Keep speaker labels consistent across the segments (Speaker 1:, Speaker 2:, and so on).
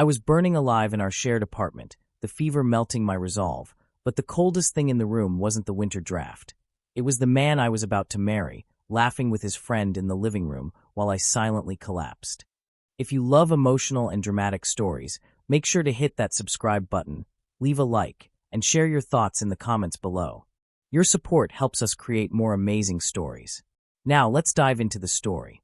Speaker 1: I was burning alive in our shared apartment, the fever melting my resolve, but the coldest thing in the room wasn't the winter draft. It was the man I was about to marry, laughing with his friend in the living room while I silently collapsed. If you love emotional and dramatic stories, make sure to hit that subscribe button, leave a like, and share your thoughts in the comments below. Your support helps us create more amazing stories. Now let's dive into the story.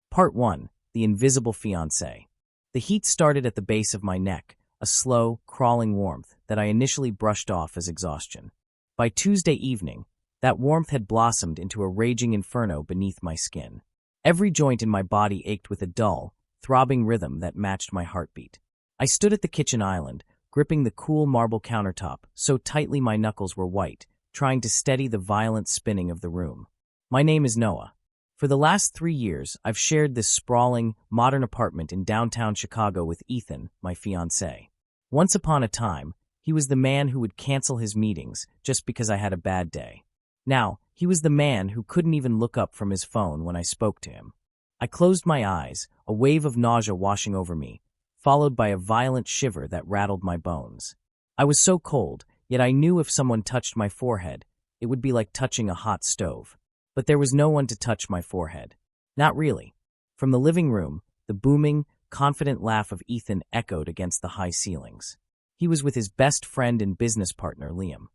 Speaker 1: Part 1. The Invisible Fiancé. The heat started at the base of my neck, a slow, crawling warmth that I initially brushed off as exhaustion. By Tuesday evening, that warmth had blossomed into a raging inferno beneath my skin. Every joint in my body ached with a dull, throbbing rhythm that matched my heartbeat. I stood at the kitchen island, gripping the cool marble countertop so tightly my knuckles were white, trying to steady the violent spinning of the room. My name is Noah. For the last 3 years, I've shared this sprawling, modern apartment in downtown Chicago with Ethan, my fiancé. Once upon a time, he was the man who would cancel his meetings just because I had a bad day. Now, he was the man who couldn't even look up from his phone when I spoke to him. I closed my eyes, a wave of nausea washing over me, followed by a violent shiver that rattled my bones. I was so cold, yet I knew if someone touched my forehead, it would be like touching a hot stove. But there was no one to touch my forehead. Not really. From the living room, the booming, confident laugh of Ethan echoed against the high ceilings. He was with his best friend and business partner, Liam.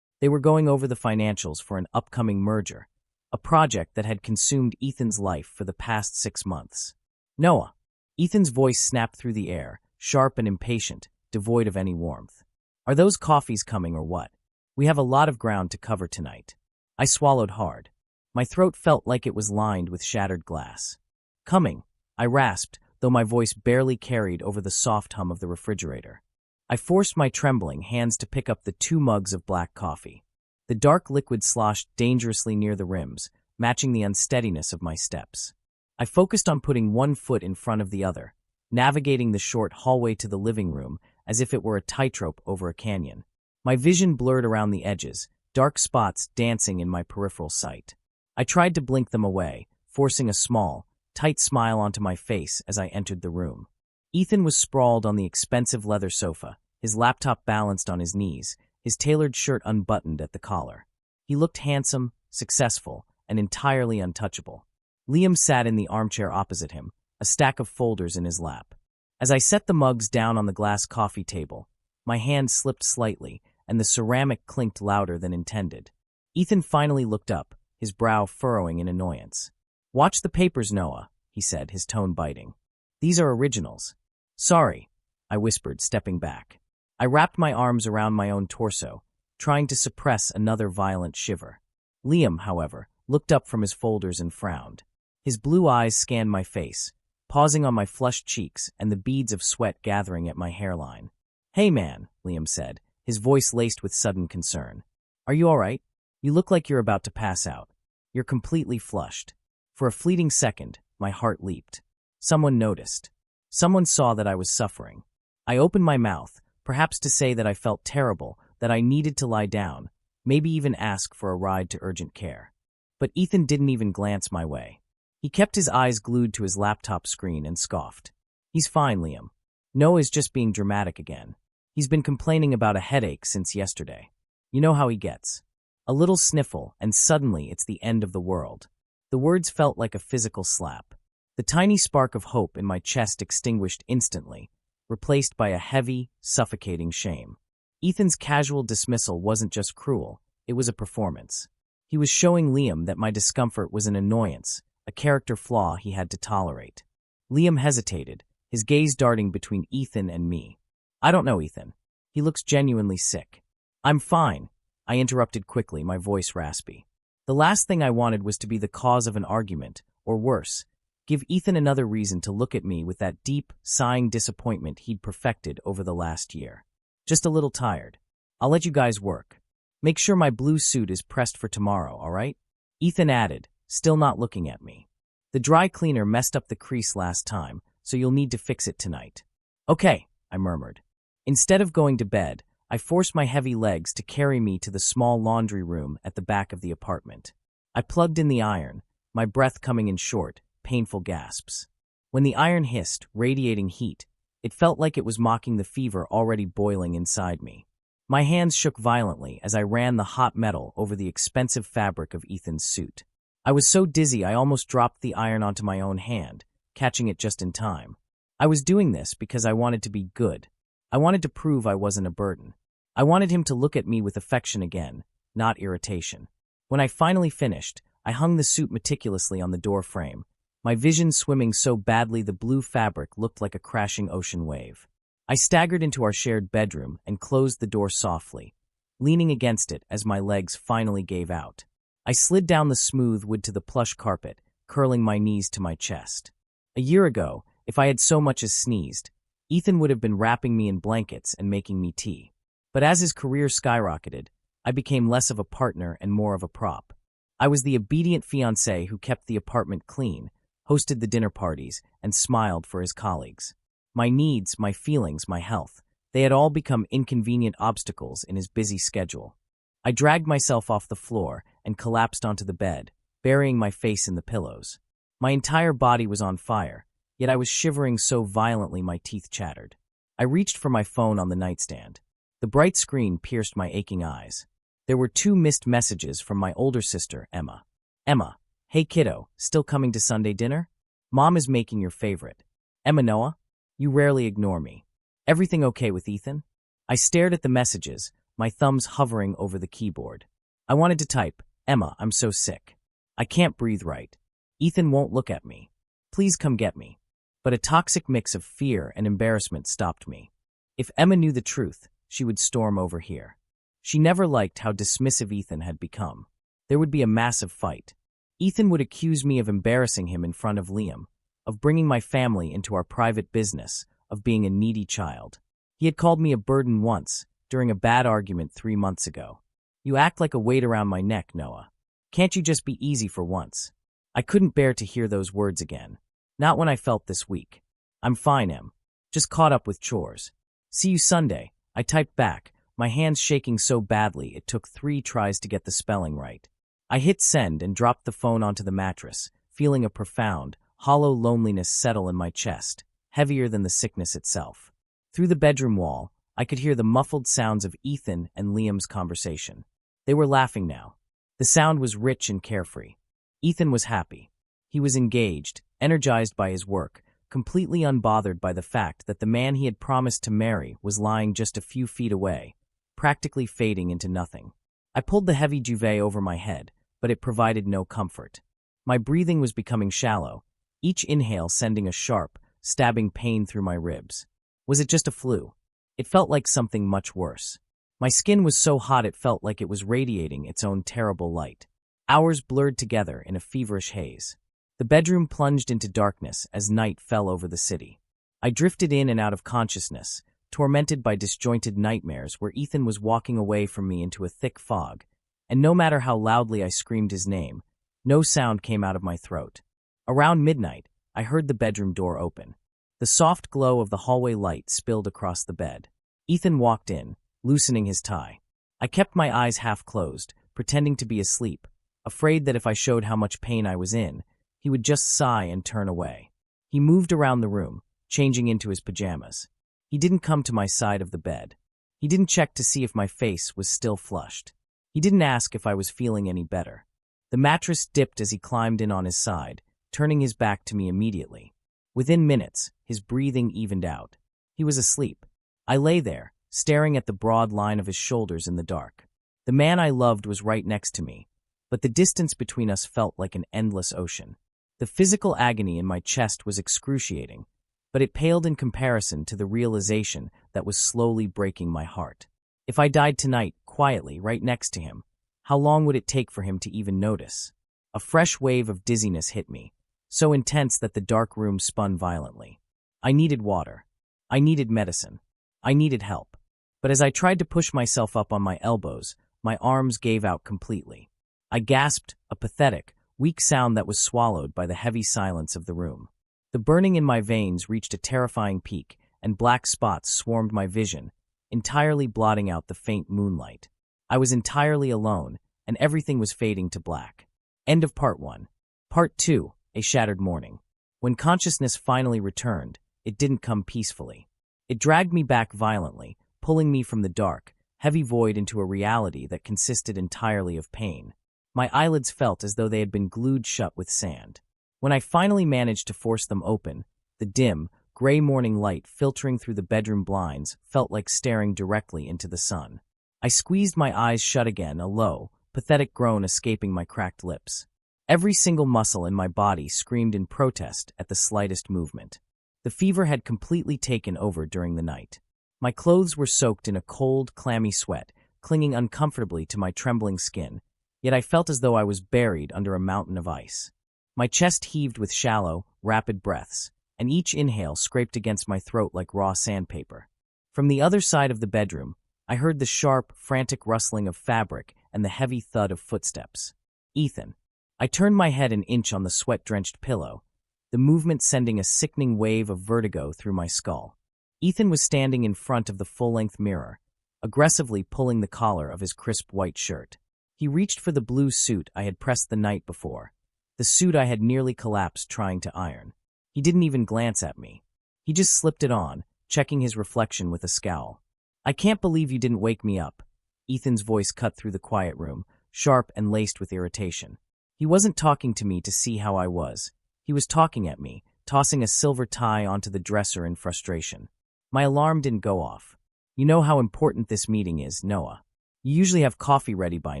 Speaker 1: They were going over the financials for an upcoming merger, a project that had consumed Ethan's life for the past 6 months. Noah. Ethan's voice snapped through the air, sharp and impatient, devoid of any warmth. Are those coffees coming or what? We have a lot of ground to cover tonight. I swallowed hard. My throat felt like it was lined with shattered glass. Coming, I rasped, though my voice barely carried over the soft hum of the refrigerator. I forced my trembling hands to pick up the 2 mugs of black coffee. The dark liquid sloshed dangerously near the rims, matching the unsteadiness of my steps. I focused on putting one foot in front of the other, navigating the short hallway to the living room as if it were a tightrope over a canyon. My vision blurred around the edges, dark spots dancing in my peripheral sight. I tried to blink them away, forcing a small, tight smile onto my face as I entered the room. Ethan was sprawled on the expensive leather sofa, his laptop balanced on his knees, his tailored shirt unbuttoned at the collar. He looked handsome, successful, and entirely untouchable. Liam sat in the armchair opposite him, a stack of folders in his lap. As I set the mugs down on the glass coffee table, my hand slipped slightly, and the ceramic clinked louder than intended. Ethan finally looked up, his brow furrowing in annoyance. "Watch the papers, Noah," he said, his tone biting. "These are originals." "Sorry," I whispered, stepping back. I wrapped my arms around my own torso, trying to suppress another violent shiver. Liam, however, looked up from his folders and frowned. His blue eyes scanned my face, pausing on my flushed cheeks and the beads of sweat gathering at my hairline. "Hey man," Liam said, his voice laced with sudden concern. "Are you all right? You look like you're about to pass out. You're completely flushed." For a fleeting second, my heart leaped. Someone noticed. Someone saw that I was suffering. I opened my mouth, perhaps to say that I felt terrible, that I needed to lie down, maybe even ask for a ride to urgent care. But Ethan didn't even glance my way. He kept his eyes glued to his laptop screen and scoffed. "He's fine, Liam. Noah's just being dramatic again. He's been complaining about a headache since yesterday. You know how he gets." A little sniffle, and suddenly it's the end of the world. The words felt like a physical slap. The tiny spark of hope in my chest extinguished instantly, replaced by a heavy, suffocating shame. Ethan's casual dismissal wasn't just cruel, it was a performance. He was showing Liam that my discomfort was an annoyance, a character flaw he had to tolerate. Liam hesitated, his gaze darting between Ethan and me. "I don't know, Ethan. He looks genuinely sick." "I'm fine," I interrupted quickly, my voice raspy. The last thing I wanted was to be the cause of an argument, or worse, give Ethan another reason to look at me with that deep, sighing disappointment he'd perfected over the last year. "Just a little tired. I'll let you guys work. Make sure my blue suit is pressed for tomorrow, all right?" Ethan added, still not looking at me. "The dry cleaner messed up the crease last time, so you'll need to fix it tonight." "Okay," I murmured. Instead of going to bed, I forced my heavy legs to carry me to the small laundry room at the back of the apartment. I plugged in the iron, my breath coming in short, painful gasps. When the iron hissed, radiating heat, It felt like it was mocking the fever already boiling inside me. My hands shook violently as I ran the hot metal over the expensive fabric of Ethan's suit. I was so dizzy I almost dropped the iron onto my own hand, catching it just in time. I was doing this because I wanted to be good. I wanted to prove I wasn't a burden. I wanted him to look at me with affection again, not irritation. When I finally finished, I hung the suit meticulously on the door frame, my vision swimming so badly the blue fabric looked like a crashing ocean wave. I staggered into our shared bedroom and closed the door softly, leaning against it as my legs finally gave out. I slid down the smooth wood to the plush carpet, curling my knees to my chest. A year ago, if I had so much as sneezed, Ethan would have been wrapping me in blankets and making me tea. But as his career skyrocketed, I became less of a partner and more of a prop. I was the obedient fiancé who kept the apartment clean, hosted the dinner parties, and smiled for his colleagues. My needs, my feelings, my health, they had all become inconvenient obstacles in his busy schedule. I dragged myself off the floor and collapsed onto the bed, burying my face in the pillows. My entire body was on fire, yet I was shivering so violently my teeth chattered. I reached for my phone on the nightstand. The bright screen pierced my aching eyes. There were 2 missed messages from my older sister, Emma. Emma, hey kiddo, still coming to Sunday dinner? Mom is making your favorite. Emma Noah, you rarely ignore me. Everything okay with Ethan? I stared at the messages, my thumbs hovering over the keyboard. I wanted to type, Emma, I'm so sick. I can't breathe right. Ethan won't look at me. Please come get me. But a toxic mix of fear and embarrassment stopped me. If Emma knew the truth, she would storm over here. She never liked how dismissive Ethan had become. There would be a massive fight. Ethan would accuse me of embarrassing him in front of Liam, of bringing my family into our private business, of being a needy child. He had called me a burden once, during a bad argument 3 months ago. You act like a weight around my neck, Noah. Can't you just be easy for once? I couldn't bear to hear those words again. Not when I felt this weak. I'm fine, Em. Just caught up with chores. See you Sunday, I typed back, my hands shaking so badly it took 3 tries to get the spelling right. I hit send and dropped the phone onto the mattress, feeling a profound, hollow loneliness settle in my chest, heavier than the sickness itself. Through the bedroom wall, I could hear the muffled sounds of Ethan and Liam's conversation. They were laughing now. The sound was rich and carefree. Ethan was happy. He was engaged, energized by his work, completely unbothered by the fact that the man he had promised to marry was lying just a few feet away, practically fading into nothing. I pulled the heavy duvet over my head, but it provided no comfort. My breathing was becoming shallow, each inhale sending a sharp, stabbing pain through my ribs. Was it just a flu? It felt like something much worse. My skin was so hot it felt like it was radiating its own terrible light. Hours blurred together in a feverish haze. The bedroom plunged into darkness as night fell over the city. I drifted in and out of consciousness, tormented by disjointed nightmares where Ethan was walking away from me into a thick fog, and no matter how loudly I screamed his name, no sound came out of my throat. Around midnight, I heard the bedroom door open. The soft glow of the hallway light spilled across the bed. Ethan walked in, loosening his tie. I kept my eyes half closed, pretending to be asleep, afraid that if I showed how much pain I was in, he would just sigh and turn away. He moved around the room, changing into his pajamas. He didn't come to my side of the bed. He didn't check to see if my face was still flushed. He didn't ask if I was feeling any better. The mattress dipped as he climbed in on his side, turning his back to me immediately. Within minutes, his breathing evened out. He was asleep. I lay there, staring at the broad line of his shoulders in the dark. The man I loved was right next to me, but the distance between us felt like an endless ocean. The physical agony in my chest was excruciating, but it paled in comparison to the realization that was slowly breaking my heart. If I died tonight, quietly, right next to him, how long would it take for him to even notice? A fresh wave of dizziness hit me, so intense that the dark room spun violently. I needed water. I needed medicine. I needed help. But as I tried to push myself up on my elbows, my arms gave out completely. I gasped, a pathetic, weak sound that was swallowed by the heavy silence of the room. The burning in my veins reached a terrifying peak, and black spots swarmed my vision, entirely blotting out the faint moonlight. I was entirely alone, and everything was fading to black. End of Part 1. Part 2, A Shattered Morning. When consciousness finally returned, it didn't come peacefully. It dragged me back violently, pulling me from the dark, heavy void into a reality that consisted entirely of pain. My eyelids felt as though they had been glued shut with sand. When I finally managed to force them open, the dim, gray morning light filtering through the bedroom blinds felt like staring directly into the sun. I squeezed my eyes shut again, a low, pathetic groan escaping my cracked lips. Every single muscle in my body screamed in protest at the slightest movement. The fever had completely taken over during the night. My clothes were soaked in a cold, clammy sweat, clinging uncomfortably to my trembling skin, yet I felt as though I was buried under a mountain of ice. My chest heaved with shallow, rapid breaths, and each inhale scraped against my throat like raw sandpaper. From the other side of the bedroom, I heard the sharp, frantic rustling of fabric and the heavy thud of footsteps. Ethan. I turned my head an inch on the sweat-drenched pillow, the movement sending a sickening wave of vertigo through my skull. Ethan was standing in front of the full-length mirror, aggressively pulling the collar of his crisp white shirt. He reached for the blue suit I had pressed the night before, the suit I had nearly collapsed trying to iron. He didn't even glance at me. He just slipped it on, checking his reflection with a scowl. "I can't believe you didn't wake me up." Ethan's voice cut through the quiet room, sharp and laced with irritation. He wasn't talking to me to see how I was. He was talking at me, tossing a silver tie onto the dresser in frustration. My alarm didn't go off. "You know how important this meeting is, Noah. You usually have coffee ready by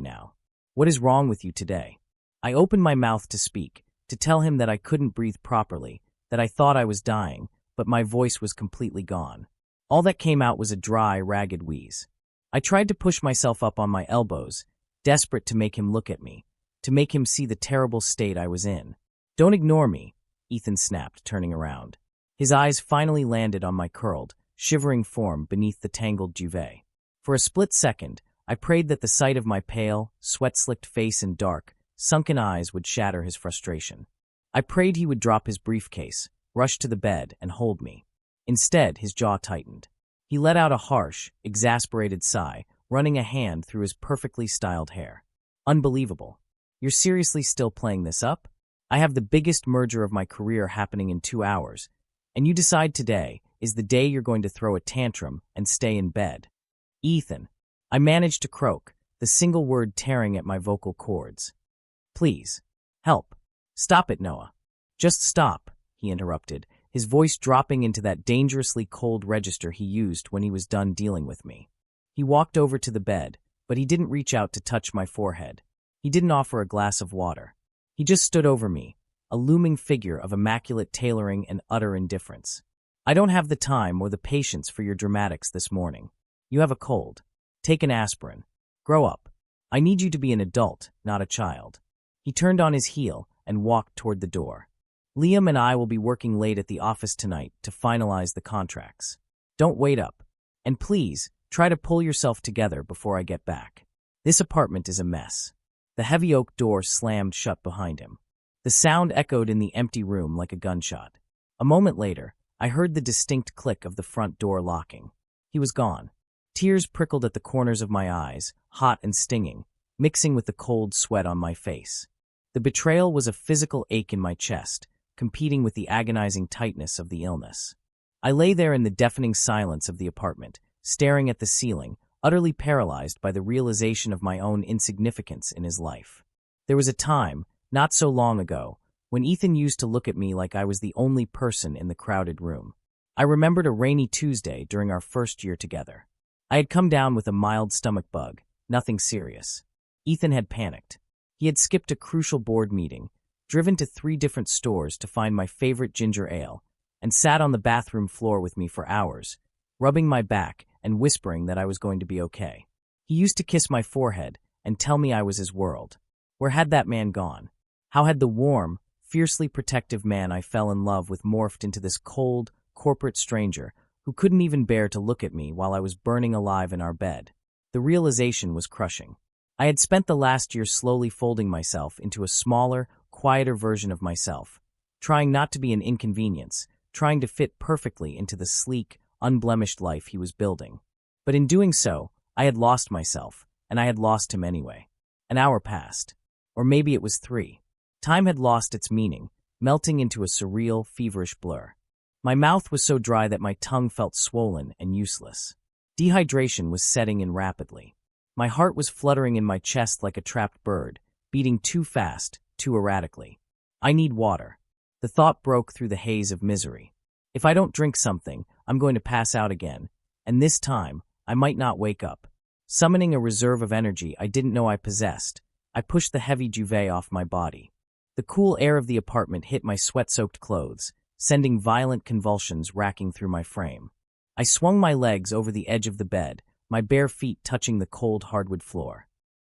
Speaker 1: now. What is wrong with you today?" I opened my mouth to speak, to tell him that I couldn't breathe properly, that I thought I was dying, but my voice was completely gone. All that came out was a dry, ragged wheeze. I tried to push myself up on my elbows, desperate to make him look at me, to make him see the terrible state I was in. "Don't ignore me," Ethan snapped, turning around. His eyes finally landed on my curled, shivering form beneath the tangled duvet. For a split second, I prayed that the sight of my pale, sweat-slicked face and dark, sunken eyes would shatter his frustration. I prayed he would drop his briefcase, rush to the bed, and hold me. Instead, his jaw tightened. He let out a harsh, exasperated sigh, running a hand through his perfectly styled hair. "Unbelievable. You're seriously still playing this up? I have the biggest merger of my career happening in 2 hours, and you decide today is the day you're going to throw a tantrum and stay in bed." "Ethan," I managed to croak, the single word tearing at my vocal cords. "Please. Help. Stop it, Noah." "Just stop," he interrupted, his voice dropping into that dangerously cold register he used when he was done dealing with me. He walked over to the bed, but he didn't reach out to touch my forehead. He didn't offer a glass of water. He just stood over me, a looming figure of immaculate tailoring and utter indifference. "I don't have the time or the patience for your dramatics this morning. You have a cold. Take an aspirin. Grow up. I need you to be an adult, not a child." He turned on his heel and walked toward the door. "Liam and I will be working late at the office tonight to finalize the contracts. Don't wait up. And please, try to pull yourself together before I get back. This apartment is a mess." The heavy oak door slammed shut behind him. The sound echoed in the empty room like a gunshot. A moment later, I heard the distinct click of the front door locking. He was gone. Tears prickled at the corners of my eyes, hot and stinging, mixing with the cold sweat on my face. The betrayal was a physical ache in my chest, competing with the agonizing tightness of the illness. I lay there in the deafening silence of the apartment, staring at the ceiling, utterly paralyzed by the realization of my own insignificance in his life. There was a time, not so long ago, when Ethan used to look at me like I was the only person in the crowded room. I remembered a rainy Tuesday during our first year together. I had come down with a mild stomach bug, nothing serious. Ethan had panicked. He had skipped a crucial board meeting, driven to 3 different stores to find my favorite ginger ale, and sat on the bathroom floor with me for hours, rubbing my back and whispering that I was going to be okay. He used to kiss my forehead and tell me I was his world. Where had that man gone? How had the warm, fiercely protective man I fell in love with morphed into this cold, corporate stranger who couldn't even bear to look at me while I was burning alive in our bed? The realization was crushing. I had spent the last year slowly folding myself into a smaller, quieter version of myself, trying not to be an inconvenience, trying to fit perfectly into the sleek, unblemished life he was building. But in doing so, I had lost myself, and I had lost him anyway. An hour passed. Or maybe it was 3. Time had lost its meaning, melting into a surreal, feverish blur. My mouth was so dry that my tongue felt swollen and useless. Dehydration was setting in rapidly. My heart was fluttering in my chest like a trapped bird, beating too fast, too erratically. I need water. The thought broke through the haze of misery. If I don't drink something, I'm going to pass out again, and this time, I might not wake up. Summoning a reserve of energy I didn't know I possessed, I pushed the heavy duvet off my body. The cool air of the apartment hit my sweat-soaked clothes, sending violent convulsions racking through my frame. I swung my legs over the edge of the bed, my bare feet touching the cold hardwood floor.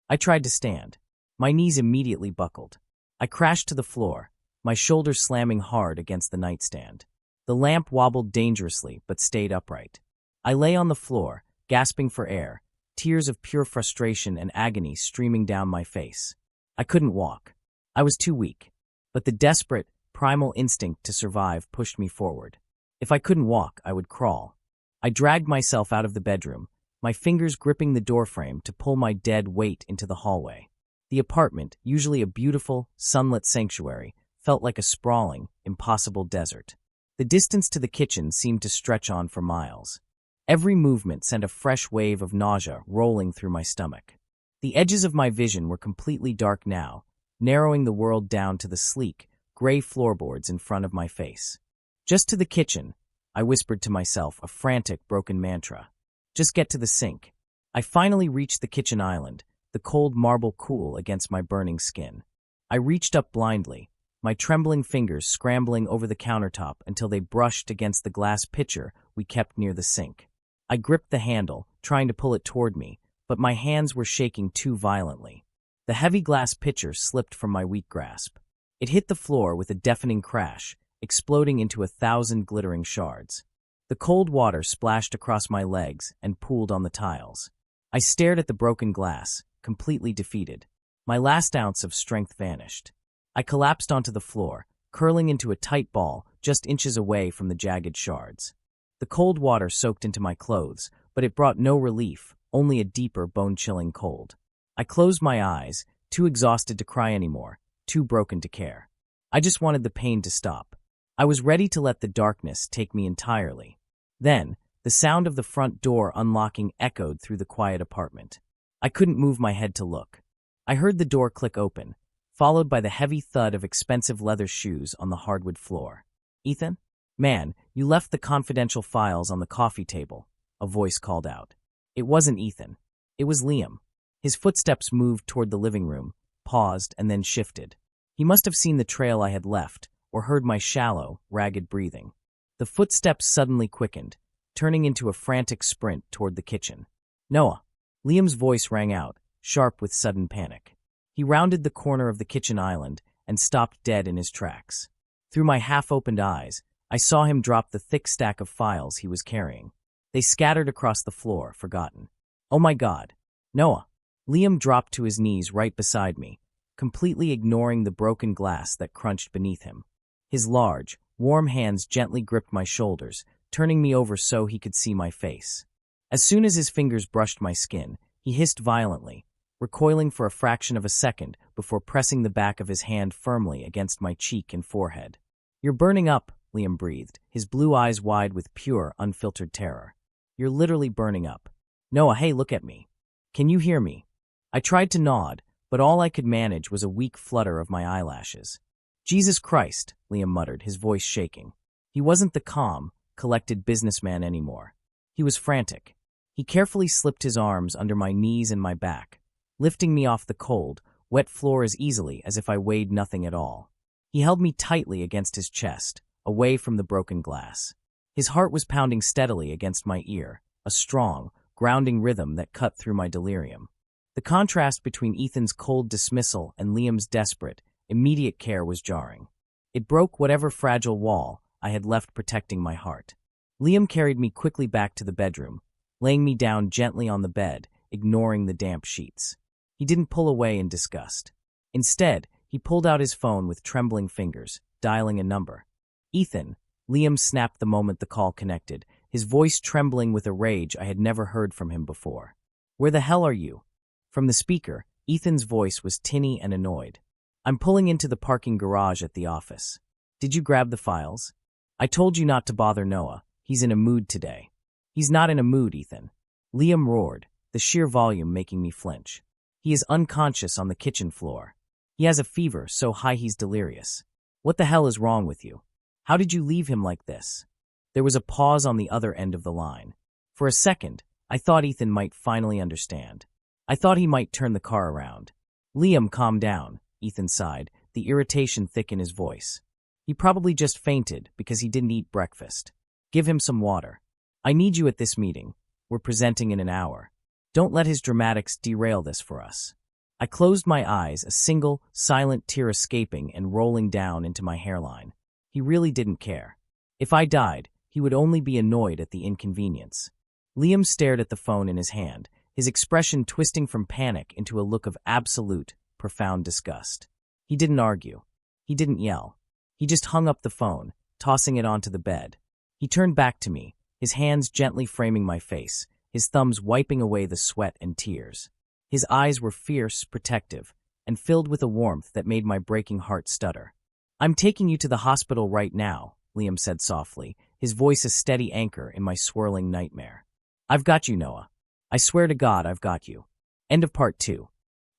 Speaker 1: I tried to stand. My knees immediately buckled. I crashed to the floor, my shoulders slamming hard against the nightstand. The lamp wobbled dangerously but stayed upright. I lay on the floor, gasping for air, tears of pure frustration and agony streaming down my face. I couldn't walk. I was too weak. But the desperate, primal instinct to survive pushed me forward. If I couldn't walk, I would crawl. I dragged myself out of the bedroom, my fingers gripping the doorframe to pull my dead weight into the hallway. The apartment, usually a beautiful, sunlit sanctuary, felt like a sprawling, impossible desert. The distance to the kitchen seemed to stretch on for miles. Every movement sent a fresh wave of nausea rolling through my stomach. The edges of my vision were completely dark now, narrowing the world down to the sleek, gray floorboards in front of my face. Just to the kitchen, I whispered to myself, a frantic, broken mantra. Just get to the sink. I finally reached the kitchen island, the cold marble cool against my burning skin. I reached up blindly, my trembling fingers scrambling over the countertop until they brushed against the glass pitcher we kept near the sink. I gripped the handle, trying to pull it toward me, but my hands were shaking too violently. The heavy glass pitcher slipped from my weak grasp. It hit the floor with a deafening crash, exploding into 1,000 glittering shards. The cold water splashed across my legs and pooled on the tiles. I stared at the broken glass, completely defeated. My last ounce of strength vanished. I collapsed onto the floor, curling into a tight ball just inches away from the jagged shards. The cold water soaked into my clothes, but it brought no relief, only a deeper, bone-chilling cold. I closed my eyes, too exhausted to cry anymore, too broken to care. I just wanted the pain to stop. I was ready to let the darkness take me entirely. Then, the sound of the front door unlocking echoed through the quiet apartment. I couldn't move my head to look. I heard the door click open, followed by the heavy thud of expensive leather shoes on the hardwood floor. "Ethan? Man, you left the confidential files on the coffee table," a voice called out. It wasn't Ethan. It was Liam. His footsteps moved toward the living room, paused, and then shifted. He must have seen the trail I had left, or heard my shallow, ragged breathing. The footsteps suddenly quickened, turning into a frantic sprint toward the kitchen. "Noah!" Liam's voice rang out, sharp with sudden panic. He rounded the corner of the kitchen island and stopped dead in his tracks. Through my half-opened eyes, I saw him drop the thick stack of files he was carrying. They scattered across the floor, forgotten. "Oh my God! Noah!" Liam dropped to his knees right beside me, completely ignoring the broken glass that crunched beneath him. His large, warm hands gently gripped my shoulders, turning me over so he could see my face. As soon as his fingers brushed my skin, he hissed violently, recoiling for a fraction of a second before pressing the back of his hand firmly against my cheek and forehead. "You're burning up," Liam breathed, his blue eyes wide with pure, unfiltered terror. "You're literally burning up. Noah, hey, look at me. Can you hear me?" I tried to nod, but all I could manage was a weak flutter of my eyelashes. "Jesus Christ," Liam muttered, his voice shaking. He wasn't the calm, collected businessman anymore. He was frantic. He carefully slipped his arms under my knees and my back, lifting me off the cold, wet floor as easily as if I weighed nothing at all. He held me tightly against his chest, away from the broken glass. His heart was pounding steadily against my ear, a strong, grounding rhythm that cut through my delirium. The contrast between Ethan's cold dismissal and Liam's desperate, immediate care was jarring. It broke whatever fragile wall I had left protecting my heart. Liam carried me quickly back to the bedroom, laying me down gently on the bed, ignoring the damp sheets. He didn't pull away in disgust. Instead, he pulled out his phone with trembling fingers, dialing a number. "Ethan," Liam snapped the moment the call connected, his voice trembling with a rage I had never heard from him before. "Where the hell are you?" From the speaker, Ethan's voice was tinny and annoyed. "I'm pulling into the parking garage at the office. Did you grab the files?" I told you not to bother Noah. He's in a mood today. He's not in a mood, Ethan. Liam roared, the sheer volume making me flinch. He is unconscious on the kitchen floor. He has a fever so high he's delirious. What the hell is wrong with you? How did you leave him like this? There was a pause on the other end of the line. For a second, I thought Ethan might finally understand. I thought he might turn the car around. Liam, calm down, Ethan sighed, the irritation thick in his voice. He probably just fainted because he didn't eat breakfast. Give him some water. I need you at this meeting. We're presenting in an hour. Don't let his dramatics derail this for us. I closed my eyes, a single, silent tear escaping and rolling down into my hairline. He really didn't care. If I died, he would only be annoyed at the inconvenience. Liam stared at the phone in his hand, his expression twisting from panic into a look of absolute, profound disgust. He didn't argue. He didn't yell. He just hung up the phone, tossing it onto the bed. He turned back to me, his hands gently framing my face, his thumbs wiping away the sweat and tears. His eyes were fierce, protective, and filled with a warmth that made my breaking heart stutter. I'm taking you to the hospital right now, Liam said softly, his voice a steady anchor in my swirling nightmare. I've got you, Noah. I swear to God I've got you. End of part 2.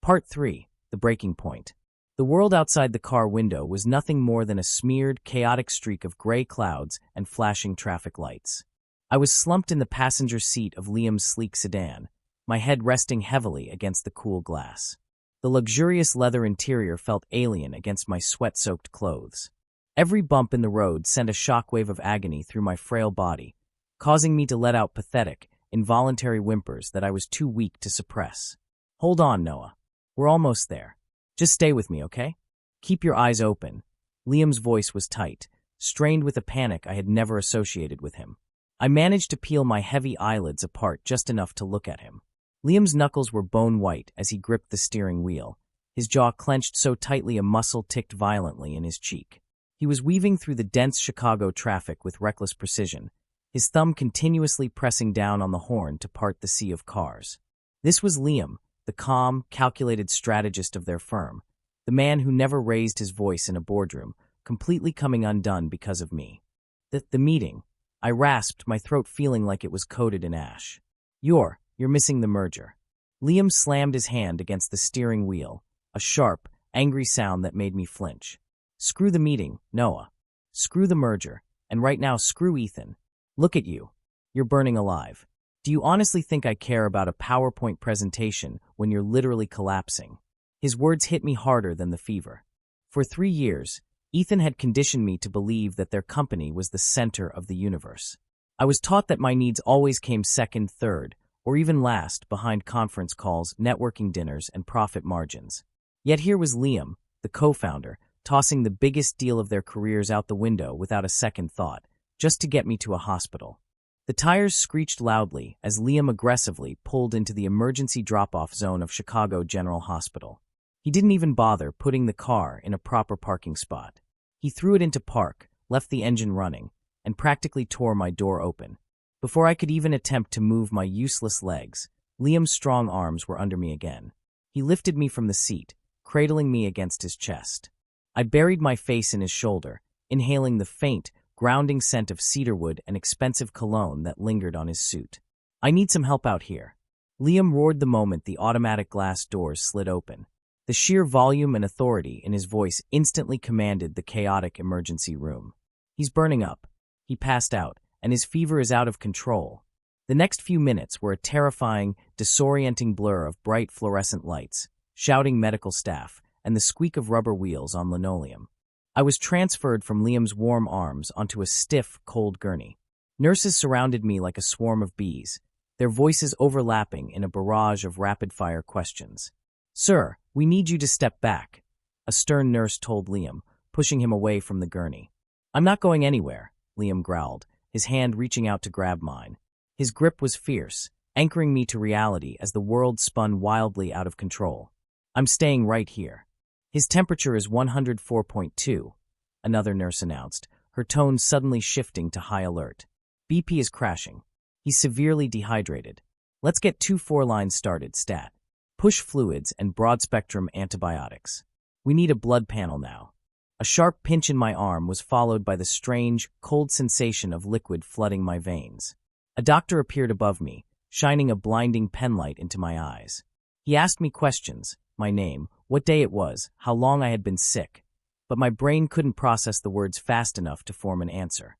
Speaker 1: Part 3, the breaking point. The world outside the car window was nothing more than a smeared, chaotic streak of gray clouds and flashing traffic lights. I was slumped in the passenger seat of Liam's sleek sedan, my head resting heavily against the cool glass. The luxurious leather interior felt alien against my sweat-soaked clothes. Every bump in the road sent a shockwave of agony through my frail body, causing me to let out pathetic, involuntary whimpers that I was too weak to suppress. Hold on, Noah. We're almost there. Just stay with me, okay? Keep your eyes open. Liam's voice was tight, strained with a panic I had never associated with him. I managed to peel my heavy eyelids apart just enough to look at him. Liam's knuckles were bone white as he gripped the steering wheel, his jaw clenched so tightly a muscle ticked violently in his cheek. He was weaving through the dense Chicago traffic with reckless precision, his thumb continuously pressing down on the horn to part the sea of cars. This was Liam, the calm, calculated strategist of their firm, the man who never raised his voice in a boardroom, completely coming undone because of me. The meeting. I rasped, my throat feeling like it was coated in ash. You're missing the merger. Liam slammed his hand against the steering wheel, a sharp, angry sound that made me flinch. Screw the meeting, Noah. Screw the merger, and right now screw Ethan. Look at you. You're burning alive. Do you honestly think I care about a PowerPoint presentation when you're literally collapsing? His words hit me harder than the fever. For 3 years, Ethan had conditioned me to believe that their company was the center of the universe. I was taught that my needs always came second, third, or even last behind conference calls, networking dinners, and profit margins. Yet here was Liam, the co-founder, tossing the biggest deal of their careers out the window without a second thought, just to get me to a hospital. The tires screeched loudly as Liam aggressively pulled into the emergency drop-off zone of Chicago General Hospital. He didn't even bother putting the car in a proper parking spot. He threw it into park, left the engine running, and practically tore my door open. Before I could even attempt to move my useless legs, Liam's strong arms were under me again. He lifted me from the seat, cradling me against his chest. I buried my face in his shoulder, inhaling the faint, grounding scent of cedarwood and expensive cologne that lingered on his suit. I need some help out here. Liam roared the moment the automatic glass doors slid open. The sheer volume and authority in his voice instantly commanded the chaotic emergency room. He's burning up. He passed out, and his fever is out of control. The next few minutes were a terrifying, disorienting blur of bright fluorescent lights, shouting medical staff, and the squeak of rubber wheels on linoleum. I was transferred from Liam's warm arms onto a stiff, cold gurney. Nurses surrounded me like a swarm of bees, their voices overlapping in a barrage of rapid-fire questions. "Sir, we need you to step back," a stern nurse told Liam, pushing him away from the gurney. "I'm not going anywhere," Liam growled, his hand reaching out to grab mine. His grip was fierce, anchoring me to reality as the world spun wildly out of control. "I'm staying right here." "His temperature is 104.2, another nurse announced, her tone suddenly shifting to high alert. "BP is crashing. He's severely dehydrated. Let's get 2 4-lines started, stat. Push fluids and broad-spectrum antibiotics. We need a blood panel now." A sharp pinch in my arm was followed by the strange, cold sensation of liquid flooding my veins. A doctor appeared above me, shining a blinding penlight into my eyes. He asked me questions, my name, what day it was, how long I had been sick, but my brain couldn't process the words fast enough to form an answer.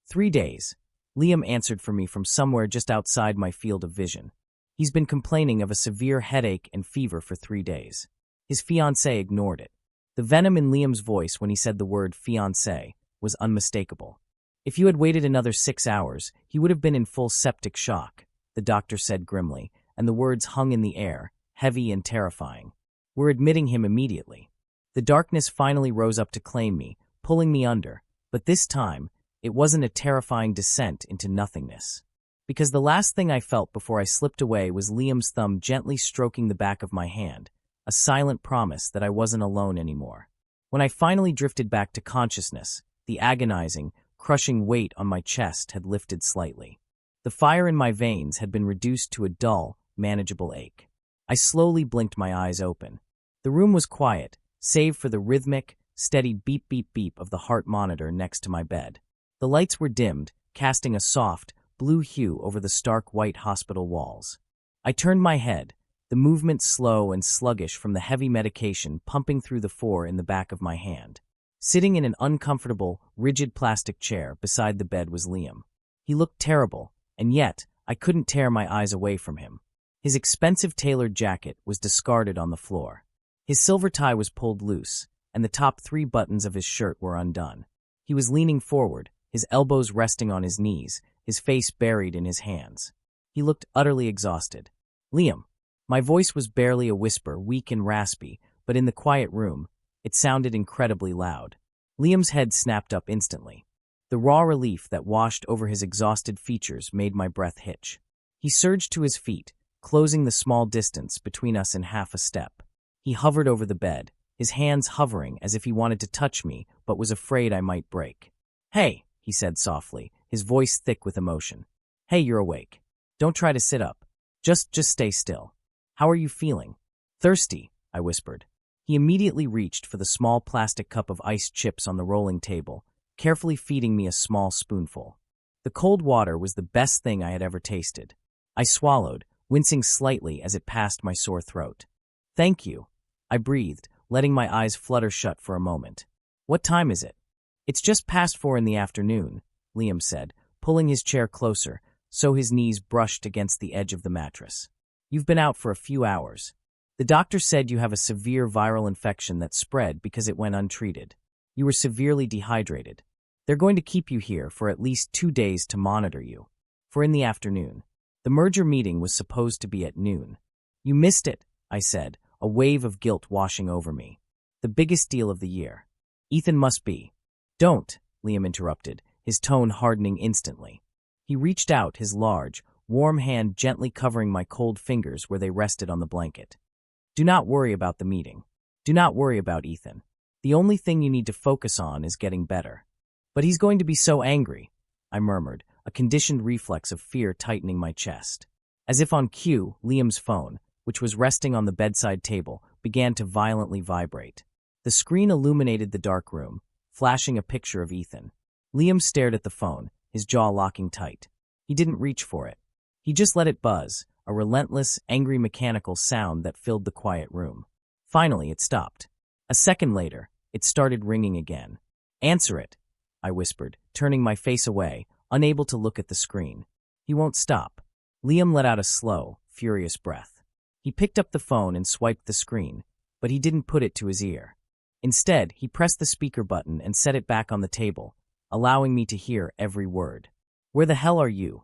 Speaker 1: 3 days. Liam answered for me from somewhere just outside my field of vision. He's been complaining of a severe headache and fever for 3 days. His fiancé ignored it. The venom in Liam's voice when he said the word fiancé was unmistakable. If you had waited another 6 hours, he would have been in full septic shock, the doctor said grimly, and the words hung in the air, heavy and terrifying. We're admitting him immediately. The darkness finally rose up to claim me, pulling me under, but this time, it wasn't a terrifying descent into nothingness. Because the last thing I felt before I slipped away was Liam's thumb gently stroking the back of my hand, a silent promise that I wasn't alone anymore. When I finally drifted back to consciousness, the agonizing, crushing weight on my chest had lifted slightly. The fire in my veins had been reduced to a dull, manageable ache. I slowly blinked my eyes open. The room was quiet, save for the rhythmic, steady beep-beep-beep of the heart monitor next to my bed. The lights were dimmed, casting a soft, blue hue over the stark white hospital walls. I turned my head, the movement slow and sluggish from the heavy medication pumping through the four in the back of my hand. Sitting in an uncomfortable, rigid plastic chair beside the bed was Liam. He looked terrible, and yet I couldn't tear my eyes away from him. His expensive tailored jacket was discarded on the floor. His silver tie was pulled loose, and the top 3 buttons of his shirt were undone. He was leaning forward, his elbows resting on his knees, his face buried in his hands. He looked utterly exhausted. Liam. My voice was barely a whisper, weak and raspy, but in the quiet room, it sounded incredibly loud. Liam's head snapped up instantly. The raw relief that washed over his exhausted features made my breath hitch. He surged to his feet, closing the small distance between us in half a step. He hovered over the bed, his hands hovering as if he wanted to touch me but was afraid I might break. "Hey," he said softly, his voice thick with emotion. "Hey, you're awake. Don't try to sit up. Just stay still. How are you feeling?" "Thirsty," I whispered. He immediately reached for the small plastic cup of iced chips on the rolling table, carefully feeding me a small spoonful. The cold water was the best thing I had ever tasted. I swallowed, wincing slightly as it passed my sore throat. "Thank you," I breathed, letting my eyes flutter shut for a moment. "What time is it?" "It's just past 4 in the afternoon," Liam said, pulling his chair closer, so his knees brushed against the edge of the mattress. "You've been out for a few hours. The doctor said you have a severe viral infection that spread because it went untreated. You were severely dehydrated. They're going to keep you here for at least 2 days to monitor you. For in the afternoon. The merger meeting was supposed to be at noon." "You missed it," I said, a wave of guilt washing over me. "The biggest deal of the year. Ethan must be." "Don't," Liam interrupted, his tone hardening instantly. He reached out, his large, warm hand gently covering my cold fingers where they rested on the blanket. "Do not worry about the meeting. Do not worry about Ethan. The only thing you need to focus on is getting better." "But he's going to be so angry," I murmured, a conditioned reflex of fear tightening my chest. As if on cue, Liam's phone, which was resting on the bedside table, began to violently vibrate. The screen illuminated the dark room, flashing a picture of Ethan. Liam stared at the phone, his jaw locking tight. He didn't reach for it. He just let it buzz, a relentless, angry mechanical sound that filled the quiet room. Finally, it stopped. A second later, it started ringing again. "Answer it," I whispered, turning my face away, unable to look at the screen. "He won't stop." Liam let out a slow, furious breath. He picked up the phone and swiped the screen, but he didn't put it to his ear. Instead, he pressed the speaker button and set it back on the table, allowing me to hear every word. "Where the hell are you?"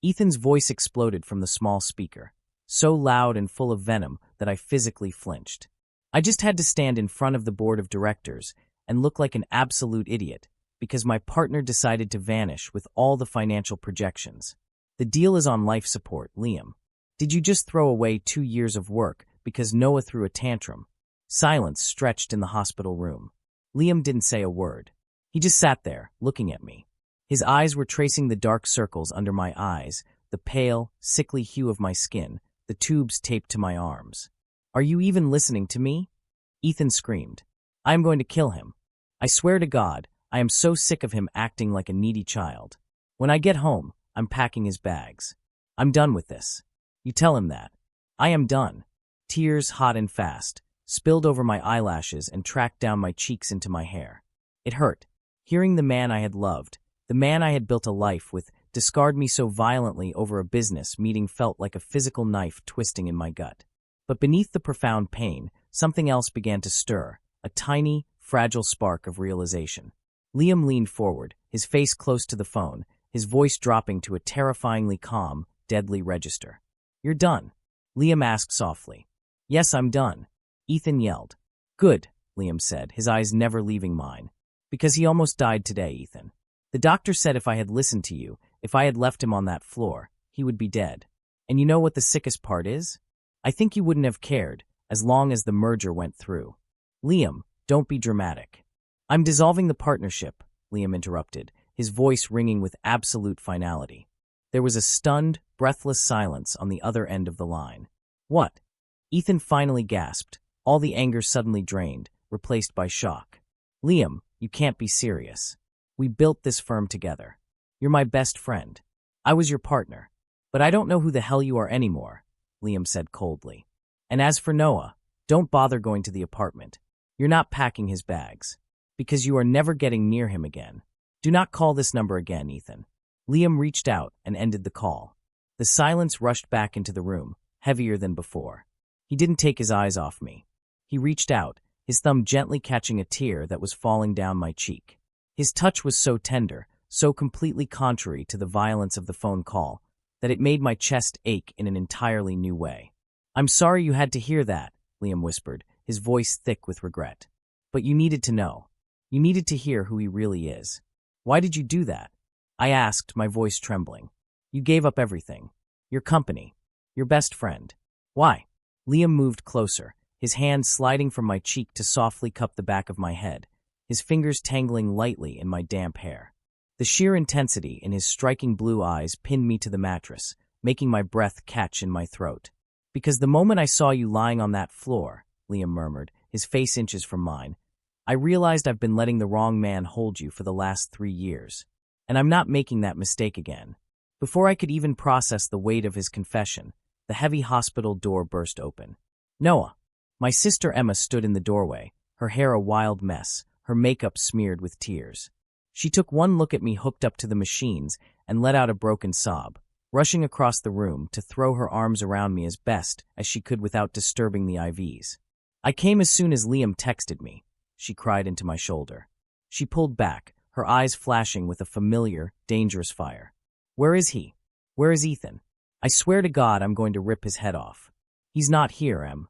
Speaker 1: Ethan's voice exploded from the small speaker, so loud and full of venom that I physically flinched. I just had to stand in front of the board of directors and look like an absolute idiot, because my partner decided to vanish with all the financial projections. "The deal is on life support, Liam. Did you just throw away 2 years of work because Noah threw a tantrum?" Silence stretched in the hospital room. Liam didn't say a word. He just sat there, looking at me. His eyes were tracing the dark circles under my eyes, the pale, sickly hue of my skin, the tubes taped to my arms. "Are you even listening to me?" Ethan screamed. "I am going to kill him." I swear to God, I am so sick of him acting like a needy child. When I get home, I'm packing his bags. I'm done with this. You tell him that. I am done. Tears, hot and fast, spilled over my eyelashes and tracked down my cheeks into my hair. It hurt. Hearing the man I had loved, the man I had built a life with, discard me so violently over a business meeting felt like a physical knife twisting in my gut. But beneath the profound pain, something else began to stir, a tiny, fragile spark of realization. Liam leaned forward, his face close to the phone, his voice dropping to a terrifyingly calm, deadly register. "You're done?" Liam asked softly. "Yes, I'm done," Ethan yelled. "Good," Liam said, his eyes never leaving mine. "Because he almost died today, Ethan. The doctor said if I had listened to you, if I had left him on that floor, he would be dead. And you know what the sickest part is? I think you wouldn't have cared, as long as the merger went through." "Liam, don't be dramatic." "I'm dissolving the partnership," Liam interrupted, his voice ringing with absolute finality. There was a stunned, breathless silence on the other end of the line. "What?" Ethan finally gasped, all the anger suddenly drained, replaced by shock. "Liam, you can't be serious. We built this firm together. You're my best friend. I was your partner. But I don't know who the hell you are anymore," Liam said coldly. "And as for Noah, don't bother going to the apartment. You're not packing his bags. Because you are never getting near him again. Do not call this number again, Ethan." Liam reached out and ended the call. The silence rushed back into the room, heavier than before. He didn't take his eyes off me. He reached out, his thumb gently catching a tear that was falling down my cheek. His touch was so tender, so completely contrary to the violence of the phone call, that it made my chest ache in an entirely new way. "I'm sorry you had to hear that," Liam whispered, his voice thick with regret. "But you needed to know. You needed to hear who he really is." "Why did you do that?" I asked, my voice trembling. "You gave up everything. Your company. Your best friend. Why?" Liam moved closer, his hand sliding from my cheek to softly cup the back of my head, his fingers tangling lightly in my damp hair. The sheer intensity in his striking blue eyes pinned me to the mattress, making my breath catch in my throat. "Because the moment I saw you lying on that floor," Liam murmured, his face inches from mine, "I realized I've been letting the wrong man hold you for the last 3 years. And I'm not making that mistake again." Before I could even process the weight of his confession, the heavy hospital door burst open. "Noah." My sister Emma stood in the doorway, her hair a wild mess, her makeup smeared with tears. She took one look at me hooked up to the machines and let out a broken sob, rushing across the room to throw her arms around me as best as she could without disturbing the IVs. "I came as soon as Liam texted me," she cried into my shoulder. She pulled back, her eyes flashing with a familiar, dangerous fire. "Where is he? Where is Ethan? I swear to God I'm going to rip his head off." "He's not here, Em,"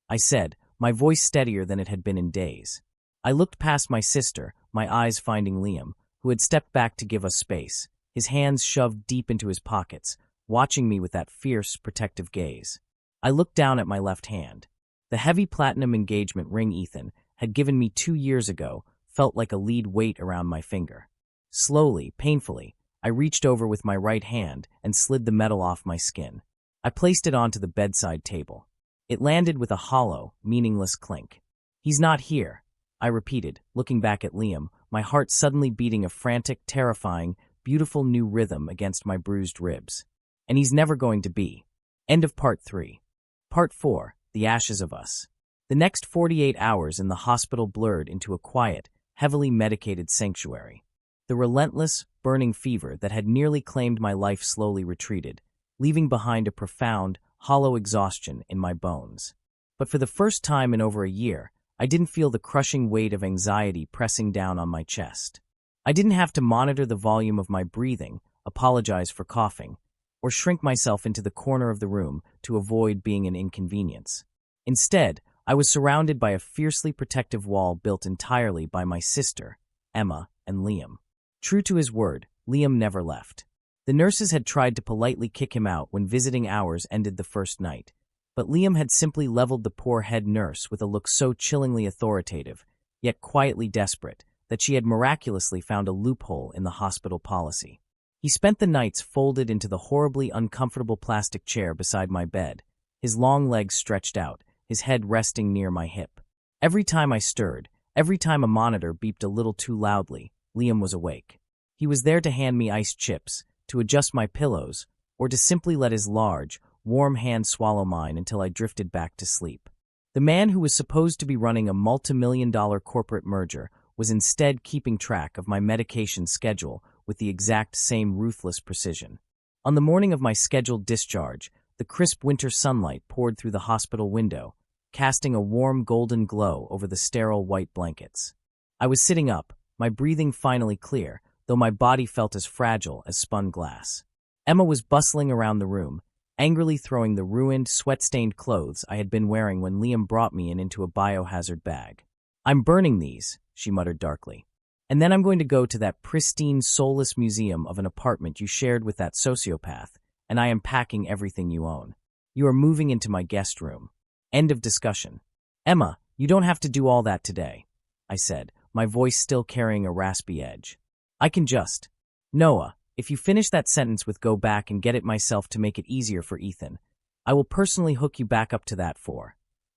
Speaker 1: I said, my voice steadier than it had been in days. I looked past my sister, my eyes finding Liam, who had stepped back to give us space, his hands shoved deep into his pockets, watching me with that fierce, protective gaze. I looked down at my left hand. The heavy platinum engagement ring Ethan had given me 2 years ago felt like a lead weight around my finger. Slowly, painfully, I reached over with my right hand and slid the metal off my skin. I placed it onto the bedside table. It landed with a hollow, meaningless clink. "He's not here," I repeated, looking back at Liam, my heart suddenly beating a frantic, terrifying, beautiful new rhythm against my bruised ribs. "And he's never going to be." End of Part 3. Part 4, The Ashes of Us. The next 48 hours in the hospital blurred into a quiet, heavily medicated sanctuary. The relentless, burning fever that had nearly claimed my life slowly retreated, leaving behind a profound, hollow exhaustion in my bones. But for the first time in over a year, I didn't feel the crushing weight of anxiety pressing down on my chest. I didn't have to monitor the volume of my breathing, apologize for coughing, or shrink myself into the corner of the room to avoid being an inconvenience. Instead, I was surrounded by a fiercely protective wall built entirely by my sister, Emma, and Liam. True to his word, Liam never left. The nurses had tried to politely kick him out when visiting hours ended the first night, but Liam had simply leveled the poor head nurse with a look so chillingly authoritative, yet quietly desperate, that she had miraculously found a loophole in the hospital policy. He spent the nights folded into the horribly uncomfortable plastic chair beside my bed, his long legs stretched out, his head resting near my hip. Every time I stirred, Every time a monitor beeped a little too loudly, Liam was awake. He was there to hand me iced chips, to adjust my pillows, or to simply let his large, warm hand swallow mine until I drifted back to sleep. The man who was supposed to be running a multi-million-dollar corporate merger was instead keeping track of my medication schedule with the exact same ruthless precision. On the morning of my scheduled discharge, the crisp winter sunlight poured through the hospital window, casting a warm golden glow over the sterile white blankets. I was sitting up, my breathing finally clear, though my body felt as fragile as spun glass. Emma was bustling around the room, angrily throwing the ruined, sweat-stained clothes I had been wearing when Liam brought me into a biohazard bag. "I'm burning these," she muttered darkly. "And then I'm going to go to that pristine, soulless museum of an apartment you shared with that sociopath, and I am packing everything you own. You are moving into my guest room. End of discussion." "Emma, you don't have to do all that today," I said, my voice still carrying a raspy edge. "I can just—" "Noah, if you finish that sentence with 'go back and get it myself to make it easier for Ethan,' I will personally hook you back up to that for,"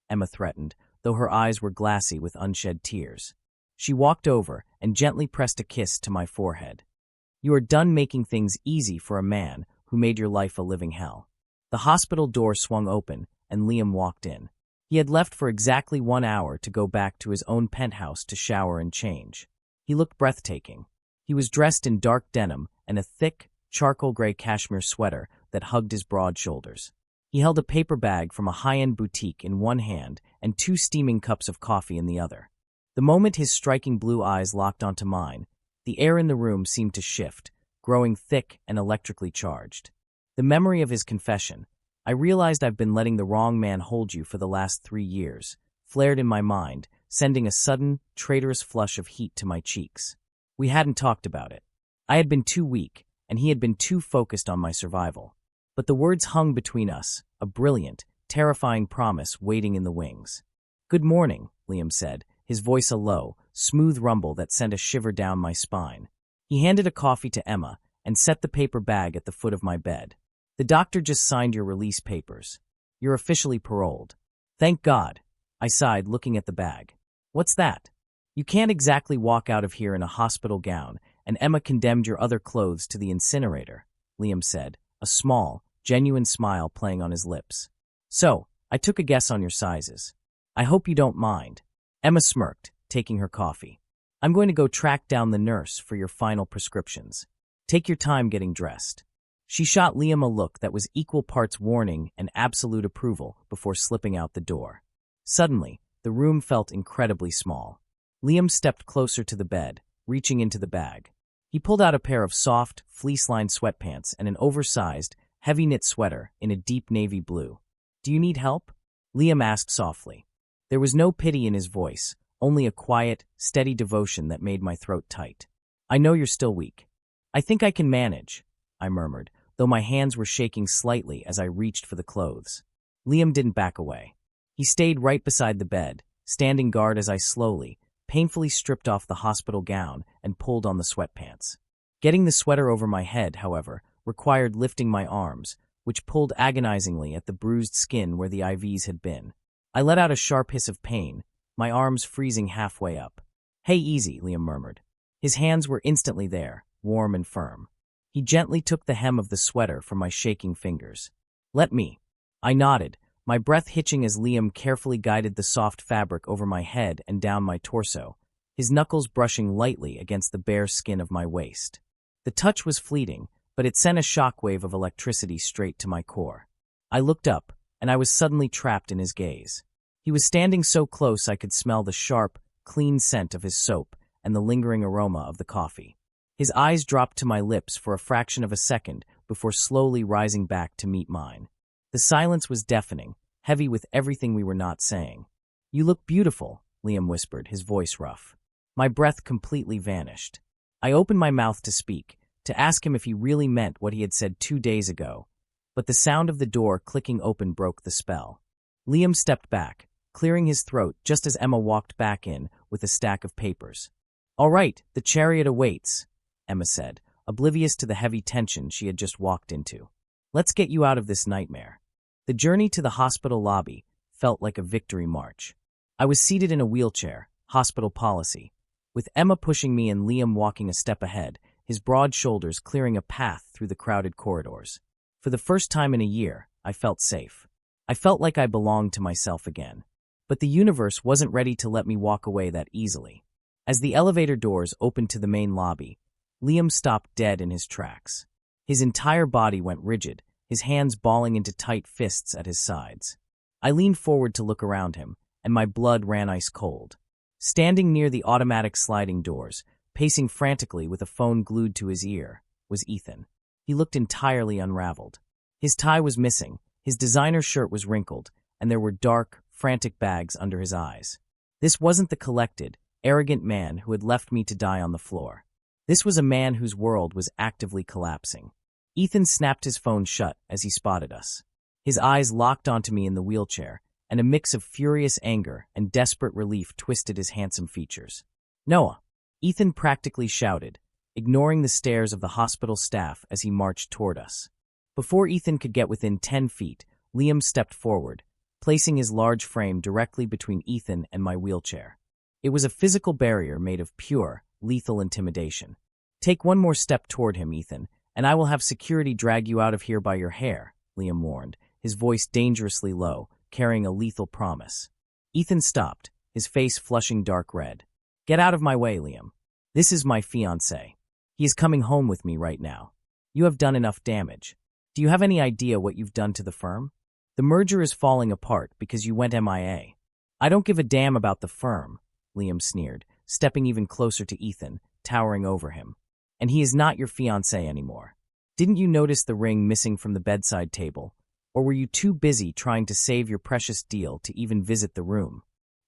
Speaker 1: Emma threatened, though her eyes were glassy with unshed tears. She walked over and gently pressed a kiss to my forehead. "You are done making things easy for a man who made your life a living hell." The hospital door swung open, and Liam walked in. He had left for exactly 1 hour to go back to his own penthouse to shower and change. He looked breathtaking. He was dressed in dark denim and a thick, charcoal-gray cashmere sweater that hugged his broad shoulders. He held a paper bag from a high-end boutique in one hand and 2 steaming cups of coffee in the other. The moment his striking blue eyes locked onto mine, the air in the room seemed to shift, growing thick and electrically charged. The memory of his confession, "I realized I've been letting the wrong man hold you for the last 3 years," flared in my mind, sending a sudden, traitorous flush of heat to my cheeks. We hadn't talked about it. I had been too weak, and he had been too focused on my survival. But the words hung between us, a brilliant, terrifying promise waiting in the wings. "Good morning," Liam said, his voice a low, smooth rumble that sent a shiver down my spine. He handed a coffee to Emma and set the paper bag at the foot of my bed. "The doctor just signed your release papers. You're officially paroled." "Thank God," I sighed, looking at the bag. "What's that?" "You can't exactly walk out of here in a hospital gown, and Emma condemned your other clothes to the incinerator," Liam said, a small, genuine smile playing on his lips. "So, I took a guess on your sizes. I hope you don't mind." Emma smirked, taking her coffee. "I'm going to go track down the nurse for your final prescriptions. Take your time getting dressed." She shot Liam a look that was equal parts warning and absolute approval before slipping out the door. Suddenly, the room felt incredibly small. Liam stepped closer to the bed, reaching into the bag. He pulled out a pair of soft, fleece-lined sweatpants and an oversized, heavy-knit sweater in a deep navy blue. "Do you need help?" Liam asked softly. There was no pity in his voice, only a quiet, steady devotion that made my throat tight. "I know you're still weak." "I think I can manage," I murmured, though my hands were shaking slightly as I reached for the clothes. Liam didn't back away. He stayed right beside the bed, standing guard as I slowly, painfully stripped off the hospital gown and pulled on the sweatpants. Getting the sweater over my head, however, required lifting my arms, which pulled agonizingly at the bruised skin where the IVs had been. I let out a sharp hiss of pain, my arms freezing halfway up. "Hey, easy," Liam murmured. His hands were instantly there, warm and firm. He gently took the hem of the sweater from my shaking fingers. "Let me." I nodded, my breath hitching as Liam carefully guided the soft fabric over my head and down my torso, his knuckles brushing lightly against the bare skin of my waist. The touch was fleeting, but it sent a shockwave of electricity straight to my core. I looked up, and I was suddenly trapped in his gaze. He was standing so close I could smell the sharp, clean scent of his soap and the lingering aroma of the coffee. His eyes dropped to my lips for a fraction of a second before slowly rising back to meet mine. The silence was deafening, heavy with everything we were not saying. "You look beautiful," Liam whispered, his voice rough. My breath completely vanished. I opened my mouth to speak, to ask him if he really meant what he had said 2 days ago, but the sound of the door clicking open broke the spell. Liam stepped back, clearing his throat just as Emma walked back in with a stack of papers. "All right, the chariot awaits," Emma said, oblivious to the heavy tension she had just walked into. "Let's get you out of this nightmare." The journey to the hospital lobby felt like a victory march. I was seated in a wheelchair, hospital policy. With Emma pushing me and Liam walking a step ahead, his broad shoulders clearing a path through the crowded corridors. For the first time in a year, I felt safe. I felt like I belonged to myself again. But the universe wasn't ready to let me walk away that easily. As the elevator doors opened to the main lobby, Liam stopped dead in his tracks. His entire body went rigid, his hands balling into tight fists at his sides. I leaned forward to look around him, and my blood ran ice cold. Standing near the automatic sliding doors, pacing frantically with a phone glued to his ear, was Ethan. He looked entirely unraveled. His tie was missing, his designer shirt was wrinkled, and there were dark, frantic bags under his eyes. This wasn't the collected, arrogant man who had left me to die on the floor. This was a man whose world was actively collapsing. Ethan snapped his phone shut as he spotted us. His eyes locked onto me in the wheelchair, and a mix of furious anger and desperate relief twisted his handsome features. "Noah!" Ethan practically shouted, ignoring the stares of the hospital staff as he marched toward us. Before Ethan could get within 10 feet, Liam stepped forward, placing his large frame directly between Ethan and my wheelchair. It was a physical barrier made of pure, lethal intimidation. "Take one more step toward him, Ethan, and I will have security drag you out of here by your hair," Liam warned, his voice dangerously low, carrying a lethal promise. Ethan stopped, his face flushing dark red. "Get out of my way, Liam. This is my fiancé. He is coming home with me right now. You have done enough damage. Do you have any idea what you've done to the firm? The merger is falling apart because you went MIA. I don't give a damn about the firm," Liam sneered, stepping even closer to Ethan, towering over him. "And he is not your fiancé anymore. Didn't you notice the ring missing from the bedside table? Or were you too busy trying to save your precious deal to even visit the room?"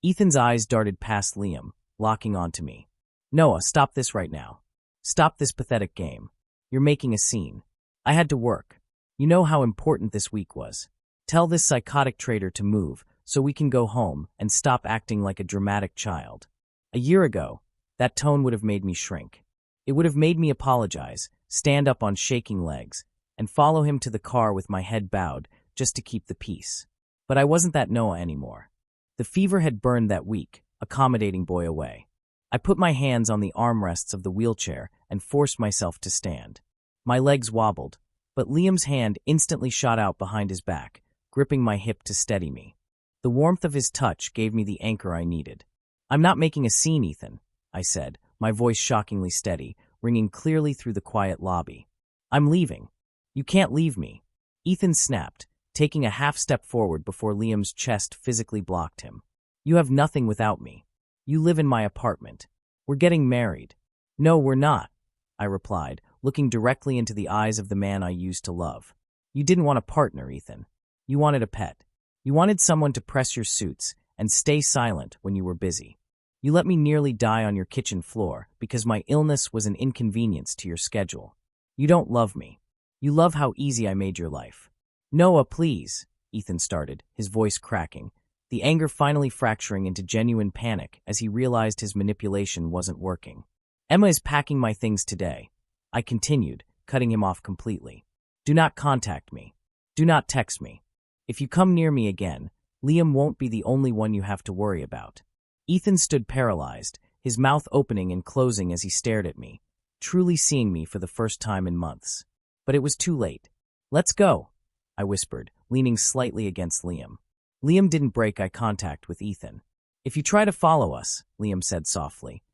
Speaker 1: Ethan's eyes darted past Liam, locking onto me. "Noah, stop this right now. Stop this pathetic game. You're making a scene. I had to work. You know how important this week was. Tell this psychotic traitor to move so we can go home and stop acting like a dramatic child." A year ago, that tone would have made me shrink. It would have made me apologize, stand up on shaking legs, and follow him to the car with my head bowed just to keep the peace. But I wasn't that Noah anymore. The fever had burned that weak, accommodating boy away. I put my hands on the armrests of the wheelchair and forced myself to stand. My legs wobbled, but Liam's hand instantly shot out behind his back, gripping my hip to steady me. The warmth of his touch gave me the anchor I needed. "I'm not making a scene, Ethan," I said, my voice shockingly steady, ringing clearly through the quiet lobby. "I'm leaving. You can't leave me." Ethan snapped, taking a half step forward before Liam's chest physically blocked him. "You have nothing without me. You live in my apartment. We're getting married." "No, we're not," I replied, looking directly into the eyes of the man I used to love. "You didn't want a partner, Ethan. You wanted a pet. You wanted someone to press your suits and stay silent when you were busy. You let me nearly die on your kitchen floor because my illness was an inconvenience to your schedule. You don't love me. You love how easy I made your life." "Noah, please," Ethan started, his voice cracking, the anger finally fracturing into genuine panic as he realized his manipulation wasn't working. "Emma is packing my things today," I continued, cutting him off completely. "Do not contact me. Do not text me. If you come near me again, Liam won't be the only one you have to worry about." Ethan stood paralyzed, his mouth opening and closing as he stared at me, truly seeing me for the first time in months. But it was too late. "Let's go," I whispered, leaning slightly against Liam. Liam didn't break eye contact with Ethan. "If you try to follow us," Liam said softly,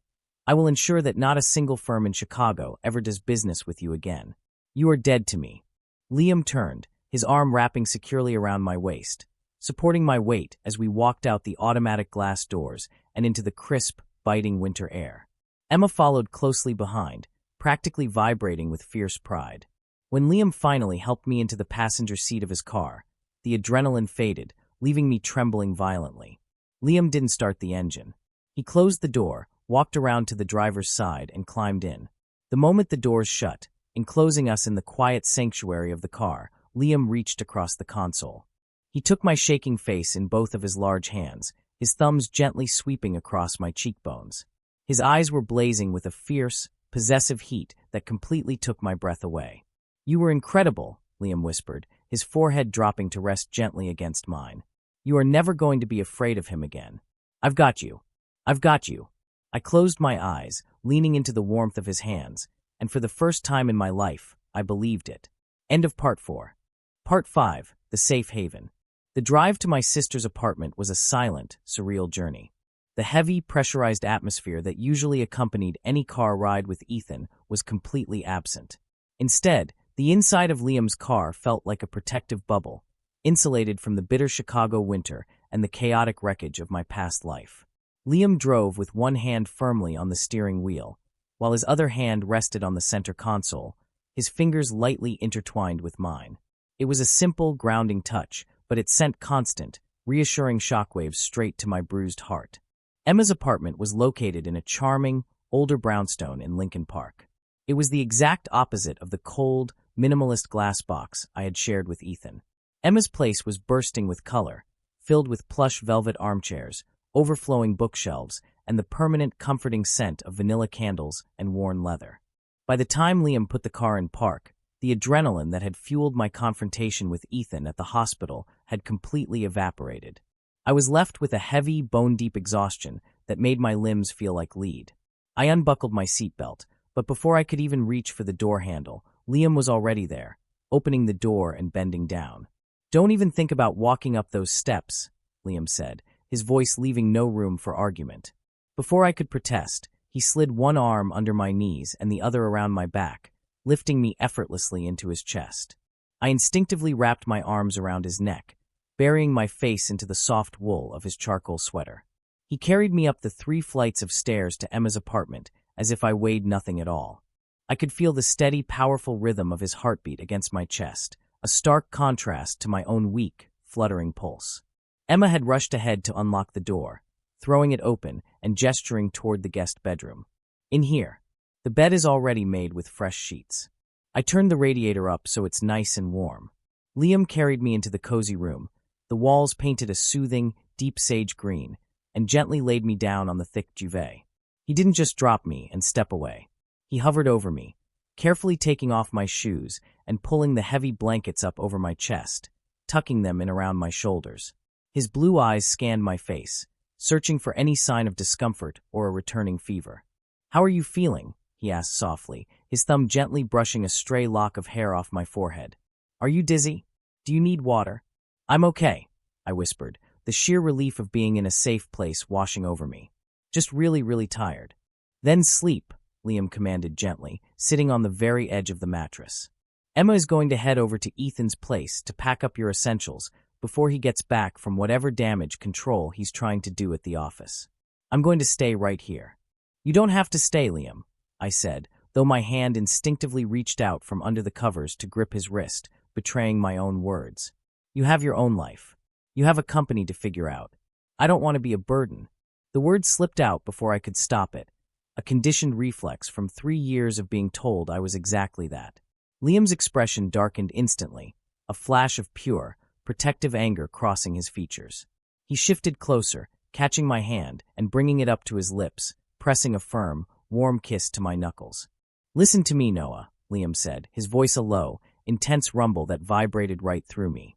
Speaker 1: "I will ensure that not a single firm in Chicago ever does business with you again. You are dead to me." Liam turned, his arm wrapping securely around my waist, supporting my weight as we walked out the automatic glass doors and into the crisp, biting winter air. Emma followed closely behind, practically vibrating with fierce pride. When Liam finally helped me into the passenger seat of his car, the adrenaline faded, leaving me trembling violently. Liam didn't start the engine. He closed the door, walked around to the driver's side, and climbed in. The moment the doors shut, enclosing us in the quiet sanctuary of the car, Liam reached across the console. He took my shaking face in both of his large hands, his thumbs gently sweeping across my cheekbones. His eyes were blazing with a fierce, possessive heat that completely took my breath away. "You were incredible," Liam whispered, his forehead dropping to rest gently against mine. "You are never going to be afraid of him again. I've got you." I've got you. I closed my eyes, leaning into the warmth of his hands, and for the first time in my life, I believed it. End of Part 4. Part 5, The Safe Haven. The drive to my sister's apartment was a silent, surreal journey. The heavy, pressurized atmosphere that usually accompanied any car ride with Ethan was completely absent. Instead, the inside of Liam's car felt like a protective bubble, insulated from the bitter Chicago winter and the chaotic wreckage of my past life. Liam drove with one hand firmly on the steering wheel, while his other hand rested on the center console, his fingers lightly intertwined with mine. It was a simple, grounding touch, but it sent constant, reassuring shockwaves straight to my bruised heart. Emma's apartment was located in a charming, older brownstone in Lincoln Park. It was the exact opposite of the cold, minimalist glass box I had shared with Ethan. Emma's place was bursting with color, filled with plush velvet armchairs, overflowing bookshelves, and the permanent, comforting scent of vanilla candles and worn leather. By the time Liam put the car in park, the adrenaline that had fueled my confrontation with Ethan at the hospital had completely evaporated. I was left with a heavy, bone-deep exhaustion that made my limbs feel like lead. I unbuckled my seatbelt, but before I could even reach for the door handle, Liam was already there, opening the door and bending down. "Don't even think about walking up those steps," Liam said, his voice leaving no room for argument. Before I could protest, he slid one arm under my knees and the other around my back, lifting me effortlessly into his chest. I instinctively wrapped my arms around his neck, burying my face into the soft wool of his charcoal sweater. He carried me up the 3 flights of stairs to Emma's apartment as if I weighed nothing at all. I could feel the steady, powerful rhythm of his heartbeat against my chest, a stark contrast to my own weak, fluttering pulse. Emma had rushed ahead to unlock the door, throwing it open and gesturing toward the guest bedroom. "In here. The bed is already made with fresh sheets." I turned the radiator up so it's nice and warm. Liam carried me into the cozy room, the walls painted a soothing, deep sage green, and gently laid me down on the thick duvet. He didn't just drop me and step away. He hovered over me, carefully taking off my shoes and pulling the heavy blankets up over my chest, tucking them in around my shoulders. His blue eyes scanned my face, searching for any sign of discomfort or a returning fever. "How are you feeling?" he asked softly, his thumb gently brushing a stray lock of hair off my forehead. "Are you dizzy? Do you need water?" "I'm okay," I whispered, the sheer relief of being in a safe place washing over me. "Just really, really tired." "Then sleep," Liam commanded gently, sitting on the very edge of the mattress. "Emma is going to head over to Ethan's place to pack up your essentials before he gets back from whatever damage control he's trying to do at the office. I'm going to stay right here." "You don't have to stay, Liam," I said, though my hand instinctively reached out from under the covers to grip his wrist, betraying my own words. "You have your own life. You have a company to figure out. I don't want to be a burden." The word slipped out before I could stop it, a conditioned reflex from 3 years of being told I was exactly that. Liam's expression darkened instantly, a flash of pure, protective anger crossing his features. He shifted closer, catching my hand and bringing it up to his lips, pressing a firm, warm kiss to my knuckles. "Listen to me, Noah," Liam said, his voice a low, intense rumble that vibrated right through me.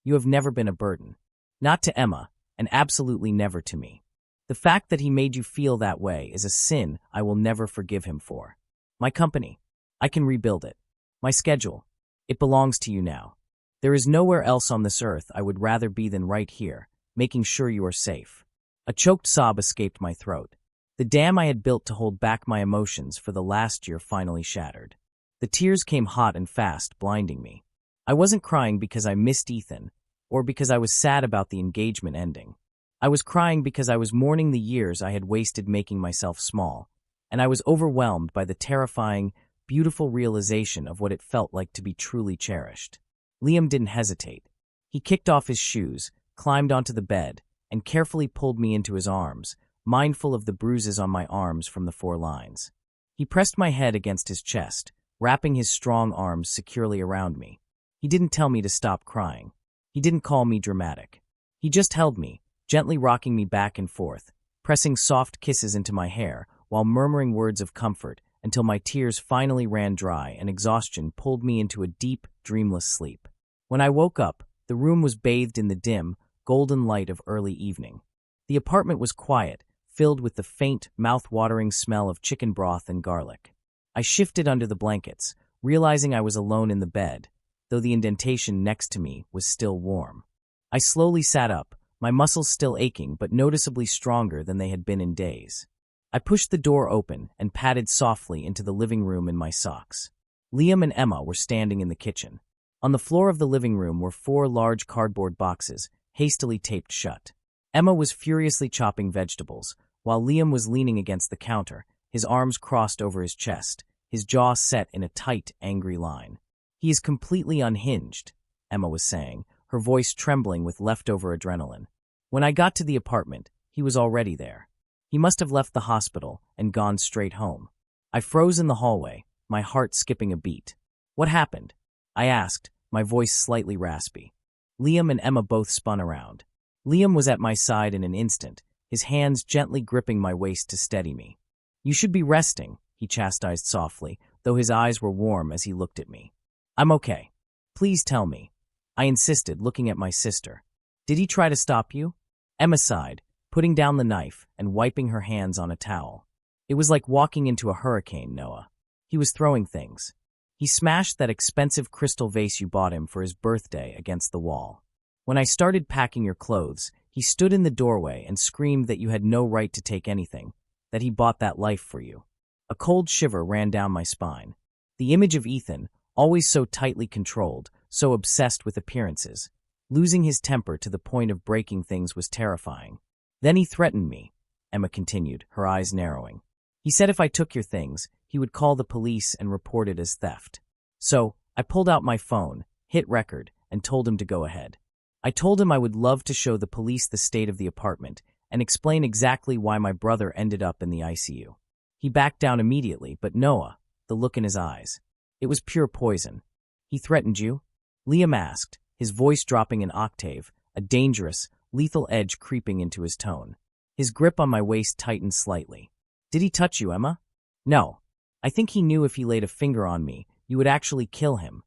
Speaker 1: "You have never been a burden. Not to Emma, and absolutely never to me. The fact that he made you feel that way is a sin I will never forgive him for. My company, I can rebuild it. My schedule, it belongs to you now. There is nowhere else on this earth I would rather be than right here, making sure you are safe." A choked sob escaped my throat. The dam I had built to hold back my emotions for the last year finally shattered. The tears came hot and fast, blinding me. I wasn't crying because I missed Ethan, or because I was sad about the engagement ending. I was crying because I was mourning the years I had wasted making myself small, and I was overwhelmed by the terrifying, beautiful realization of what it felt like to be truly cherished. Liam didn't hesitate. He kicked off his shoes, climbed onto the bed, and carefully pulled me into his arms, mindful of the bruises on my arms from the 4 lines. He pressed my head against his chest, wrapping his strong arms securely around me. He didn't tell me to stop crying. He didn't call me dramatic. He just held me, gently rocking me back and forth, pressing soft kisses into my hair while murmuring words of comfort until my tears finally ran dry and exhaustion pulled me into a deep, dreamless sleep. When I woke up, the room was bathed in the dim, golden light of early evening. The apartment was quiet, filled with the faint, mouth-watering smell of chicken broth and garlic. I shifted under the blankets, realizing I was alone in the bed, though the indentation next to me was still warm. I slowly sat up, my muscles still aching but noticeably stronger than they had been in days. I pushed the door open and padded softly into the living room in my socks. Liam and Emma were standing in the kitchen. On the floor of the living room were 4 large cardboard boxes, hastily taped shut. Emma was furiously chopping vegetables, while Liam was leaning against the counter, his arms crossed over his chest, his jaw set in a tight, angry line. "He is completely unhinged," Emma was saying, her voice trembling with leftover adrenaline. "When I got to the apartment, he was already there. He must have left the hospital and gone straight home." I froze in the hallway, my heart skipping a beat. "What happened?" I asked, my voice slightly raspy. Liam and Emma both spun around. Liam was at my side in an instant, his hands gently gripping my waist to steady me. "You should be resting," he chastised softly, though his eyes were warm as he looked at me. "I'm okay. Please tell me," I insisted, looking at my sister. "Did he try to stop you?" Emma sighed, putting down the knife and wiping her hands on a towel. "It was like walking into a hurricane, Noah. He was throwing things. He smashed that expensive crystal vase you bought him for his birthday against the wall. When I started packing your clothes, he stood in the doorway and screamed that you had no right to take anything, that he bought that life for you." A cold shiver ran down my spine. The image of Ethan, always so tightly controlled, so obsessed with appearances, losing his temper to the point of breaking things was terrifying. "Then he threatened me," Emma continued, her eyes narrowing. "He said if I took your things, he would call the police and report it as theft. So, I pulled out my phone, hit record, and told him to go ahead. I told him I would love to show the police the state of the apartment and explain exactly why my brother ended up in the ICU. He backed down immediately, but Noah, the look in his eyes, it was pure poison." "He threatened you?" Liam asked, his voice dropping an octave, a dangerous, lethal edge creeping into his tone. His grip on my waist tightened slightly. "Did he touch you, Emma?" "No. I think he knew if he laid a finger on me, you would actually kill him,"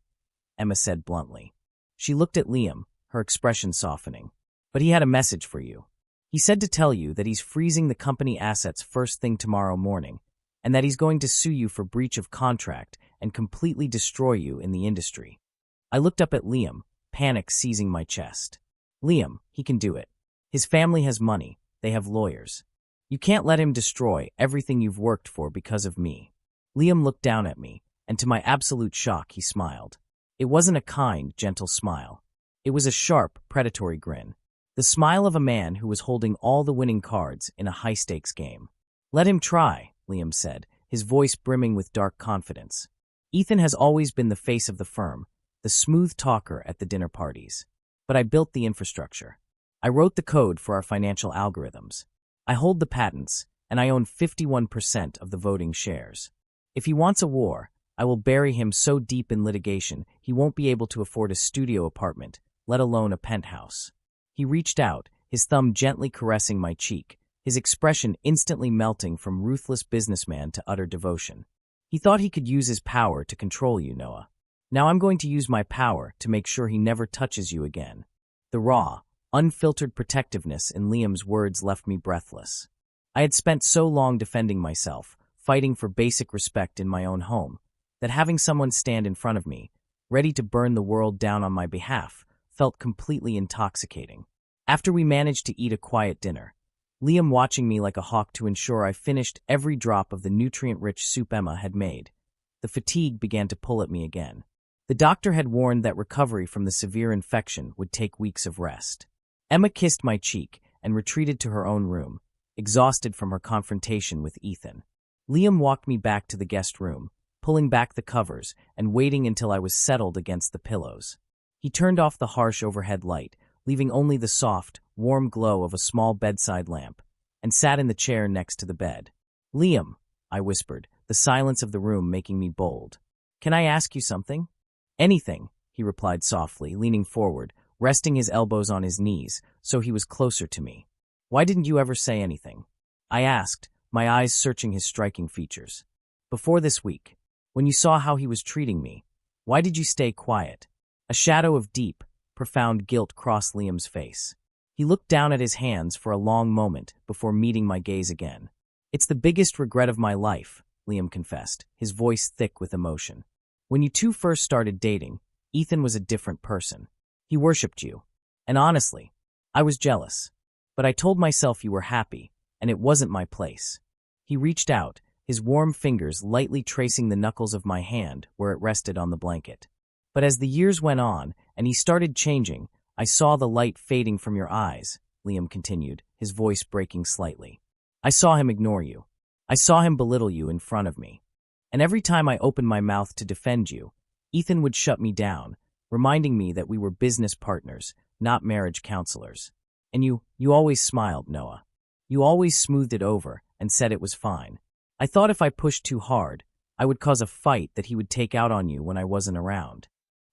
Speaker 1: Emma said bluntly. She looked at Liam, her expression softening. "But he had a message for you. He said to tell you that he's freezing the company assets first thing tomorrow morning, and that he's going to sue you for breach of contract and completely destroy you in the industry." I looked up at Liam, panic seizing my chest. "Liam, he can do it. His family has money, they have lawyers. You can't let him destroy everything you've worked for because of me." Liam looked down at me, and to my absolute shock, he smiled. It wasn't a kind, gentle smile. It was a sharp, predatory grin. The smile of a man who was holding all the winning cards in a high-stakes game. "Let him try," Liam said, his voice brimming with dark confidence. "Ethan has always been the face of the firm, the smooth talker at the dinner parties. But I built the infrastructure. I wrote the code for our financial algorithms. I hold the patents, and I own 51% of the voting shares. If he wants a war, I will bury him so deep in litigation he won't be able to afford a studio apartment, let alone a penthouse." He reached out, his thumb gently caressing my cheek, his expression instantly melting from ruthless businessman to utter devotion. "He thought he could use his power to control you, Noah. Now I'm going to use my power to make sure he never touches you again." The raw, unfiltered protectiveness in Liam's words left me breathless. I had spent so long defending myself, fighting for basic respect in my own home, that having someone stand in front of me, ready to burn the world down on my behalf, felt completely intoxicating. After we managed to eat a quiet dinner, Liam watching me like a hawk to ensure I finished every drop of the nutrient-rich soup Emma had made, the fatigue began to pull at me again. The doctor had warned that recovery from the severe infection would take weeks of rest. Emma kissed my cheek and retreated to her own room, exhausted from her confrontation with Ethan. Liam walked me back to the guest room, pulling back the covers and waiting until I was settled against the pillows. He turned off the harsh overhead light, leaving only the soft, warm glow of a small bedside lamp, and sat in the chair next to the bed. "Liam," I whispered, the silence of the room making me bold. "Can I ask you something?" "Anything," he replied softly, leaning forward, resting his elbows on his knees, so he was closer to me. "Why didn't you ever say anything?" I asked, my eyes searching his striking features. "Before this week, when you saw how he was treating me, why did you stay quiet?" A shadow of deep, profound guilt crossed Liam's face. He looked down at his hands for a long moment before meeting my gaze again. "It's the biggest regret of my life," Liam confessed, his voice thick with emotion. "When you two first started dating, Ethan was a different person. He worshipped you. And honestly, I was jealous. But I told myself you were happy, and it wasn't my place." He reached out, his warm fingers lightly tracing the knuckles of my hand where it rested on the blanket. "But as the years went on, and he started changing, I saw the light fading from your eyes," Liam continued, his voice breaking slightly. "I saw him ignore you. I saw him belittle you in front of me. And every time I opened my mouth to defend you, Ethan would shut me down, reminding me that we were business partners, not marriage counselors. And you always smiled, Noah. You always smoothed it over and said it was fine. I thought if I pushed too hard, I would cause a fight that he would take out on you when I wasn't around."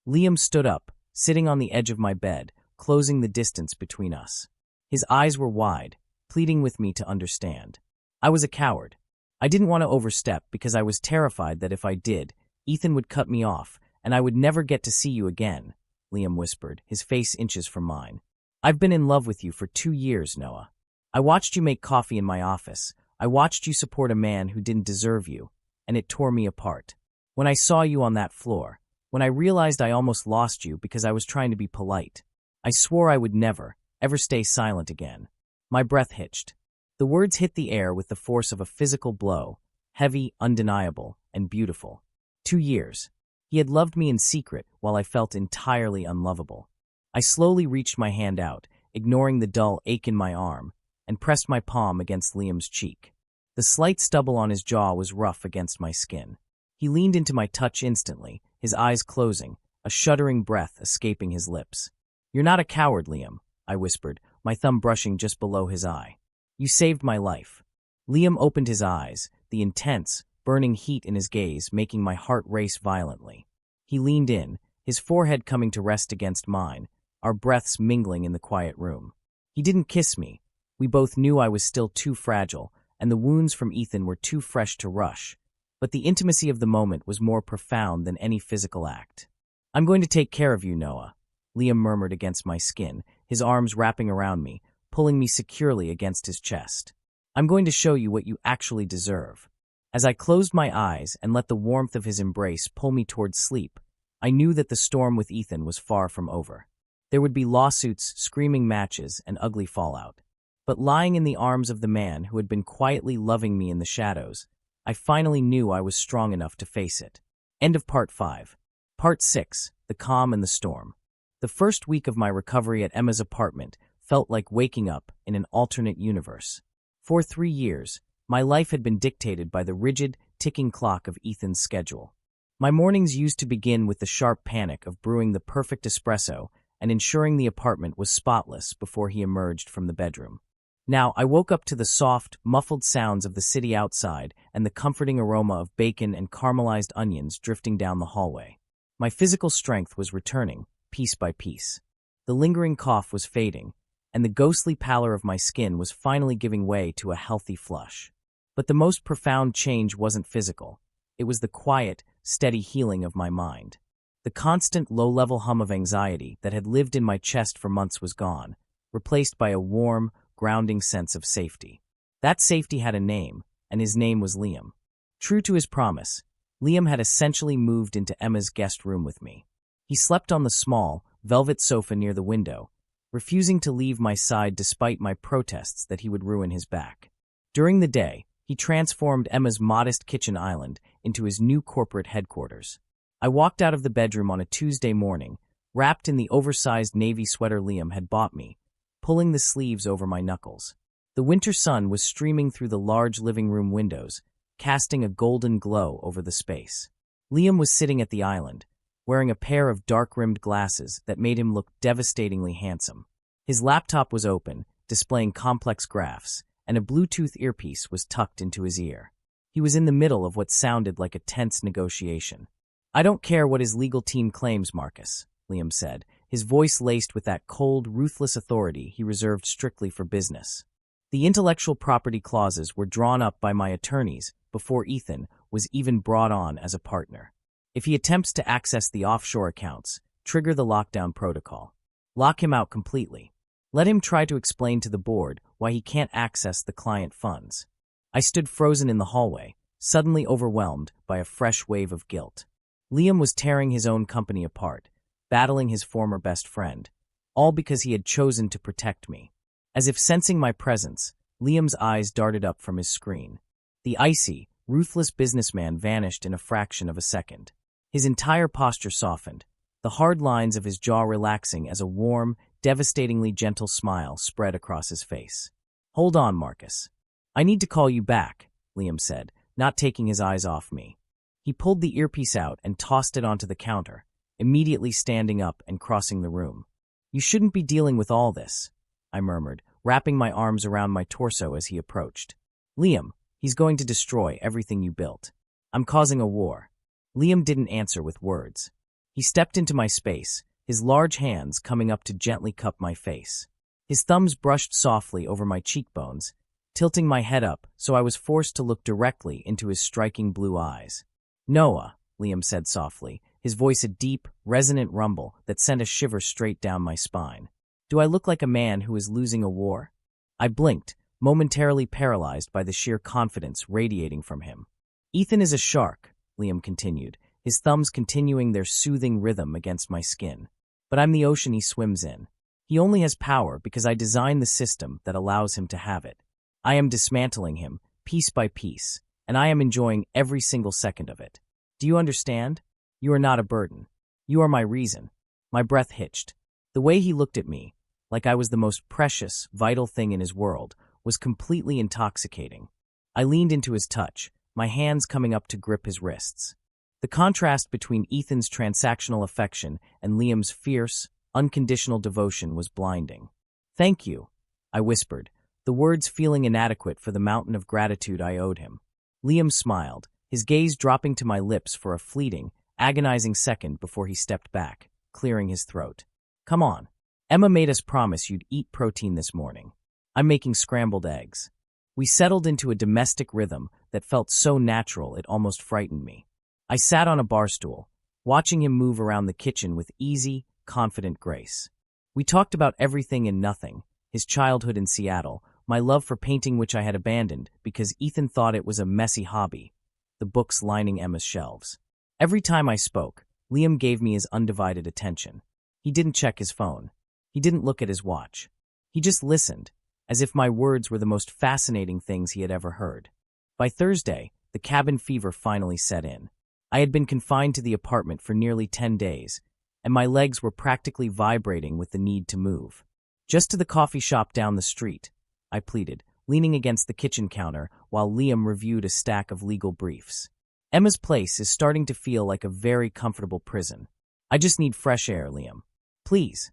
Speaker 1: Liam stood up, sitting on the edge of my bed, closing the distance between us. His eyes were wide, pleading with me to understand. I was a coward. I didn't want to overstep because I was terrified that if I did, Ethan would cut me off and I would never get to see you again, Liam whispered, his face inches from mine. "I've been in love with you for 2 years, Noah. I watched you make coffee in my office. I watched you support a man who didn't deserve you, and it tore me apart. When I saw you on that floor, when I realized I almost lost you because I was trying to be polite, I swore I would never, ever stay silent again." My breath hitched. The words hit the air with the force of a physical blow, heavy, undeniable, and beautiful. 2 years. He had loved me in secret while I felt entirely unlovable. I slowly reached my hand out, ignoring the dull ache in my arm, and pressed my palm against Liam's cheek. The slight stubble on his jaw was rough against my skin. He leaned into my touch instantly, his eyes closing, a shuddering breath escaping his lips. "You're not a coward, Liam," I whispered, my thumb brushing just below his eye. "You saved my life." Liam opened his eyes, the intense, burning heat in his gaze making my heart race violently. He leaned in, his forehead coming to rest against mine, our breaths mingling in the quiet room. He didn't kiss me. We both knew I was still too fragile, and the wounds from Ethan were too fresh to rush. But the intimacy of the moment was more profound than any physical act. "I'm going to take care of you, Noah," Liam murmured against my skin, his arms wrapping around me, pulling me securely against his chest. "I'm going to show you what you actually deserve." As I closed my eyes and let the warmth of his embrace pull me towards sleep, I knew that the storm with Ethan was far from over. There would be lawsuits, screaming matches, and ugly fallout. But lying in the arms of the man who had been quietly loving me in the shadows, I finally knew I was strong enough to face it. End of Part 5. Part 6. The Calm and the Storm. The first week of my recovery at Emma's apartment felt like waking up in an alternate universe. For 3 years, my life had been dictated by the rigid, ticking clock of Ethan's schedule. My mornings used to begin with the sharp panic of brewing the perfect espresso and ensuring the apartment was spotless before he emerged from the bedroom. Now, I woke up to the soft, muffled sounds of the city outside and the comforting aroma of bacon and caramelized onions drifting down the hallway. My physical strength was returning, piece by piece. The lingering cough was fading, and the ghostly pallor of my skin was finally giving way to a healthy flush. But the most profound change wasn't physical. It was the quiet, steady healing of my mind. The constant low-level hum of anxiety that had lived in my chest for months was gone, replaced by a warm, grounding sense of safety. That safety had a name, and his name was Liam. True to his promise, Liam had essentially moved into Emma's guest room with me. He slept on the small, velvet sofa near the window, refusing to leave my side despite my protests that he would ruin his back. During the day, he transformed Emma's modest kitchen island into his new corporate headquarters. I walked out of the bedroom on a Tuesday morning, wrapped in the oversized navy sweater Liam had bought me, pulling the sleeves over my knuckles. The winter sun was streaming through the large living room windows, casting a golden glow over the space. Liam was sitting at the island, wearing a pair of dark-rimmed glasses that made him look devastatingly handsome. His laptop was open, displaying complex graphs, and a Bluetooth earpiece was tucked into his ear. He was in the middle of what sounded like a tense negotiation. "I don't care what his legal team claims, Marcus," Liam said, his voice laced with that cold, ruthless authority he reserved strictly for business. The intellectual property clauses were drawn up by my attorneys before Ethan was even brought on as a partner. If he attempts to access the offshore accounts, trigger the lockdown protocol. Lock him out completely. Let him try to explain to the board why he can't access the client funds. I stood frozen in the hallway, suddenly overwhelmed by a fresh wave of guilt. Liam was tearing his own company apart, battling his former best friend, all because he had chosen to protect me. As if sensing my presence, Liam's eyes darted up from his screen. The icy, ruthless businessman vanished in a fraction of a second. His entire posture softened, the hard lines of his jaw relaxing as a warm, devastatingly gentle smile spread across his face. "Hold on, Marcus. I need to call you back," Liam said, not taking his eyes off me. He pulled the earpiece out and tossed it onto the counter, immediately standing up and crossing the room. "You shouldn't be dealing with all this," I murmured, wrapping my arms around my torso as he approached. "Liam, he's going to destroy everything you built. I'm causing a war." Liam didn't answer with words. He stepped into my space, his large hands coming up to gently cup my face. His thumbs brushed softly over my cheekbones, tilting my head up so I was forced to look directly into his striking blue eyes. "Noah," Liam said softly, his voice a deep, resonant rumble that sent a shiver straight down my spine. "Do I look like a man who is losing a war?" I blinked, momentarily paralyzed by the sheer confidence radiating from him. "Ethan is a shark," Liam continued, his thumbs continuing their soothing rhythm against my skin. "But I'm the ocean he swims in. He only has power because I designed the system that allows him to have it. I am dismantling him, piece by piece, and I am enjoying every single second of it. Do you understand? You are not a burden. You are my reason." My breath hitched. The way he looked at me, like I was the most precious, vital thing in his world, was completely intoxicating. I leaned into his touch, my hands coming up to grip his wrists. The contrast between Ethan's transactional affection and Liam's fierce, unconditional devotion was blinding. "Thank you," I whispered, the words feeling inadequate for the mountain of gratitude I owed him. Liam smiled, his gaze dropping to my lips for a fleeting, agonizing second before he stepped back, clearing his throat. "Come on. Emma made us promise you'd eat protein this morning. I'm making scrambled eggs." We settled into a domestic rhythm that felt so natural it almost frightened me. I sat on a bar stool, watching him move around the kitchen with easy, confident grace. We talked about everything and nothing, his childhood in Seattle, my love for painting which I had abandoned because Ethan thought it was a messy hobby, the books lining Emma's shelves. Every time I spoke, Liam gave me his undivided attention. He didn't check his phone. He didn't look at his watch. He just listened, as if my words were the most fascinating things he had ever heard. By Thursday, the cabin fever finally set in. I had been confined to the apartment for nearly 10 days, and my legs were practically vibrating with the need to move. "Just to the coffee shop down the street," I pleaded, leaning against the kitchen counter while Liam reviewed a stack of legal briefs. "Emma's place is starting to feel like a very comfortable prison. I just need fresh air, Liam. Please."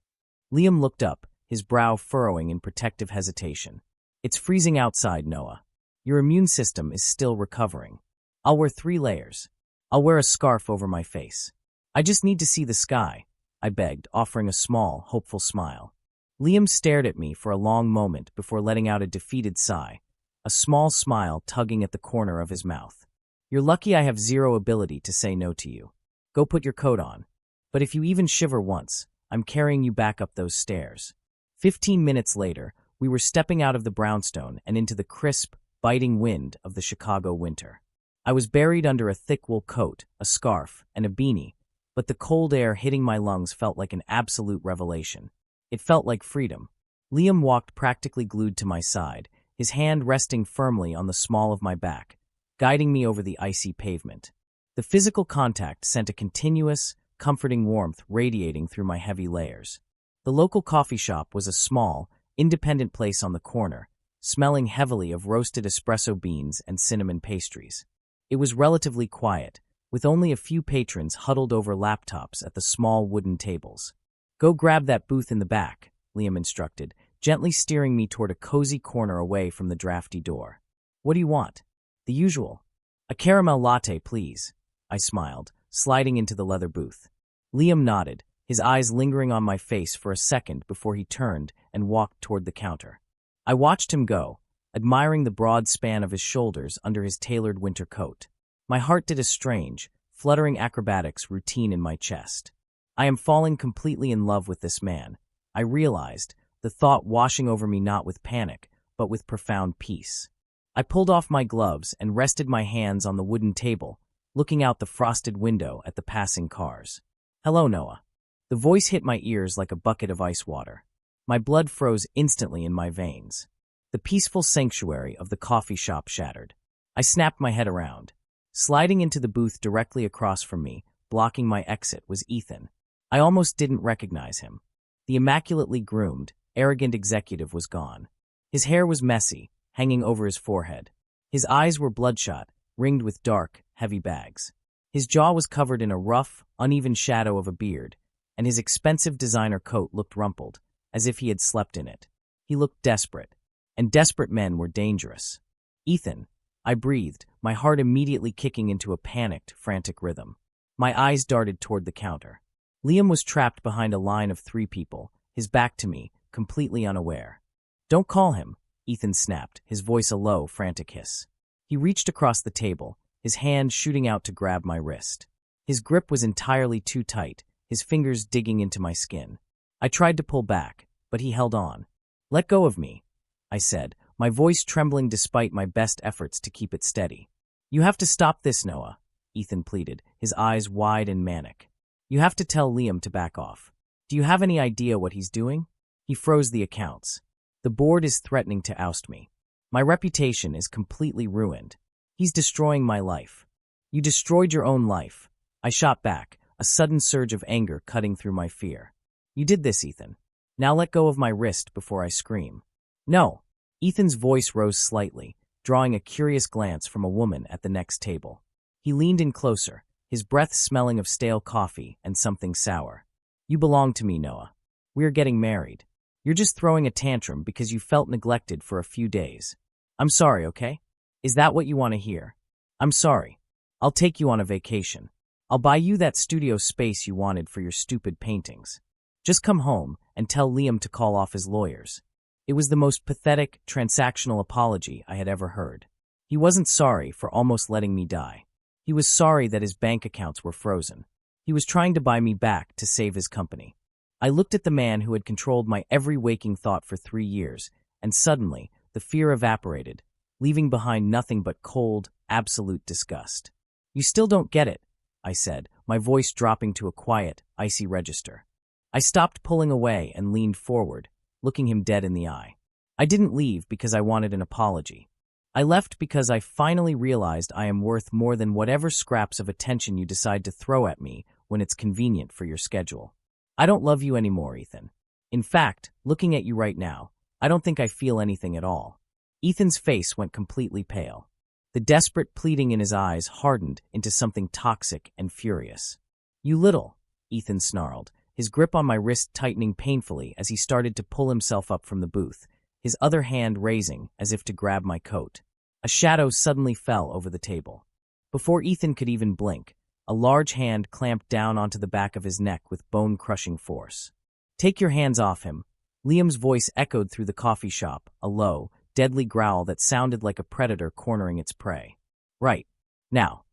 Speaker 1: Liam looked up, his brow furrowing in protective hesitation. "It's freezing outside, Noah. Your immune system is still recovering. I'll wear 3 layers. I'll wear a scarf over my face. I just need to see the sky," I begged, offering a small, hopeful smile. Liam stared at me for a long moment before letting out a defeated sigh, a small smile tugging at the corner of his mouth. "You're lucky I have zero ability to say no to you. Go put your coat on. But if you even shiver once, I'm carrying you back up those stairs." 15 minutes later, we were stepping out of the brownstone and into the crisp, biting wind of the Chicago winter. I was buried under a thick wool coat, a scarf, and a beanie, but the cold air hitting my lungs felt like an absolute revelation. It felt like freedom. Liam walked practically glued to my side, his hand resting firmly on the small of my back, guiding me over the icy pavement. The physical contact sent a continuous, comforting warmth radiating through my heavy layers. The local coffee shop was a small, independent place on the corner, smelling heavily of roasted espresso beans and cinnamon pastries. It was relatively quiet, with only a few patrons huddled over laptops at the small wooden tables. "Go grab that booth in the back," Liam instructed, gently steering me toward a cozy corner away from the drafty door. "What do you want?" "The usual. A caramel latte, please," I smiled, sliding into the leather booth. Liam nodded, his eyes lingering on my face for a second before he turned and walked toward the counter. I watched him go, admiring the broad span of his shoulders under his tailored winter coat. My heart did a strange, fluttering acrobatics routine in my chest. I am falling completely in love with this man, I realized, the thought washing over me not with panic, but with profound peace. I pulled off my gloves and rested my hands on the wooden table, looking out the frosted window at the passing cars. "Hello, Noah." The voice hit my ears like a bucket of ice water. My blood froze instantly in my veins. The peaceful sanctuary of the coffee shop shattered. I snapped my head around. Sliding into the booth directly across from me, blocking my exit, was Ethan. I almost didn't recognize him. The immaculately groomed, arrogant executive was gone. His hair was messy, hanging over his forehead. His eyes were bloodshot, ringed with dark, heavy bags. His jaw was covered in a rough, uneven shadow of a beard, and his expensive designer coat looked rumpled, as if he had slept in it. He looked desperate, and desperate men were dangerous. "Ethan," I breathed, my heart immediately kicking into a panicked, frantic rhythm. My eyes darted toward the counter. Liam was trapped behind a line of 3 people, his back to me, completely unaware. "Don't call him," Ethan snapped, his voice a low, frantic hiss. He reached across the table, his hand shooting out to grab my wrist. His grip was entirely too tight, his fingers digging into my skin. I tried to pull back, but he held on. "Let go of me," I said, my voice trembling despite my best efforts to keep it steady. "You have to stop this, Noah," Ethan pleaded, his eyes wide and manic. "You have to tell Liam to back off. Do you have any idea what he's doing?" He froze the accounts. "The board is threatening to oust me. My reputation is completely ruined. He's destroying my life." "You destroyed your own life," I shot back, a sudden surge of anger cutting through my fear. "You did this, Ethan. Now let go of my wrist before I scream." "No." Ethan's voice rose slightly, drawing a curious glance from a woman at the next table. He leaned in closer, his breath smelling of stale coffee and something sour. "You belong to me, Noah. We're getting married. You're just throwing a tantrum because you felt neglected for a few days. I'm sorry, okay? Is that what you want to hear? I'm sorry. I'll take you on a vacation. I'll buy you that studio space you wanted for your stupid paintings. Just come home and tell Liam to call off his lawyers." It was the most pathetic, transactional apology I had ever heard. He wasn't sorry for almost letting me die. He was sorry that his bank accounts were frozen. He was trying to buy me back to save his company. I looked at the man who had controlled my every waking thought for 3 years, and suddenly, the fear evaporated, leaving behind nothing but cold, absolute disgust. "You still don't get it," I said, my voice dropping to a quiet, icy register. I stopped pulling away and leaned forward, looking him dead in the eye. I didn't leave because I wanted an apology. I left because I finally realized I am worth more than whatever scraps of attention you decide to throw at me when it's convenient for your schedule. I don't love you anymore, Ethan. In fact, looking at you right now, I don't think I feel anything at all. Ethan's face went completely pale. The desperate pleading in his eyes hardened into something toxic and furious. "You little," Ethan snarled, his grip on my wrist tightening painfully as he started to pull himself up from the booth, his other hand raising as if to grab my coat. A shadow suddenly fell over the table. Before Ethan could even blink, a large hand clamped down onto the back of his neck with bone-crushing force. "Take your hands off him." Liam's voice echoed through the coffee shop, a low, deadly growl that sounded like a predator cornering its prey. "Right. Now."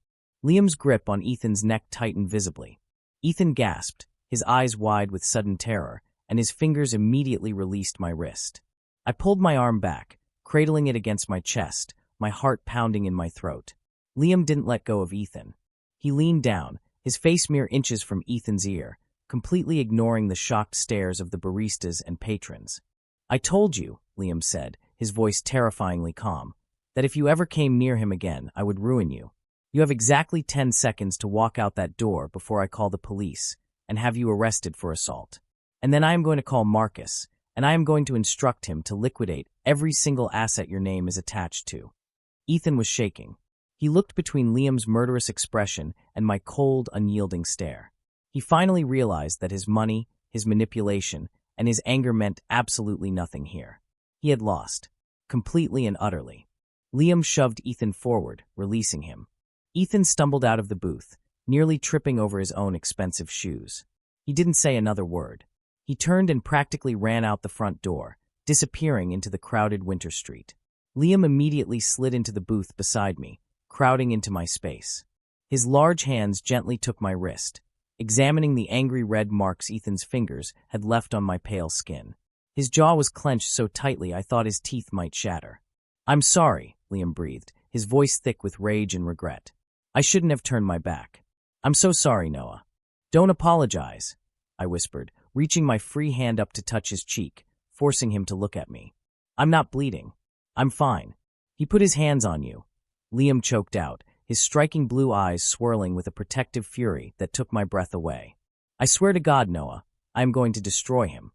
Speaker 1: Liam's grip on Ethan's neck tightened visibly. Ethan gasped, his eyes wide with sudden terror, and his fingers immediately released my wrist. I pulled my arm back, cradling it against my chest, my heart pounding in my throat. Liam didn't let go of Ethan. He leaned down, his face mere inches from Ethan's ear, completely ignoring the shocked stares of the baristas and patrons. "I told you," Liam said, his voice terrifyingly calm, "that if you ever came near him again, I would ruin you. You have exactly 10 seconds to walk out that door before I call the police and have you arrested for assault. And then I am going to call Marcus, and I am going to instruct him to liquidate every single asset your name is attached to." Ethan was shaking. He looked between Liam's murderous expression and my cold, unyielding stare. He finally realized that his money, his manipulation, and his anger meant absolutely nothing here. He had lost, completely and utterly. Liam shoved Ethan forward, releasing him. Ethan stumbled out of the booth, nearly tripping over his own expensive shoes. He didn't say another word. He turned and practically ran out the front door, disappearing into the crowded winter street. Liam immediately slid into the booth beside me, crowding into my space. His large hands gently took my wrist, examining the angry red marks Ethan's fingers had left on my pale skin. His jaw was clenched so tightly I thought his teeth might shatter. "I'm sorry," Liam breathed, his voice thick with rage and regret. "I shouldn't have turned my back." "I'm so sorry, Noah." "Don't apologize," I whispered, reaching my free hand up to touch his cheek, forcing him to look at me. "I'm not bleeding. I'm fine." "He put his hands on you," Liam choked out, his striking blue eyes swirling with a protective fury that took my breath away. "I swear to God, Noah, I am going to destroy him."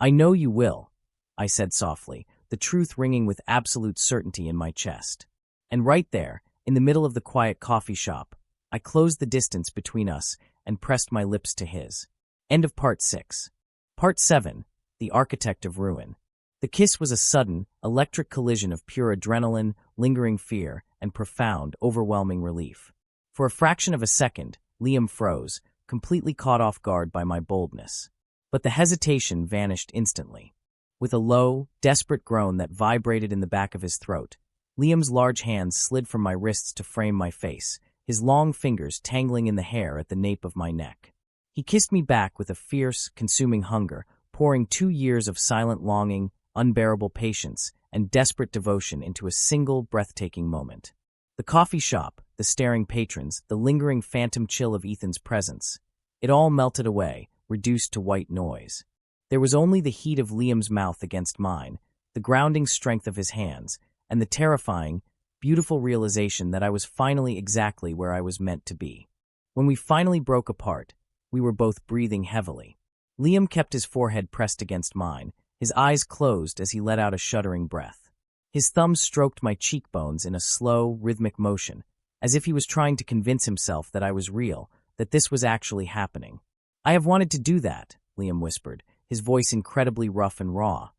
Speaker 1: "I know you will," I said softly, the truth ringing with absolute certainty in my chest. And right there, in the middle of the quiet coffee shop, I closed the distance between us and pressed my lips to his. End of Part 6. Part 7. The Architect of Ruin. The kiss was a sudden, electric collision of pure adrenaline, lingering fear, and profound, overwhelming relief. For a fraction of a second, Liam froze, completely caught off guard by my boldness. But the hesitation vanished instantly. With a low, desperate groan that vibrated in the back of his throat, Liam's large hands slid from my wrists to frame my face, his long fingers tangling in the hair at the nape of my neck. He kissed me back with a fierce, consuming hunger, pouring 2 years of silent longing, unbearable patience, and desperate devotion into a single, breathtaking moment. The coffee shop, the staring patrons, the lingering phantom chill of Ethan's presence, it all melted away, reduced to white noise. There was only the heat of Liam's mouth against mine, the grounding strength of his hands, and the terrifying, beautiful realization that I was finally exactly where I was meant to be. When we finally broke apart, we were both breathing heavily. Liam kept his forehead pressed against mine, his eyes closed as he let out a shuddering breath. His thumbs stroked my cheekbones in a slow, rhythmic motion, as if he was trying to convince himself that I was real, that this was actually happening. "I have wanted to do that," Liam whispered, his voice incredibly rough and raw.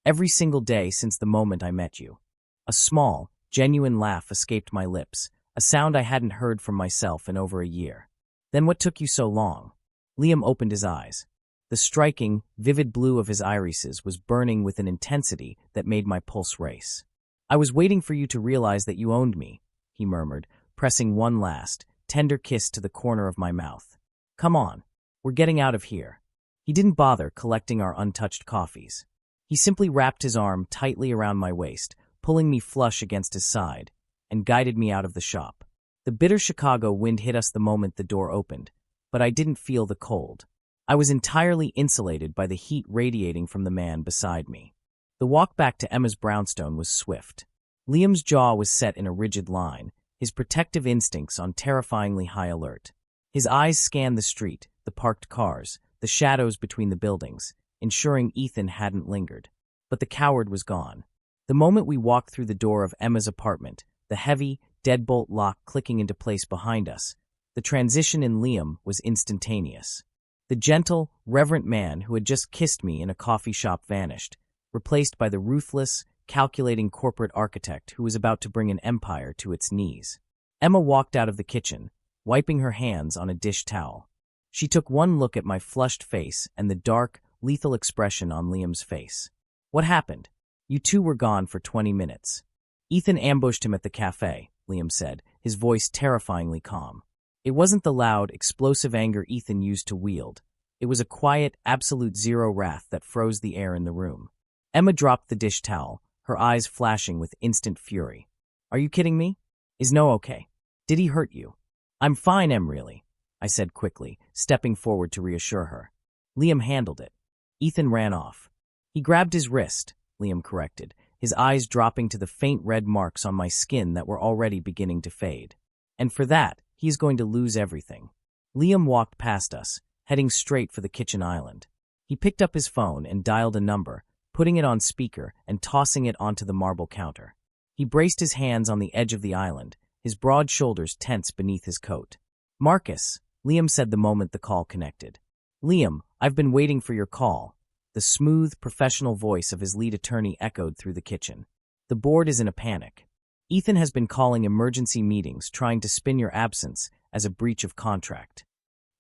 Speaker 1: "Every single day since the moment I met you." A small, genuine laugh escaped my lips, a sound I hadn't heard from myself in over a year. "Then what took you so long?" Liam opened his eyes. The striking, vivid blue of his irises was burning with an intensity that made my pulse race. "I was waiting for you to realize that you owned me," he murmured, pressing one last, tender kiss to the corner of my mouth. "Come on, we're getting out of here." He didn't bother collecting our untouched coffees. He simply wrapped his arm tightly around my waist, pulling me flush against his side, and guided me out of the shop. The bitter Chicago wind hit us the moment the door opened, but I didn't feel the cold. I was entirely insulated by the heat radiating from the man beside me. The walk back to Emma's brownstone was swift. Liam's jaw was set in a rigid line, his protective instincts on terrifyingly high alert. His eyes scanned the street, the parked cars, the shadows between the buildings, ensuring Ethan hadn't lingered. But the coward was gone. The moment we walked through the door of Emma's apartment, the heavy, deadbolt lock clicking into place behind us, the transition in Liam was instantaneous. The gentle, reverent man who had just kissed me in a coffee shop vanished, replaced by the ruthless, calculating corporate architect who was about to bring an empire to its knees. Emma walked out of the kitchen, wiping her hands on a dish towel. She took one look at my flushed face and the dark, lethal expression on Liam's face. "What happened? You two were gone for 20 minutes. "Ethan ambushed him at the cafe," Liam said, his voice terrifyingly calm. It wasn't the loud, explosive anger Ethan used to wield. It was a quiet, absolute zero wrath that froze the air in the room. Emma dropped the dish towel, her eyes flashing with instant fury. "Are you kidding me? Is Noah okay? Did he hurt you?" "I'm fine, Em, really," I said quickly, stepping forward to reassure her. "Liam handled it." Ethan ran off. "He grabbed his wrist," Liam corrected, his eyes dropping to the faint red marks on my skin that were already beginning to fade. "And for that, he's going to lose everything." Liam walked past us, heading straight for the kitchen island. He picked up his phone and dialed a number, putting it on speaker and tossing it onto the marble counter. He braced his hands on the edge of the island, his broad shoulders tense beneath his coat. "Marcus," Liam said the moment the call connected. "Liam, I've been waiting for your call." The smooth, professional voice of his lead attorney echoed through the kitchen. "The board is in a panic. Ethan has been calling emergency meetings, trying to spin your absence as a breach of contract."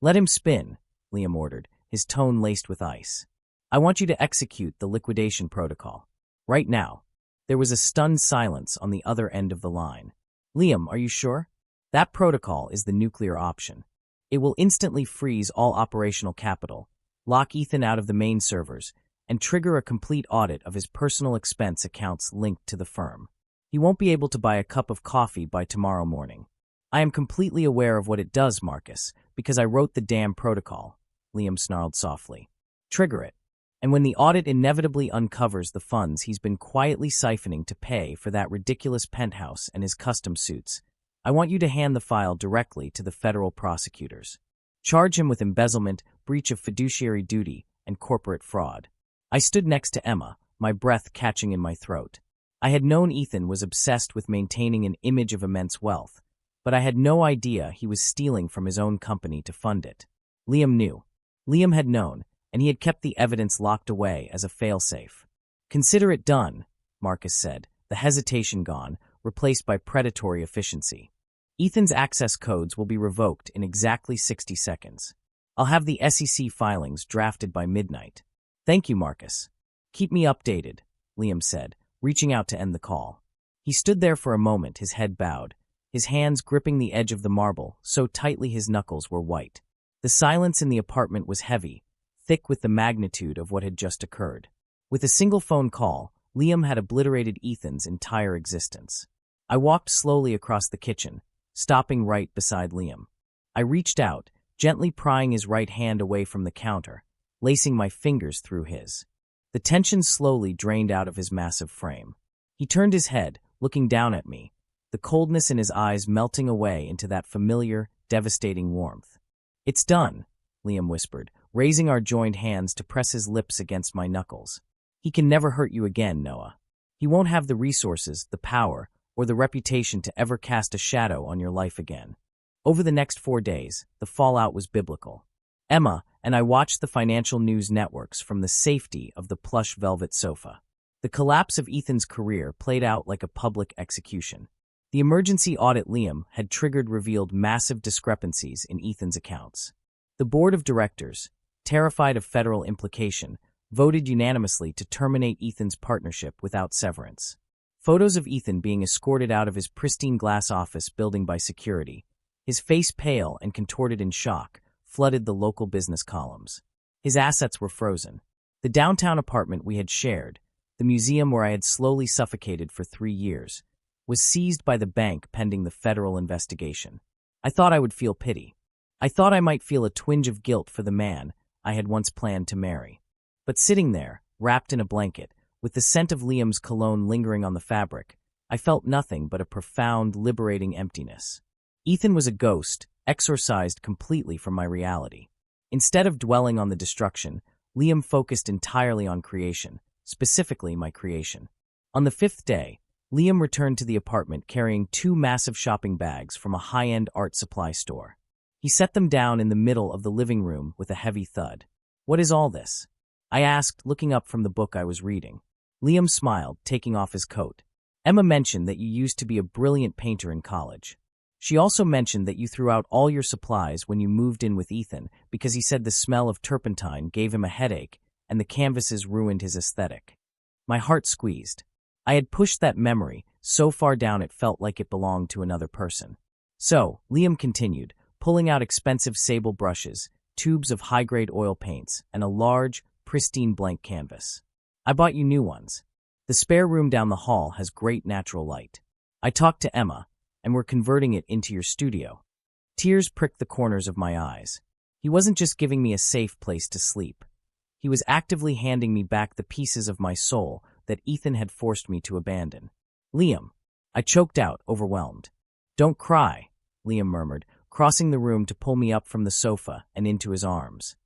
Speaker 1: "Let him spin," Liam ordered, his tone laced with ice. "I want you to execute the liquidation protocol. Right now." There was a stunned silence on the other end of the line. "Liam, are you sure?" "That protocol is the nuclear option. It will instantly freeze all operational capital, lock Ethan out of the main servers, and trigger a complete audit of his personal expense accounts linked to the firm. He won't be able to buy a cup of coffee by tomorrow morning. I am completely aware of what it does, Marcus, because I wrote the damn protocol, Liam snarled softly. Trigger it. And when the audit inevitably uncovers the funds he's been quietly siphoning to pay for that ridiculous penthouse and his custom suits, I want you to hand the file directly to the federal prosecutors. Charge him with embezzlement, breach of fiduciary duty, and corporate fraud. I stood next to Emma, my breath catching in my throat. I had known Ethan was obsessed with maintaining an image of immense wealth, but I had no idea he was stealing from his own company to fund it. Liam knew. Liam had known, and he had kept the evidence locked away as a failsafe. Consider it done, Marcus said, the hesitation gone, replaced by predatory efficiency. Ethan's access codes will be revoked in exactly 60 seconds. I'll have the SEC filings drafted by midnight. Thank you, Marcus. Keep me updated, Liam said, reaching out to end the call. He stood there for a moment, his head bowed, his hands gripping the edge of the marble so tightly his knuckles were white. The silence in the apartment was heavy, thick with the magnitude of what had just occurred. With a single phone call, Liam had obliterated Ethan's entire existence. I walked slowly across the kitchen, stopping right beside Liam. I reached out, gently prying his right hand away from the counter, lacing my fingers through his. The tension slowly drained out of his massive frame. He turned his head, looking down at me, the coldness in his eyes melting away into that familiar, devastating warmth. It's done, Liam whispered, raising our joined hands to press his lips against my knuckles. He can never hurt you again, Noah. He won't have the resources, the power, or the reputation to ever cast a shadow on your life again. Over the next 4 days, the fallout was biblical. Emma and I watched the financial news networks from the safety of the plush velvet sofa. The collapse of Ethan's career played out like a public execution. The emergency audit Liam had triggered revealed massive discrepancies in Ethan's accounts. The board of directors, terrified of federal implication, voted unanimously to terminate Ethan's partnership without severance. Photos of Ethan being escorted out of his pristine glass office building by security, his face pale and contorted in shock, flooded the local business columns. His assets were frozen. The downtown apartment we had shared, the museum where I had slowly suffocated for 3 years, was seized by the bank pending the federal investigation. I thought I would feel pity. I thought I might feel a twinge of guilt for the man I had once planned to marry. But sitting there, wrapped in a blanket, with the scent of Liam's cologne lingering on the fabric, I felt nothing but a profound, liberating emptiness. Ethan was a ghost, exorcised completely from my reality. Instead of dwelling on the destruction, Liam focused entirely on creation, specifically my creation. On the 5th day, Liam returned to the apartment carrying 2 massive shopping bags from a high-end art supply store. He set them down in the middle of the living room with a heavy thud. "What is all this?" I asked, looking up from the book I was reading. Liam smiled, taking off his coat. "Emma mentioned that you used to be a brilliant painter in college. She also mentioned that you threw out all your supplies when you moved in with Ethan because he said the smell of turpentine gave him a headache and the canvases ruined his aesthetic." My heart squeezed. I had pushed that memory so far down it felt like it belonged to another person. "So," Liam continued, pulling out expensive sable brushes, tubes of high-grade oil paints, and a large, pristine blank canvas. "I bought you new ones. The spare room down the hall has great natural light. I talked to Emma, and we're converting it into your studio." Tears pricked the corners of my eyes. He wasn't just giving me a safe place to sleep. He was actively handing me back the pieces of my soul that Ethan had forced me to abandon. "Liam," I choked out, overwhelmed. "Don't cry," Liam murmured, crossing the room to pull me up from the sofa and into his arms.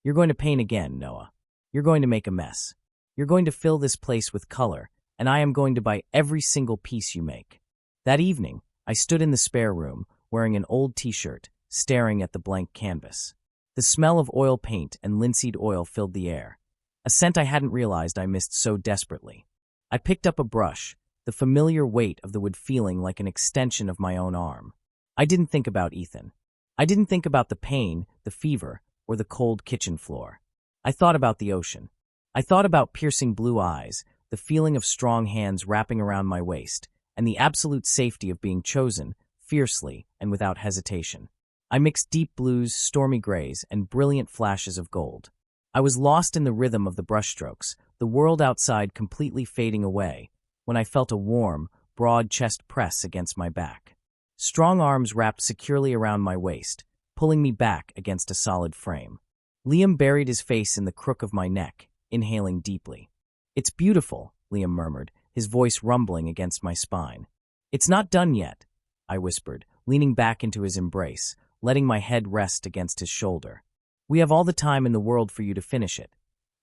Speaker 1: "You're going to paint again, Noah. You're going to make a mess. You're going to fill this place with color, and I am going to buy every single piece you make." That evening, I stood in the spare room, wearing an old t-shirt, staring at the blank canvas. The smell of oil paint and linseed oil filled the air, a scent I hadn't realized I missed so desperately. I picked up a brush, the familiar weight of the wood feeling like an extension of my own arm. I didn't think about Ethan. I didn't think about the pain, the fever, or the cold kitchen floor. I thought about the ocean. I thought about piercing blue eyes, the feeling of strong hands wrapping around my waist, and the absolute safety of being chosen, fiercely and without hesitation. I mixed deep blues, stormy grays, and brilliant flashes of gold. I was lost in the rhythm of the brushstrokes, the world outside completely fading away, when I felt a warm, broad chest press against my back. Strong arms wrapped securely around my waist, pulling me back against a solid frame. Liam buried his face in the crook of my neck, inhaling deeply. "It's beautiful," Liam murmured, his voice rumbling against my spine. "It's not done yet," I whispered, leaning back into his embrace, letting my head rest against his shoulder. "We have all the time in the world for you to finish it,"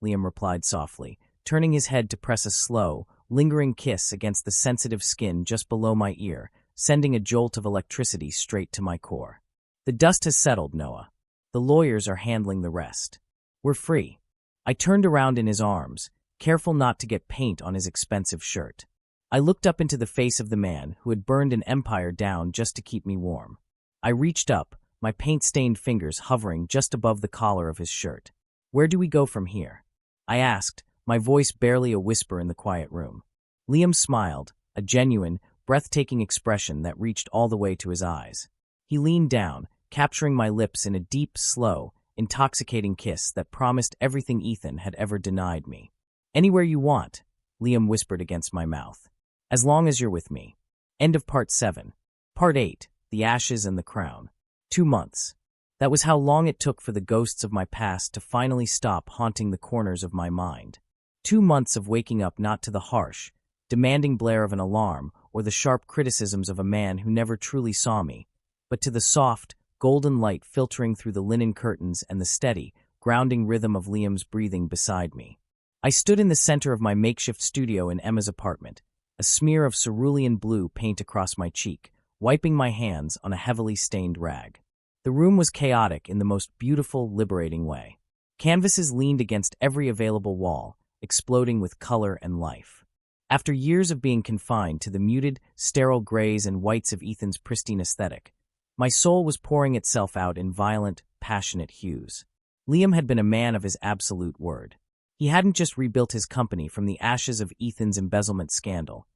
Speaker 1: Liam replied softly, turning his head to press a slow, lingering kiss against the sensitive skin just below my ear, sending a jolt of electricity straight to my core. "The dust has settled, Noah. The lawyers are handling the rest. We're free." I turned around in his arms, careful not to get paint on his expensive shirt. I looked up into the face of the man who had burned an empire down just to keep me warm. I reached up, my paint-stained fingers hovering just above the collar of his shirt. "Where do we go from here?" I asked, my voice barely a whisper in the quiet room. Liam smiled, a genuine, breathtaking expression that reached all the way to his eyes. He leaned down, capturing my lips in a deep, slow, intoxicating kiss that promised everything Ethan had ever denied me. "Anywhere you want," Liam whispered against my mouth. "As long as you're with me." End of Part 7. Part 8, The Ashes and the Crown. 2 months. That was how long it took for the ghosts of my past to finally stop haunting the corners of my mind. 2 months of waking up not to the harsh, demanding blare of an alarm or the sharp criticisms of a man who never truly saw me, but to the soft, golden light filtering through the linen curtains and the steady, grounding rhythm of Liam's breathing beside me. I stood in the center of my makeshift studio in Emma's apartment, a smear of cerulean blue paint across my cheek, wiping my hands on a heavily stained rag. The room was chaotic in the most beautiful, liberating way. Canvases leaned against every available wall, exploding with color and life. After years of being confined to the muted, sterile grays and whites of Ethan's pristine aesthetic, my soul was pouring itself out in violent, passionate hues. Liam had been a man of his absolute word. He hadn't just rebuilt his company from the ashes of Ethan's embezzlement scandal.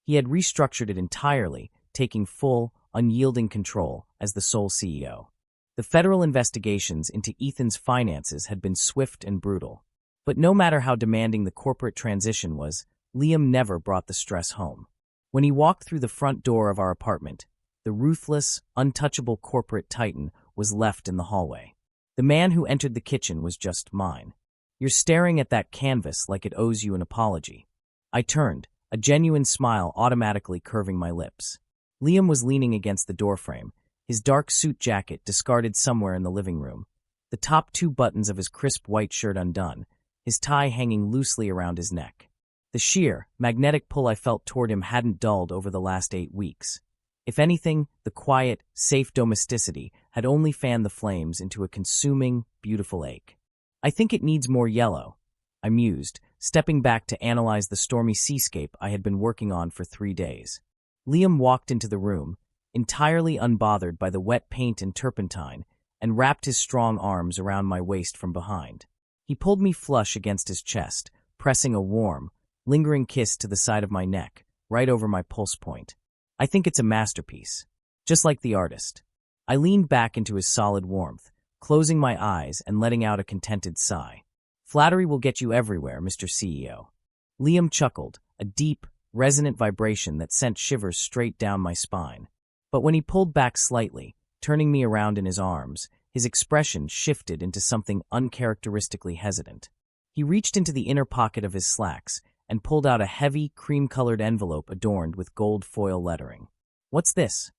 Speaker 1: He had restructured it entirely, taking full, unyielding control as the sole CEO. The federal investigations into Ethan's finances had been swift and brutal. But no matter how demanding the corporate transition was, Liam never brought the stress home. When he walked through the front door of our apartment, the ruthless, untouchable corporate titan was left in the hallway. The man who entered the kitchen was just mine. "You're staring at that canvas like it owes you an apology." I turned, a genuine smile automatically curving my lips. Liam was leaning against the doorframe, his dark suit jacket discarded somewhere in the living room, the top 2 buttons of his crisp white shirt undone, his tie hanging loosely around his neck. The sheer, magnetic pull I felt toward him hadn't dulled over the last 8 weeks. If anything, the quiet, safe domesticity had only fanned the flames into a consuming, beautiful ache. "I think it needs more yellow," I mused, stepping back to analyze the stormy seascape I had been working on for 3 days. Liam walked into the room, entirely unbothered by the wet paint and turpentine, and wrapped his strong arms around my waist from behind. He pulled me flush against his chest, pressing a warm, lingering kiss to the side of my neck, right over my pulse point. "I think it's a masterpiece. Just like the artist." I leaned back into his solid warmth, closing my eyes and letting out a contented sigh. "Flattery will get you everywhere, Mr. CEO." Liam chuckled, a deep, resonant vibration that sent shivers straight down my spine. But when he pulled back slightly, turning me around in his arms, his expression shifted into something uncharacteristically hesitant. He reached into the inner pocket of his slacks and pulled out a heavy, cream-colored envelope adorned with gold foil lettering. "What's this?"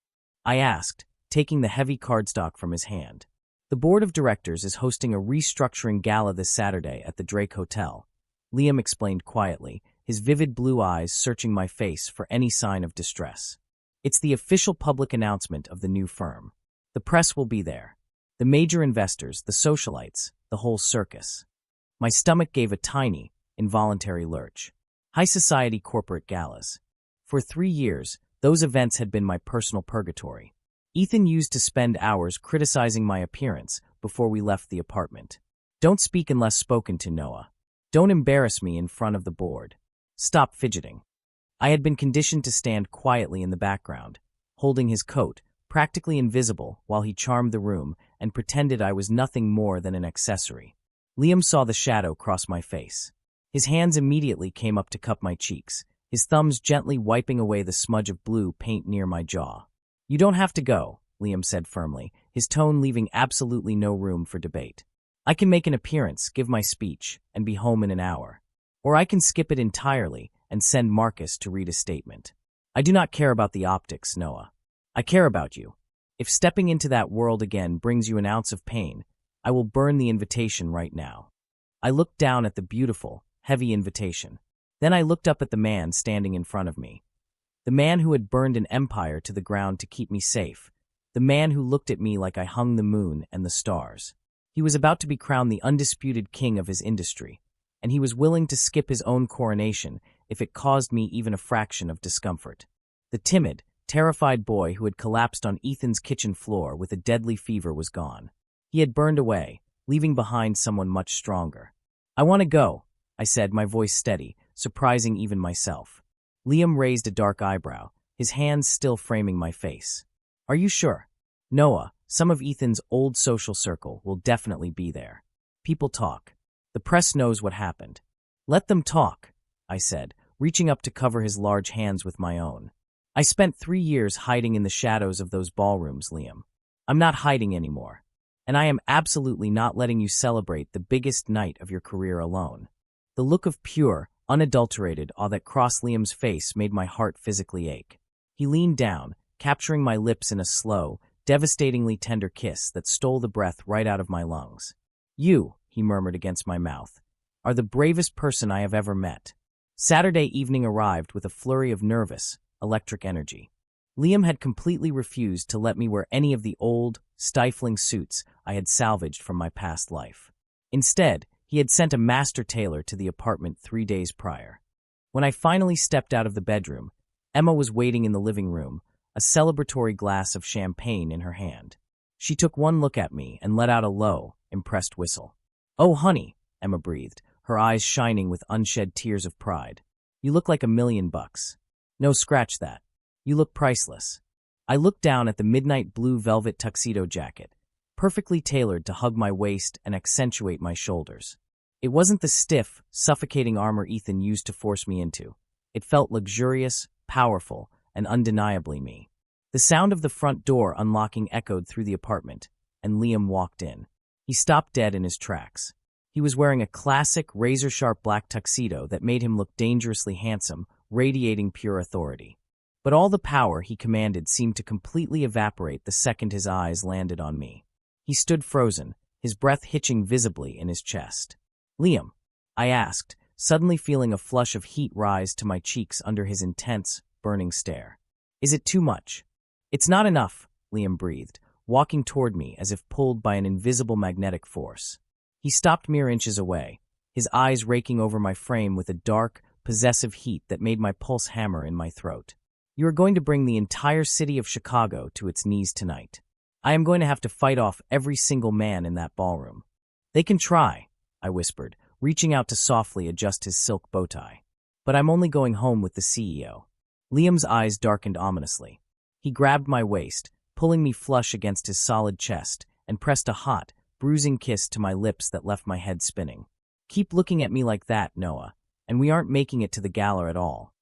Speaker 1: I asked, taking the heavy cardstock from his hand. "The board of directors is hosting a restructuring gala this Saturday at the Drake Hotel," Liam explained quietly, his vivid blue eyes searching my face for any sign of distress. "It's the official public announcement of the new firm. The press will be there. The major investors, the socialites, the whole circus." My stomach gave a tiny, involuntary lurch. High society corporate galas. For 3 years, those events had been my personal purgatory. Ethan used to spend hours criticizing my appearance before we left the apartment. "Don't speak unless spoken to, Noah. Don't embarrass me in front of the board. Stop fidgeting." I had been conditioned to stand quietly in the background, holding his coat, practically invisible, while he charmed the room and pretended I was nothing more than an accessory. Liam saw the shadow cross my face. His hands immediately came up to cup my cheeks, his thumbs gently wiping away the smudge of blue paint near my jaw. "You don't have to go," Liam said firmly, his tone leaving absolutely no room for debate. "I can make an appearance, give my speech, and be home in an hour. Or I can skip it entirely and send Marcus to read a statement. I do not care about the optics, Noah. I care about you. If stepping into that world again brings you an ounce of pain, I will burn the invitation right now." I looked down at the beautiful, heavy invitation. Then I looked up at the man standing in front of me. The man who had burned an empire to the ground to keep me safe. The man who looked at me like I hung the moon and the stars. He was about to be crowned the undisputed king of his industry, and he was willing to skip his own coronation if it caused me even a fraction of discomfort. The timid, terrified boy who had collapsed on Ethan's kitchen floor with a deadly fever was gone. He had burned away, leaving behind someone much stronger. "I want to go," I said, my voice steady, surprising even myself. Liam raised a dark eyebrow, his hands still framing my face. "Are you sure?" "Noah, some of Ethan's old social circle will definitely be there. People talk. The press knows what happened." "Let them talk," I said, reaching up to cover his large hands with my own. "I spent 3 years hiding in the shadows of those ballrooms, Liam. I'm not hiding anymore. And I am absolutely not letting you celebrate the biggest night of your career alone." The look of pure, unadulterated awe that crossed Liam's face made my heart physically ache. He leaned down, capturing my lips in a slow, devastatingly tender kiss that stole the breath right out of my lungs. "You," he murmured against my mouth, "are the bravest person I have ever met." Saturday evening arrived with a flurry of nervous, electric energy. Liam had completely refused to let me wear any of the old, stifling suits I had salvaged from my past life. Instead, he had sent a master tailor to the apartment 3 days prior. When I finally stepped out of the bedroom, Emma was waiting in the living room, a celebratory glass of champagne in her hand. She took one look at me and let out a low, impressed whistle. "Oh, honey," Emma breathed, her eyes shining with unshed tears of pride. "You look like $1,000,000. No, scratch that. You look priceless." I looked down at the midnight blue velvet tuxedo jacket, perfectly tailored to hug my waist and accentuate my shoulders. It wasn't the stiff, suffocating armor Ethan used to force me into. It felt luxurious, powerful, and undeniably me. The sound of the front door unlocking echoed through the apartment, and Liam walked in. He stopped dead in his tracks. He was wearing a classic, razor-sharp black tuxedo that made him look dangerously handsome, radiating pure authority. But all the power he commanded seemed to completely evaporate the second his eyes landed on me. He stood frozen, his breath hitching visibly in his chest. "Liam," I asked, suddenly feeling a flush of heat rise to my cheeks under his intense, burning stare. "Is it too much?" "It's not enough," Liam breathed, walking toward me as if pulled by an invisible magnetic force. He stopped mere inches away, his eyes raking over my frame with a dark, possessive heat that made my pulse hammer in my throat. "You are going to bring the entire city of Chicago to its knees tonight. I am going to have to fight off every single man in that ballroom." "They can try," I whispered, reaching out to softly adjust his silk bow tie. "But I'm only going home with the CEO." Liam's eyes darkened ominously. He grabbed my waist, pulling me flush against his solid chest, and pressed a hot, bruising kiss to my lips that left my head spinning. "Keep looking at me like that, Noah, and we aren't making it to the gala at all."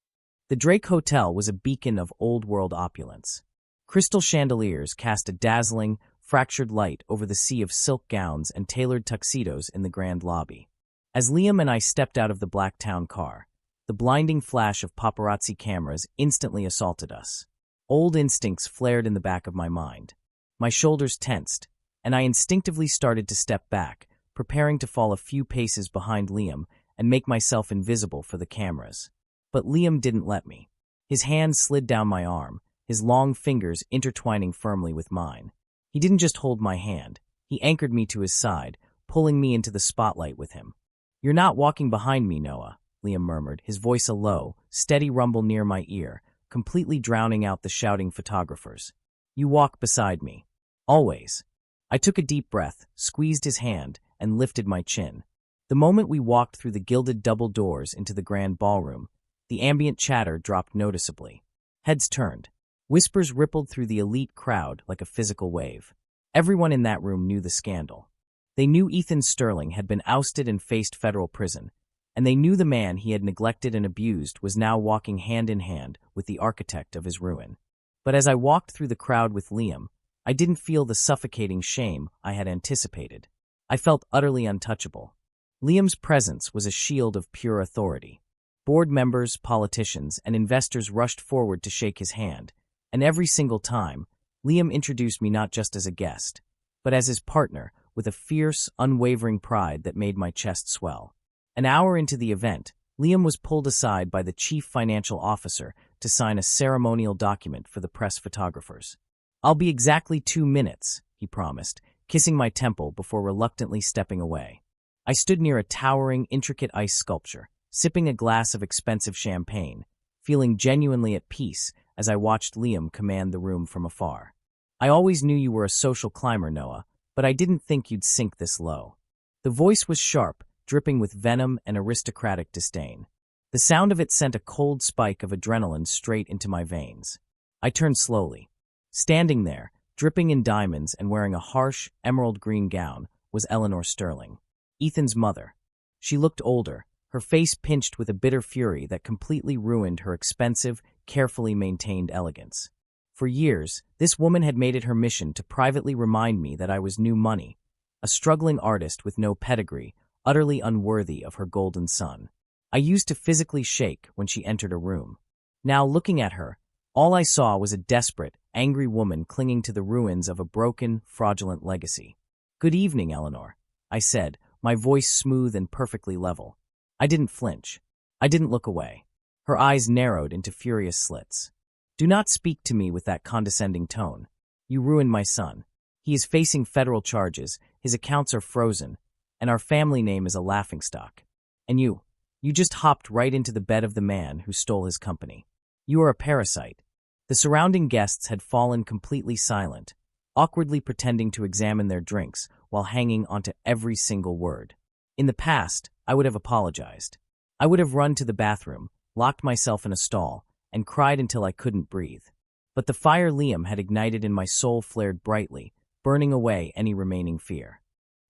Speaker 1: The Drake Hotel was a beacon of old-world opulence. Crystal chandeliers cast a dazzling, fractured light over the sea of silk gowns and tailored tuxedos in the grand lobby. As Liam and I stepped out of the black town car, the blinding flash of paparazzi cameras instantly assaulted us. Old instincts flared in the back of my mind. My shoulders tensed, and I instinctively started to step back, preparing to fall a few paces behind Liam and make myself invisible for the cameras. But Liam didn't let me. His hand slid down my arm, his long fingers intertwining firmly with mine. He didn't just hold my hand, he anchored me to his side, pulling me into the spotlight with him. "You're not walking behind me, Noah," Liam murmured, his voice a low, steady rumble near my ear, completely drowning out the shouting photographers. "You walk beside me. Always." I took a deep breath, squeezed his hand, and lifted my chin. The moment we walked through the gilded double doors into the grand ballroom, the ambient chatter dropped noticeably. Heads turned. Whispers rippled through the elite crowd like a physical wave. Everyone in that room knew the scandal. They knew Ethan Sterling had been ousted and faced federal prison, and they knew the man he had neglected and abused was now walking hand in hand with the architect of his ruin. But as I walked through the crowd with Liam, I didn't feel the suffocating shame I had anticipated. I felt utterly untouchable. Liam's presence was a shield of pure authority. Board members, politicians, and investors rushed forward to shake his hand, and every single time, Liam introduced me not just as a guest, but as his partner, with a fierce, unwavering pride that made my chest swell. An hour into the event, Liam was pulled aside by the chief financial officer to sign a ceremonial document for the press photographers. "I'll be exactly 2 minutes," he promised, kissing my temple before reluctantly stepping away. I stood near a towering, intricate ice sculpture, sipping a glass of expensive champagne, feeling genuinely at peace as I watched Liam command the room from afar. "I always knew you were a social climber, Noah, but I didn't think you'd sink this low." The voice was sharp, dripping with venom and aristocratic disdain. The sound of it sent a cold spike of adrenaline straight into my veins. I turned slowly. Standing there, dripping in diamonds and wearing a harsh, emerald-green gown, was Eleanor Sterling, Ethan's mother. She looked older, her face pinched with a bitter fury that completely ruined her expensive, carefully maintained elegance. For years, this woman had made it her mission to privately remind me that I was new money, a struggling artist with no pedigree, utterly unworthy of her golden son. I used to physically shake when she entered a room. Now, looking at her, all I saw was a desperate, angry woman clinging to the ruins of a broken, fraudulent legacy. "Good evening, Eleanor," I said, my voice smooth and perfectly level. I didn't flinch. I didn't look away. Her eyes narrowed into furious slits. "Do not speak to me with that condescending tone. You ruined my son. He is facing federal charges, his accounts are frozen, and our family name is a laughingstock. And you just hopped right into the bed of the man who stole his company. You are a parasite." The surrounding guests had fallen completely silent, awkwardly pretending to examine their drinks while hanging onto every single word. In the past, I would have apologized. I would have run to the bathroom, locked myself in a stall, and cried until I couldn't breathe. But the fire Liam had ignited in my soul flared brightly, burning away any remaining fear.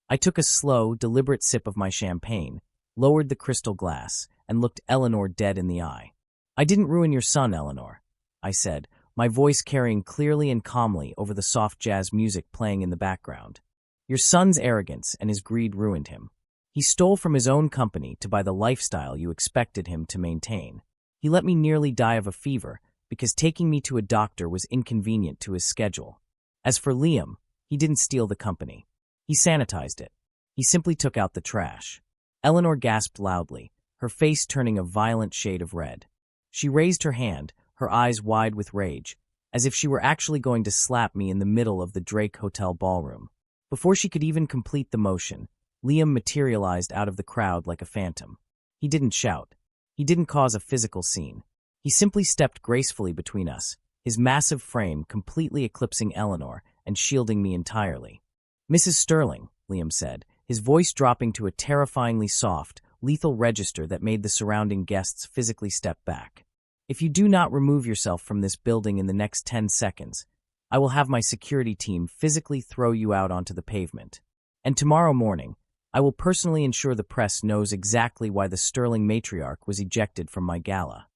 Speaker 1: I took a slow, deliberate sip of my champagne, lowered the crystal glass, and looked Eleanor dead in the eye. "I didn't ruin your son, Eleanor," I said, my voice carrying clearly and calmly over the soft jazz music playing in the background. "Your son's arrogance and his greed ruined him. He stole from his own company to buy the lifestyle you expected him to maintain. He let me nearly die of a fever because taking me to a doctor was inconvenient to his schedule. As for Liam, he didn't steal the company. He sanitized it. He simply took out the trash." Eleanor gasped loudly, her face turning a violent shade of red. She raised her hand, her eyes wide with rage, as if she were actually going to slap me in the middle of the Drake Hotel ballroom. Before she could even complete the motion, Liam materialized out of the crowd like a phantom. He didn't shout. He didn't cause a physical scene. He simply stepped gracefully between us, his massive frame completely eclipsing Eleanor and shielding me entirely. "Mrs. Sterling," Liam said, his voice dropping to a terrifyingly soft, lethal register that made the surrounding guests physically step back. "If you do not remove yourself from this building in the next 10 seconds, I will have my security team physically throw you out onto the pavement. And tomorrow morning, I will personally ensure the press knows exactly why the Sterling matriarch was ejected from my gala."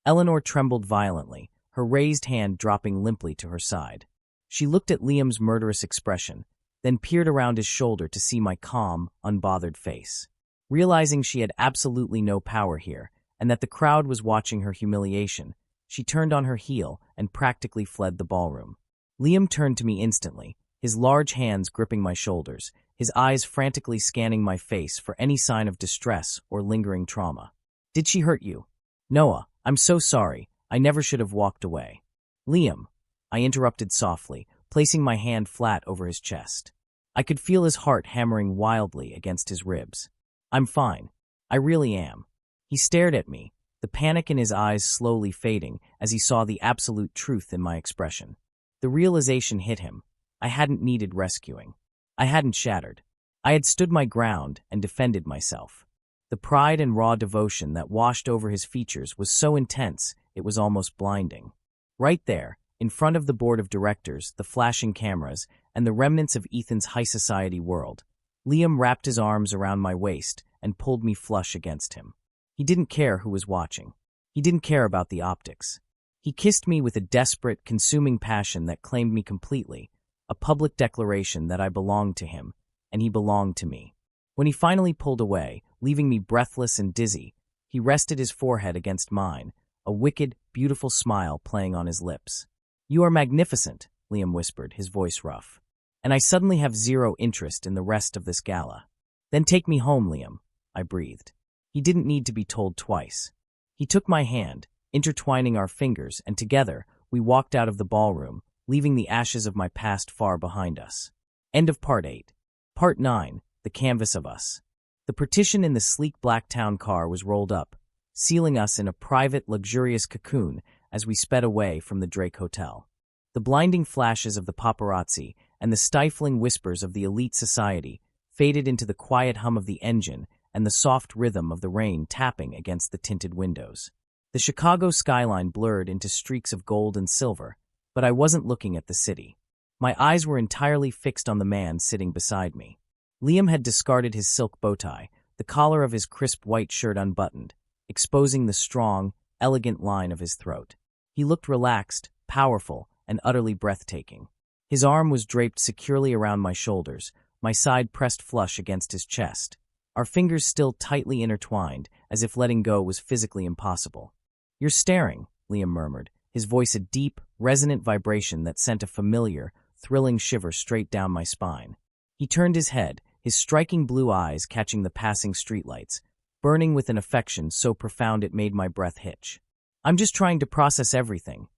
Speaker 1: Eleanor trembled violently, her raised hand dropping limply to her side. She looked at Liam's murderous expression, then peered around his shoulder to see my calm, unbothered face. Realizing she had absolutely no power here, and that the crowd was watching her humiliation, she turned on her heel and practically fled the ballroom. Liam turned to me instantly, his large hands gripping my shoulders, his eyes frantically scanning my face for any sign of distress or lingering trauma. "Did she hurt you?" "Noah, I'm so sorry. I never should have walked away." "Liam," I interrupted softly, placing my hand flat over his chest. I could feel his heart hammering wildly against his ribs. "I'm fine. I really am." He stared at me, the panic in his eyes slowly fading as he saw the absolute truth in my expression. The realization hit him. I hadn't needed rescuing. I hadn't shattered. I had stood my ground and defended myself. The pride and raw devotion that washed over his features was so intense it was almost blinding. Right there, in front of the board of directors, the flashing cameras, and the remnants of Ethan's high society world, Liam wrapped his arms around my waist and pulled me flush against him. He didn't care who was watching. He didn't care about the optics. He kissed me with a desperate, consuming passion that claimed me completely, a public declaration that I belonged to him, and he belonged to me. When he finally pulled away, leaving me breathless and dizzy, he rested his forehead against mine, a wicked, beautiful smile playing on his lips. "You are magnificent," Liam whispered, his voice rough. "And I suddenly have zero interest in the rest of this gala." "Then take me home, Liam," I breathed. He didn't need to be told twice. He took my hand, intertwining our fingers, and together we walked out of the ballroom, leaving the ashes of my past far behind us. End of Part 8. Part 9, The Canvas of Us. The partition in the sleek black town car was rolled up, sealing us in a private, luxurious cocoon as we sped away from the Drake Hotel. The blinding flashes of the paparazzi and the stifling whispers of the elite society faded into the quiet hum of the engine and the soft rhythm of the rain tapping against the tinted windows. The Chicago skyline blurred into streaks of gold and silver, but I wasn't looking at the city. My eyes were entirely fixed on the man sitting beside me. Liam had discarded his silk bow tie, the collar of his crisp white shirt unbuttoned, exposing the strong, elegant line of his throat. He looked relaxed, powerful, and utterly breathtaking. His arm was draped securely around my shoulders, my side pressed flush against his chest, our fingers still tightly intertwined, as if letting go was physically impossible. "You're staring," Liam murmured, his voice a deep, resonant vibration that sent a familiar, thrilling shiver straight down my spine. He turned his head, his striking blue eyes catching the passing streetlights, burning with an affection so profound it made my breath hitch. "I'm just trying to process everything,"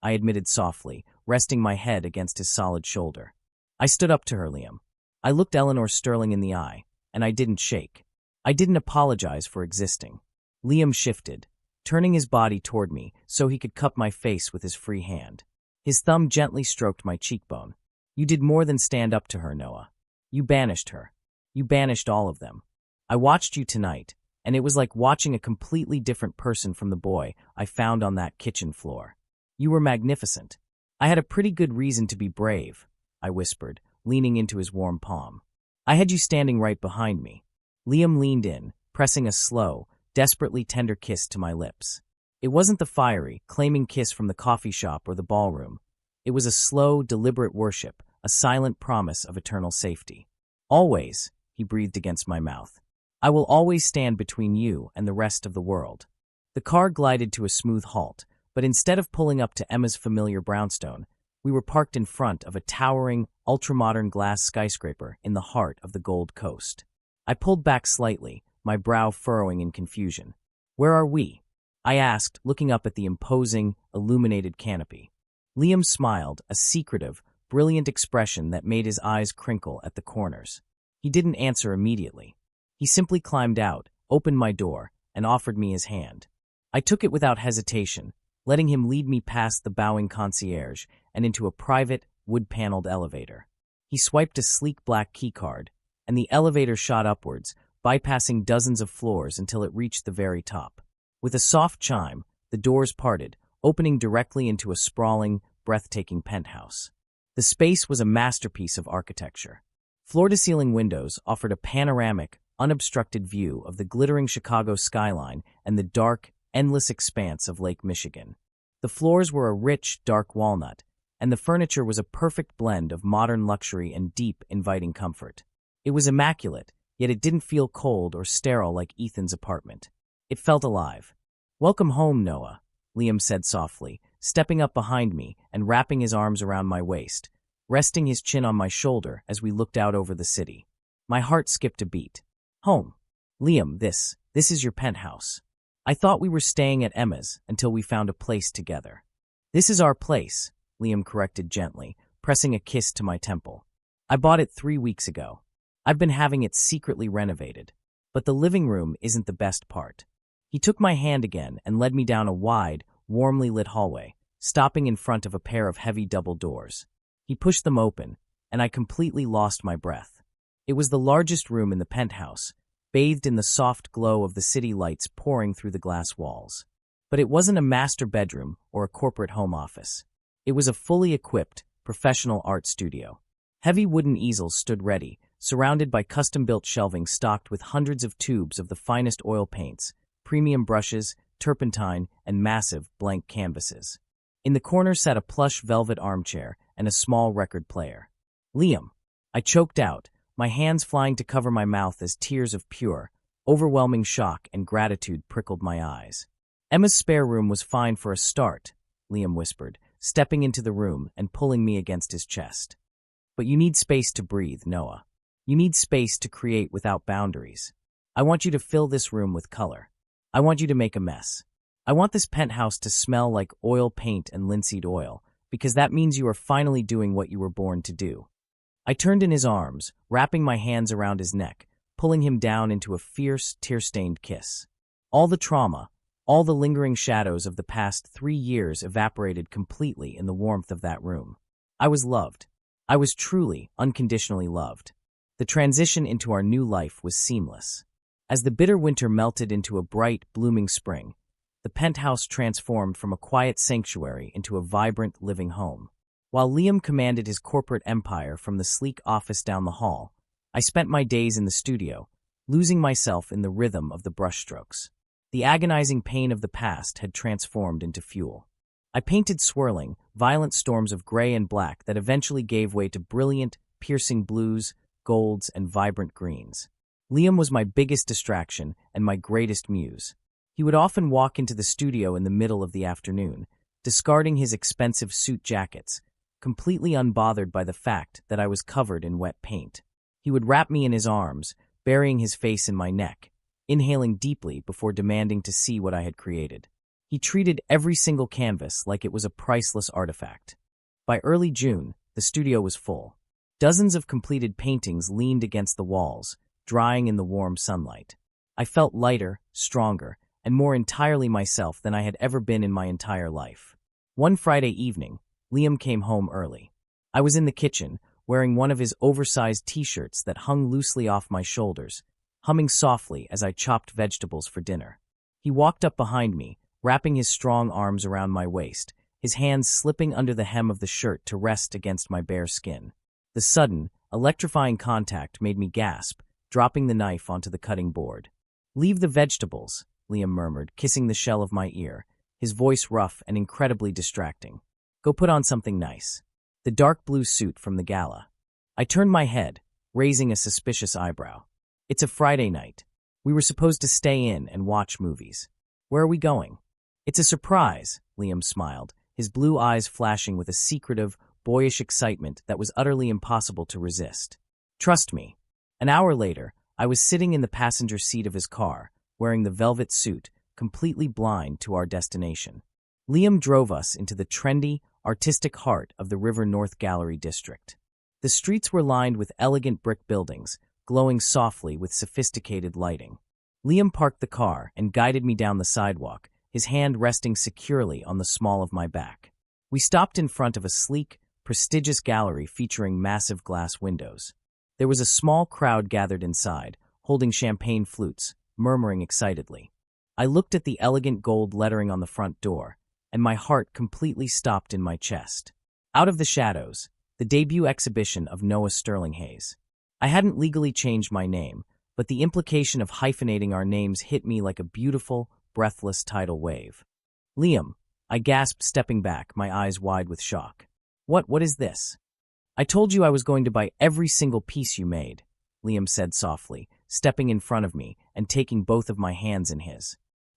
Speaker 1: I admitted softly, resting my head against his solid shoulder. I stood up to her, Liam. I looked Eleanor Sterling in the eye, and I didn't shake. I didn't apologize for existing. Liam shifted, turning his body toward me so he could cup my face with his free hand. His thumb gently stroked my cheekbone. "You did more than stand up to her, Noah. You banished her. You banished all of them. I watched you tonight, and it was like watching a completely different person from the boy I found on that kitchen floor. You were magnificent. I had a pretty good reason to be brave," I whispered, leaning into his warm palm. "I had you standing right behind me." Liam leaned in, pressing a slow, desperately tender kiss to my lips. It wasn't the fiery, claiming kiss from the coffee shop or the ballroom. It was a slow, deliberate worship, a silent promise of eternal safety. "Always," he breathed against my mouth. "I will always stand between you and the rest of the world." The car glided to a smooth halt, but instead of pulling up to Emma's familiar brownstone, we were parked in front of a towering, ultramodern glass skyscraper in the heart of the Gold Coast. I pulled back slightly, my brow furrowing in confusion. "Where are we?" I asked, looking up at the imposing, illuminated canopy. Liam smiled, a secretive, brilliant expression that made his eyes crinkle at the corners. He didn't answer immediately. He simply climbed out, opened my door, and offered me his hand. I took it without hesitation, letting him lead me past the bowing concierge and into a private, wood-paneled elevator. He swiped a sleek black keycard, and the elevator shot upwards, bypassing dozens of floors until it reached the very top. With a soft chime, the doors parted, opening directly into a sprawling, breathtaking penthouse. The space was a masterpiece of architecture. Floor-to-ceiling windows offered a panoramic, unobstructed view of the glittering Chicago skyline and the dark, endless expanse of Lake Michigan. The floors were a rich, dark walnut, and the furniture was a perfect blend of modern luxury and deep, inviting comfort. It was immaculate, yet it didn't feel cold or sterile like Ethan's apartment. It felt alive. "Welcome home, Noah," Liam said softly, stepping up behind me and wrapping his arms around my waist, resting his chin on my shoulder as we looked out over the city. My heart skipped a beat. "Home. Liam, this is your penthouse. I thought we were staying at Emma's until we found a place together." "This is our place," Liam corrected gently, pressing a kiss to my temple. "I bought it 3 weeks ago. I've been having it secretly renovated. But the living room isn't the best part." He took my hand again and led me down a wide, warmly lit hallway, stopping in front of a pair of heavy double doors. He pushed them open, and I completely lost my breath. It was the largest room in the penthouse, bathed in the soft glow of the city lights pouring through the glass walls. But it wasn't a master bedroom or a corporate home office. It was a fully equipped, professional art studio. Heavy wooden easels stood ready, surrounded by custom-built shelving stocked with hundreds of tubes of the finest oil paints, premium brushes, turpentine, and massive blank canvases. In the corner sat a plush velvet armchair and a small record player. "Liam," I choked out, my hands flying to cover my mouth as tears of pure, overwhelming shock and gratitude prickled my eyes. "Emma's spare room was fine for a start," Liam whispered, stepping into the room and pulling me against his chest. "But you need space to breathe, Noah. You need space to create without boundaries. I want you to fill this room with color. I want you to make a mess. I want this penthouse to smell like oil paint and linseed oil, because that means you are finally doing what you were born to do." I turned in his arms, wrapping my hands around his neck, pulling him down into a fierce, tear-stained kiss. All the trauma, all the lingering shadows of the past 3 years evaporated completely in the warmth of that room. I was loved. I was truly, unconditionally loved. The transition into our new life was seamless. As the bitter winter melted into a bright, blooming spring, the penthouse transformed from a quiet sanctuary into a vibrant, living home. While Liam commanded his corporate empire from the sleek office down the hall, I spent my days in the studio, losing myself in the rhythm of the brushstrokes. The agonizing pain of the past had transformed into fuel. I painted swirling, violent storms of gray and black that eventually gave way to brilliant, piercing blues, golds, and vibrant greens. Liam was my biggest distraction and my greatest muse. He would often walk into the studio in the middle of the afternoon, discarding his expensive suit jackets, completely unbothered by the fact that I was covered in wet paint. He would wrap me in his arms, burying his face in my neck, inhaling deeply before demanding to see what I had created. He treated every single canvas like it was a priceless artifact. By early June, the studio was full. Dozens of completed paintings leaned against the walls, drying in the warm sunlight. I felt lighter, stronger, and more entirely myself than I had ever been in my entire life. One Friday evening, Liam came home early. I was in the kitchen, wearing one of his oversized t-shirts that hung loosely off my shoulders, humming softly as I chopped vegetables for dinner. He walked up behind me, wrapping his strong arms around my waist, his hands slipping under the hem of the shirt to rest against my bare skin. The sudden, electrifying contact made me gasp, dropping the knife onto the cutting board. "Leave the vegetables," Liam murmured, kissing the shell of my ear, his voice rough and incredibly distracting. "Go put on something nice." The dark blue suit from the gala. I turned my head, raising a suspicious eyebrow. "It's a Friday night. We were supposed to stay in and watch movies. Where are we going?" "It's a surprise," Liam smiled, his blue eyes flashing with a secretive, boyish excitement that was utterly impossible to resist. "Trust me." An hour later, I was sitting in the passenger seat of his car, wearing the velvet suit, completely blind to our destination. Liam drove us into the trendy, artistic heart of the River North Gallery district. The streets were lined with elegant brick buildings, glowing softly with sophisticated lighting. Liam parked the car and guided me down the sidewalk, his hand resting securely on the small of my back. We stopped in front of a sleek, prestigious gallery featuring massive glass windows. There was a small crowd gathered inside, holding champagne flutes, murmuring excitedly. I looked at the elegant gold lettering on the front door, and my heart completely stopped in my chest. Out of the shadows, the debut exhibition of Noah Sterlinghayes. I hadn't legally changed my name, but the implication of hyphenating our names hit me like a beautiful, breathless tidal wave. "Liam," I gasped, stepping back, my eyes wide with shock. What is this?" "I told you I was going to buy every single piece you made," Liam said softly, stepping in front of me and taking both of my hands in his.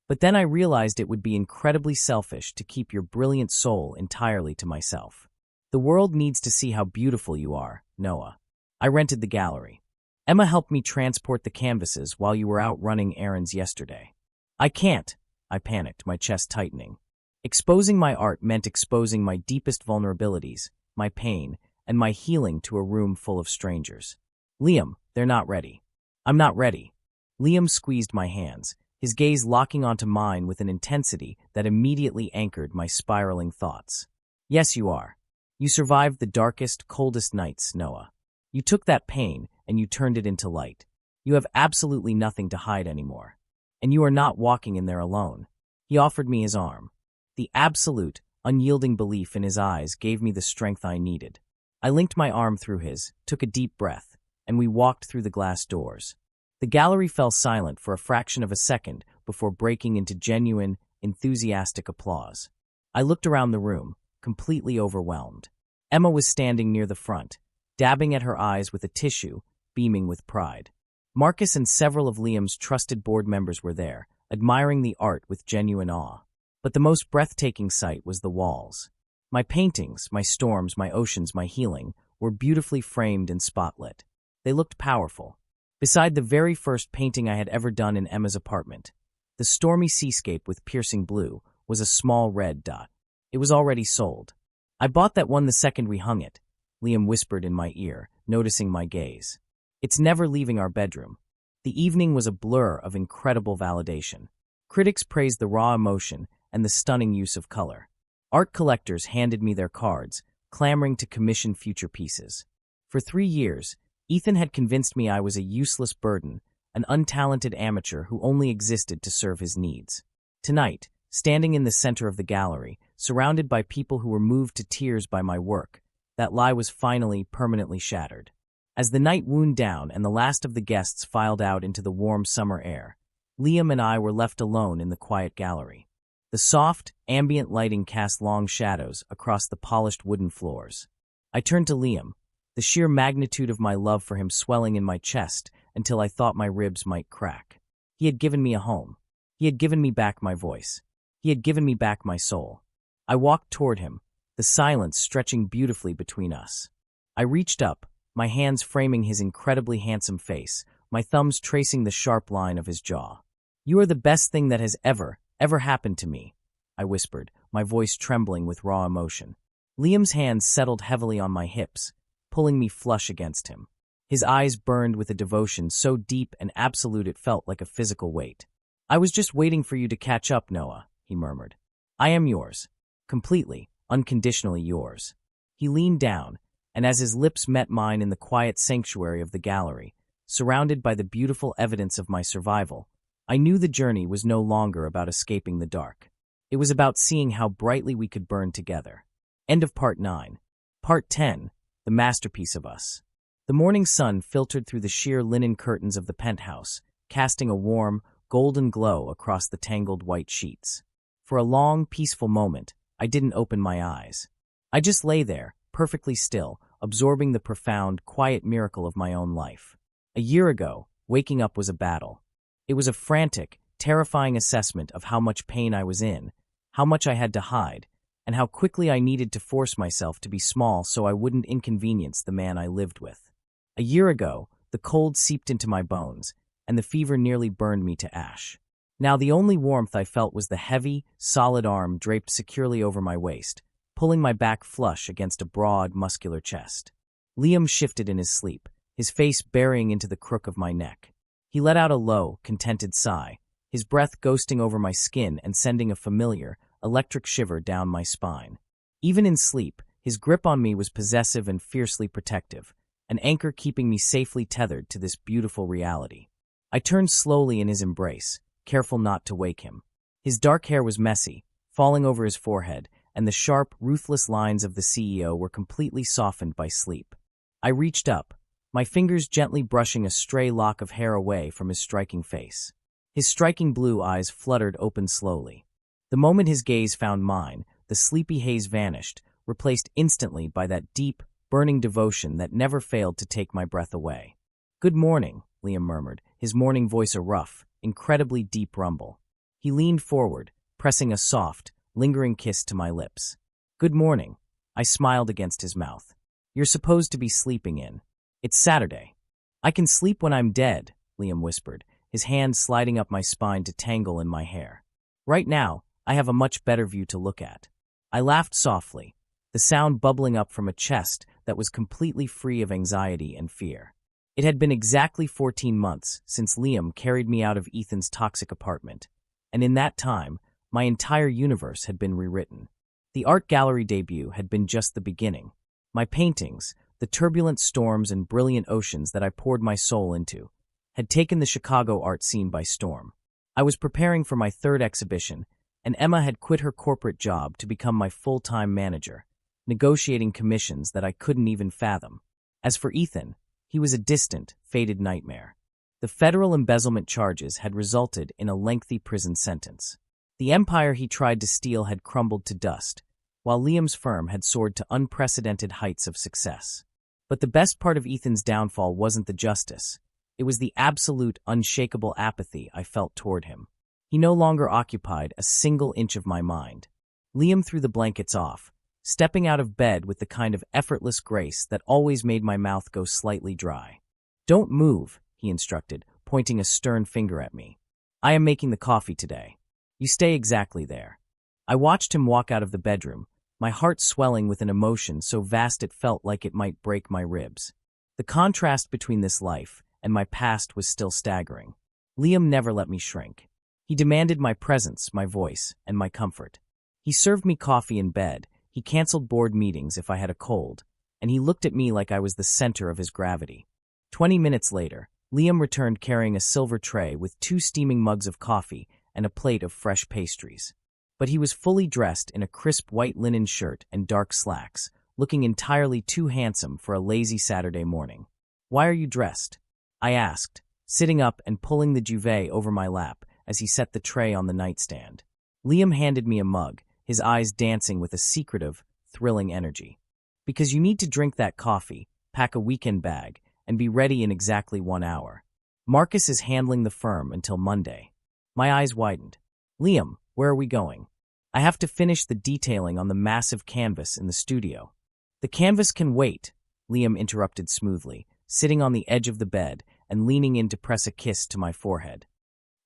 Speaker 1: "But then I realized it would be incredibly selfish to keep your brilliant soul entirely to myself. The world needs to see how beautiful you are, Noah. I rented the gallery. Emma helped me transport the canvases while you were out running errands yesterday." "I can't," I panicked, my chest tightening. Exposing my art meant exposing my deepest vulnerabilities, my pain, and my healing to a room full of strangers. "Liam, they're not ready." "I'm not ready." Liam squeezed my hands, his gaze locking onto mine with an intensity that immediately anchored my spiraling thoughts. "Yes, you are. You survived the darkest, coldest nights, Noah. You took that pain and you turned it into light. You have absolutely nothing to hide anymore. And you are not walking in there alone." He offered me his arm. The absolute, unyielding belief in his eyes gave me the strength I needed. I linked my arm through his, took a deep breath, and we walked through the glass doors. The gallery fell silent for a fraction of a second before breaking into genuine, enthusiastic applause. I looked around the room, completely overwhelmed. Emma was standing near the front, dabbing at her eyes with a tissue, beaming with pride. Marcus and several of Liam's trusted board members were there, admiring the art with genuine awe. But the most breathtaking sight was the walls. My paintings, my storms, my oceans, my healing, were beautifully framed and spotlit. They looked powerful. Beside the very first painting I had ever done in Emma's apartment, the stormy seascape with piercing blue, was a small red dot. It was already sold. I bought that one the second we hung it, Liam whispered in my ear, noticing my gaze. It's never leaving our bedroom. The evening was a blur of incredible validation. Critics praised the raw emotion and the stunning use of color. Art collectors handed me their cards, clamoring to commission future pieces. For 3 years, Ethan had convinced me I was a useless burden, an untalented amateur who only existed to serve his needs. Tonight, standing in the center of the gallery, surrounded by people who were moved to tears by my work, that lie was finally permanently shattered. As the night wound down and the last of the guests filed out into the warm summer air, Liam and I were left alone in the quiet gallery. The soft, ambient lighting cast long shadows across the polished wooden floors. I turned to Liam, the sheer magnitude of my love for him swelling in my chest until I thought my ribs might crack. He had given me a home. He had given me back my voice. He had given me back my soul. I walked toward him, the silence stretching beautifully between us. I reached up, my hands framing his incredibly handsome face, my thumbs tracing the sharp line of his jaw. "You are the best thing that has ever happened to me," I whispered, my voice trembling with raw emotion. Liam's hands settled heavily on my hips, pulling me flush against him. His eyes burned with a devotion so deep and absolute it felt like a physical weight. "I was just waiting for you to catch up, Noah," he murmured. "I am yours. Completely, unconditionally yours." He leaned down, and as his lips met mine in the quiet sanctuary of the gallery, surrounded by the beautiful evidence of my survival, I knew the journey was no longer about escaping the dark. It was about seeing how brightly we could burn together. End of Part 9. Part 10, The Masterpiece of Us. The morning sun filtered through the sheer linen curtains of the penthouse, casting a warm, golden glow across the tangled white sheets. For a long, peaceful moment, I didn't open my eyes. I just lay there, perfectly still, absorbing the profound, quiet miracle of my own life. A year ago, waking up was a battle. It was a frantic, terrifying assessment of how much pain I was in, how much I had to hide, and how quickly I needed to force myself to be small so I wouldn't inconvenience the man I lived with. A year ago, the cold seeped into my bones, and the fever nearly burned me to ash. Now the only warmth I felt was the heavy, solid arm draped securely over my waist, pulling my back flush against a broad, muscular chest. Liam shifted in his sleep, his face burying into the crook of my neck. He let out a low, contented sigh, his breath ghosting over my skin and sending a familiar, electric shiver down my spine. Even in sleep, his grip on me was possessive and fiercely protective, an anchor keeping me safely tethered to this beautiful reality. I turned slowly in his embrace, careful not to wake him. His dark hair was messy, falling over his forehead, and the sharp, ruthless lines of the CEO were completely softened by sleep. I reached up, my fingers gently brushing a stray lock of hair away from his striking face. His striking blue eyes fluttered open slowly. The moment his gaze found mine, the sleepy haze vanished, replaced instantly by that deep, burning devotion that never failed to take my breath away. "Good morning," Liam murmured, his morning voice a rough, incredibly deep rumble. He leaned forward, pressing a soft, lingering kiss to my lips. "Good morning," I smiled against his mouth. "You're supposed to be sleeping in. It's Saturday." "I can sleep when I'm dead," Liam whispered, his hand sliding up my spine to tangle in my hair. "Right now, I have a much better view to look at." I laughed softly, the sound bubbling up from a chest that was completely free of anxiety and fear. It had been exactly 14 months since Liam carried me out of Ethan's toxic apartment, and in that time, my entire universe had been rewritten. The art gallery debut had been just the beginning. My paintings, the turbulent storms and brilliant oceans that I poured my soul into, had taken the Chicago art scene by storm. I was preparing for my third exhibition, and Emma had quit her corporate job to become my full-time manager, negotiating commissions that I couldn't even fathom. As for Ethan, he He was a distant, fated nightmare. The federal embezzlement charges had resulted in a lengthy prison sentence. The empire he tried to steal had crumbled to dust, while Liam's firm had soared to unprecedented heights of success. But the best part of Ethan's downfall wasn't the justice. It was the absolute, unshakable apathy I felt toward him. He no longer occupied a single inch of my mind. Liam threw the blankets off, stepping out of bed with the kind of effortless grace that always made my mouth go slightly dry. "Don't move," he instructed, pointing a stern finger at me. "I am making the coffee today. You stay exactly there." I watched him walk out of the bedroom, my heart swelling with an emotion so vast it felt like it might break my ribs. The contrast between this life and my past was still staggering. Liam never let me shrink. He demanded my presence, my voice, and my comfort. He served me coffee in bed, he canceled board meetings if I had a cold, and he looked at me like I was the center of his gravity. 20 minutes later, Liam returned carrying a silver tray with 2 steaming mugs of coffee and a plate of fresh pastries. But he was fully dressed in a crisp white linen shirt and dark slacks, looking entirely too handsome for a lazy Saturday morning. "Why are you dressed?" I asked, sitting up and pulling the duvet over my lap as he set the tray on the nightstand. Liam handed me a mug, his eyes dancing with a secretive, thrilling energy. "Because you need to drink that coffee, pack a weekend bag, and be ready in exactly 1 hour. Marcus is handling the firm until Monday." My eyes widened. "Liam, where are we going?" "I have to finish the detailing on the massive canvas in the studio." "The canvas can wait," Liam interrupted smoothly, sitting on the edge of the bed and leaning in to press a kiss to my forehead.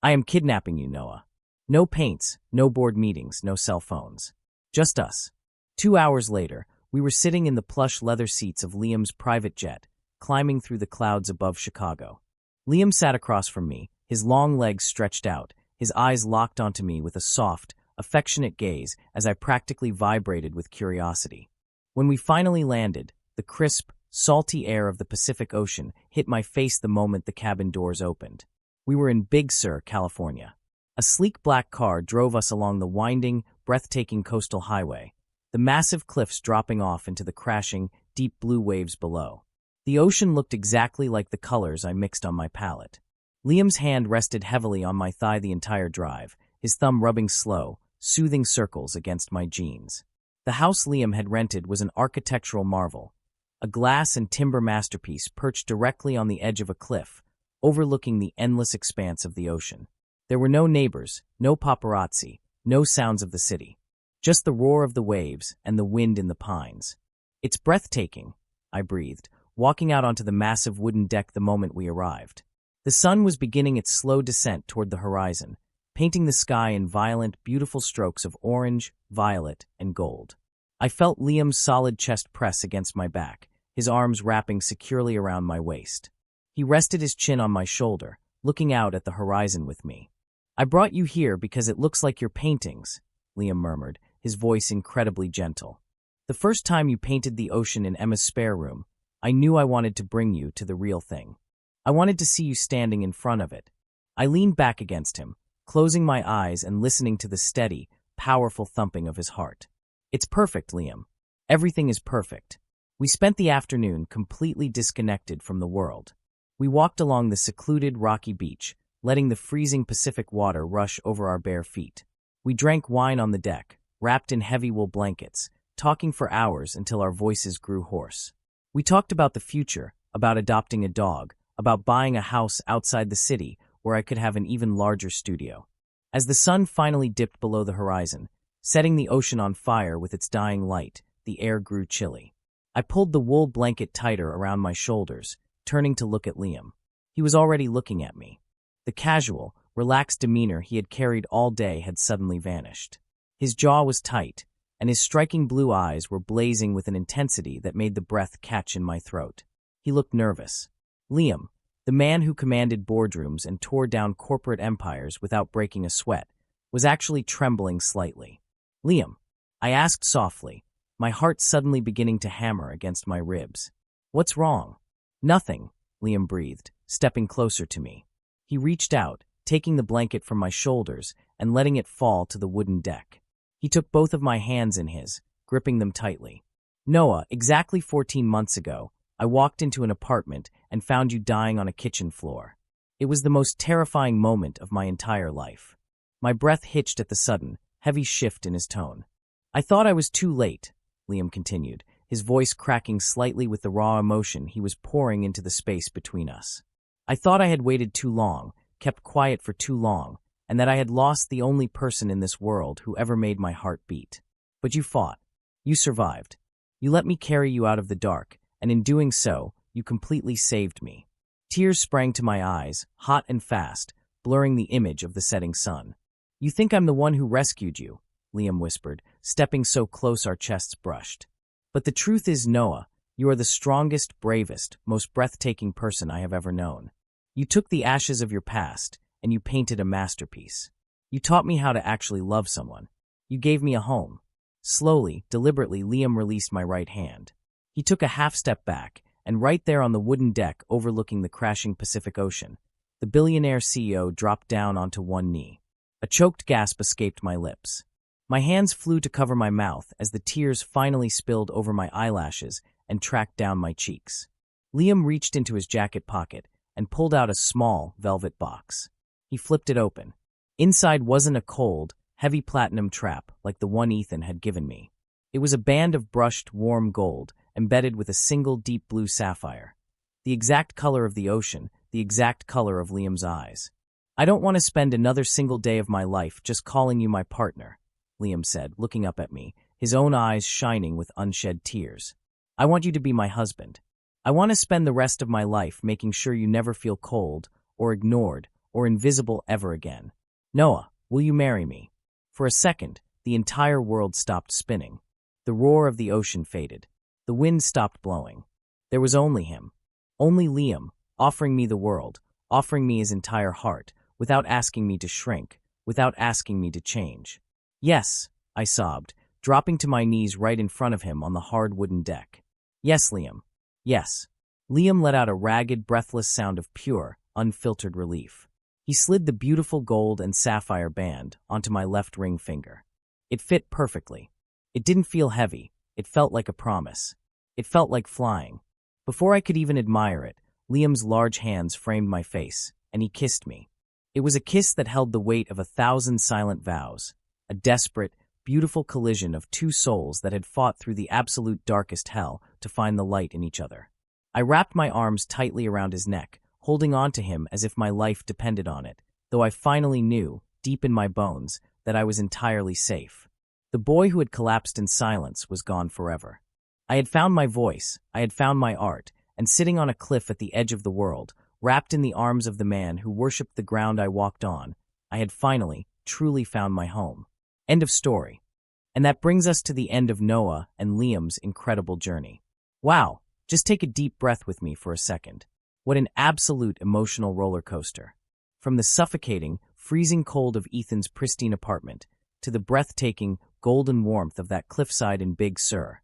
Speaker 1: "I am kidnapping you, Noah. No paints, no board meetings, no cell phones. Just us." 2 hours later, we were sitting in the plush leather seats of Liam's private jet, climbing through the clouds above Chicago. Liam sat across from me, his long legs stretched out, his eyes locked onto me with a soft, affectionate gaze as I practically vibrated with curiosity. When we finally landed, the crisp, salty air of the Pacific Ocean hit my face the moment the cabin doors opened. We were in Big Sur, California. A sleek black car drove us along the winding, breathtaking coastal highway, the massive cliffs dropping off into the crashing, deep blue waves below. The ocean looked exactly like the colors I mixed on my palette. Liam's hand rested heavily on my thigh the entire drive, his thumb rubbing slow, soothing circles against my jeans. The house Liam had rented was an architectural marvel, a glass and timber masterpiece perched directly on the edge of a cliff, overlooking the endless expanse of the ocean. There were no neighbors, no paparazzi, no sounds of the city. Just the roar of the waves and the wind in the pines. "It's breathtaking," I breathed, walking out onto the massive wooden deck the moment we arrived. The sun was beginning its slow descent toward the horizon, painting the sky in violent, beautiful strokes of orange, violet, and gold. I felt Liam's solid chest press against my back, his arms wrapping securely around my waist. He rested his chin on my shoulder, looking out at the horizon with me. "I brought you here because it looks like your paintings," Liam murmured, his voice incredibly gentle. "The first time you painted the ocean in Emma's spare room, I knew I wanted to bring you to the real thing. I wanted to see you standing in front of it." I leaned back against him, closing my eyes and listening to the steady, powerful thumping of his heart. "It's perfect, Liam. Everything is perfect." We spent the afternoon completely disconnected from the world. We walked along the secluded, rocky beach, letting the freezing Pacific water rush over our bare feet. We drank wine on the deck, wrapped in heavy wool blankets, talking for hours until our voices grew hoarse. We talked about the future, about adopting a dog, about buying a house outside the city where I could have an even larger studio. As the sun finally dipped below the horizon, setting the ocean on fire with its dying light, the air grew chilly. I pulled the wool blanket tighter around my shoulders, turning to look at Liam. He was already looking at me. The casual, relaxed demeanor he had carried all day had suddenly vanished. His jaw was tight, and his striking blue eyes were blazing with an intensity that made the breath catch in my throat. He looked nervous. Liam, the man who commanded boardrooms and tore down corporate empires without breaking a sweat, was actually trembling slightly. "Liam," I asked softly, my heart suddenly beginning to hammer against my ribs. "What's wrong?" "Nothing," Liam breathed, stepping closer to me. He reached out, taking the blanket from my shoulders and letting it fall to the wooden deck. He took both of my hands in his, gripping them tightly. "Noah, exactly 14 months ago, I walked into an apartment and found you dying on a kitchen floor. It was the most terrifying moment of my entire life. My breath hitched at the sudden, heavy shift in his tone. I thought I was too late, Liam continued, his voice cracking slightly with the raw emotion he was pouring into the space between us. I thought I had waited too long, kept quiet for too long, and that I had lost the only person in this world who ever made my heart beat. But you fought. You survived. You let me carry you out of the dark, and in doing so, you completely saved me. Tears sprang to my eyes, hot and fast, blurring the image of the setting sun. You think I'm the one who rescued you, Liam whispered, stepping so close our chests brushed. But the truth is, Noah, you are the strongest, bravest, most breathtaking person I have ever known. You took the ashes of your past, and you painted a masterpiece. You taught me how to actually love someone. You gave me a home. Slowly, deliberately, Liam released my right hand. He took a half step back, and right there on the wooden deck overlooking the crashing Pacific Ocean, the billionaire CEO dropped down onto one knee. A choked gasp escaped my lips. My hands flew to cover my mouth as the tears finally spilled over my eyelashes and tracked down my cheeks. Liam reached into his jacket pocket and pulled out a small, velvet box. He flipped it open. Inside wasn't a cold, heavy platinum trap like the one Ethan had given me. It was a band of brushed, warm gold, embedded with a single deep blue sapphire. The exact color of the ocean, the exact color of Liam's eyes. I don't want to spend another single day of my life just calling you my partner, Liam said, looking up at me, his own eyes shining with unshed tears. I want you to be my husband. I want to spend the rest of my life making sure you never feel cold, or ignored, or invisible ever again. Noah, will you marry me? For a second, the entire world stopped spinning. The roar of the ocean faded. The wind stopped blowing. There was only him. Only Liam, offering me the world, offering me his entire heart, without asking me to shrink, without asking me to change. Yes, I sobbed, dropping to my knees right in front of him on the hard wooden deck. Yes, Liam. Yes. Liam let out a ragged, breathless sound of pure, unfiltered relief. He slid the beautiful gold and sapphire band onto my left ring finger. It fit perfectly. It didn't feel heavy. It felt like a promise. It felt like flying. Before I could even admire it, Liam's large hands framed my face, and he kissed me. It was a kiss that held the weight of 1,000 silent vows, a desperate, beautiful collision of two souls that had fought through the absolute darkest hell to find the light in each other. I wrapped my arms tightly around his neck, holding on to him as if my life depended on it, though I finally knew, deep in my bones, that I was entirely safe. The boy who had collapsed in silence was gone forever. I had found my voice, I had found my art, and sitting on a cliff at the edge of the world, wrapped in the arms of the man who worshipped the ground I walked on, I had finally, truly found my home. End of story. And that brings us to the end of Noah and Liam's incredible journey. Wow, just take a deep breath with me for a second. What an absolute emotional roller coaster. From the suffocating, freezing cold of Ethan's pristine apartment to the breathtaking, golden warmth of that cliffside in Big Sur.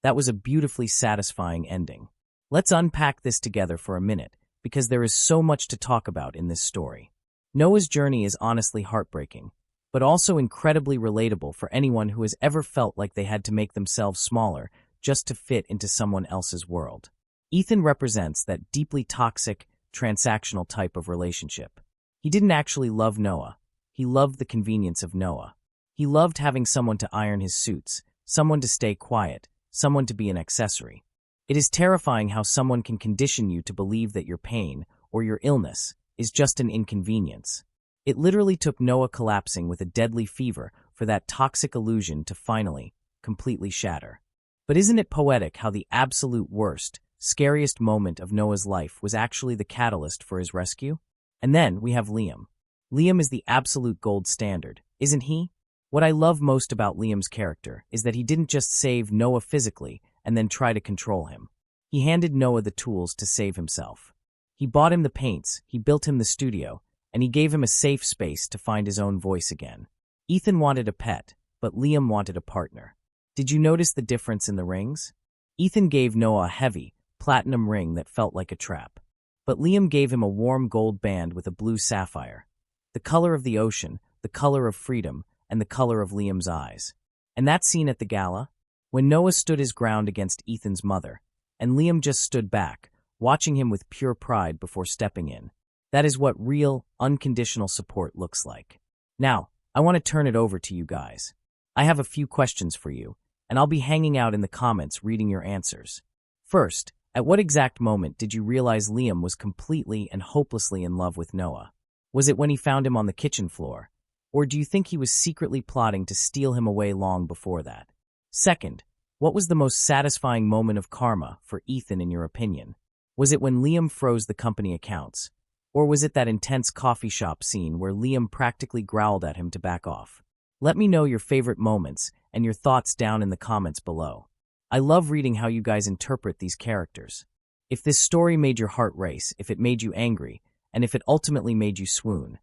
Speaker 1: That was a beautifully satisfying ending. Let's unpack this together for a minute, because there is so much to talk about in this story. Noah's journey is honestly heartbreaking, but also incredibly relatable for anyone who has ever felt like they had to make themselves smaller just to fit into someone else's world. Ethan represents that deeply toxic, transactional type of relationship. He didn't actually love Noah. He loved the convenience of Noah. He loved having someone to iron his suits, someone to stay quiet, someone to be an accessory. It is terrifying how someone can condition you to believe that your pain, or your illness, is just an inconvenience. It literally took Noah collapsing with a deadly fever for that toxic illusion to finally, completely shatter. But isn't it poetic how the absolute worst, scariest moment of Noah's life was actually the catalyst for his rescue? And then we have Liam. Liam is the absolute gold standard, isn't he? What I love most about Liam's character is that he didn't just save Noah physically and then try to control him. He handed Noah the tools to save himself. He bought him the paints, he built him the studio, and he gave him a safe space to find his own voice again. Ethan wanted a pet, but Liam wanted a partner. Did you notice the difference in the rings? Ethan gave Noah a heavy, platinum ring that felt like a trap, but Liam gave him a warm gold band with a blue sapphire. The color of the ocean, the color of freedom, and the color of Liam's eyes. And that scene at the gala? When Noah stood his ground against Ethan's mother, and Liam just stood back, watching him with pure pride before stepping in. That is what real, unconditional support looks like. Now, I want to turn it over to you guys. I have a few questions for you, and I'll be hanging out in the comments reading your answers. First, at what exact moment did you realize Liam was completely and hopelessly in love with Noah? Was it when he found him on the kitchen floor? Or do you think he was secretly plotting to steal him away long before that? Second, what was the most satisfying moment of karma for Ethan in your opinion? Was it when Liam froze the company accounts? Or was it that intense coffee shop scene where Liam practically growled at him to back off? Let me know your favorite moments and your thoughts down in the comments below. I love reading how you guys interpret these characters. If this story made your heart race, if it made you angry, and if it ultimately made you swoon,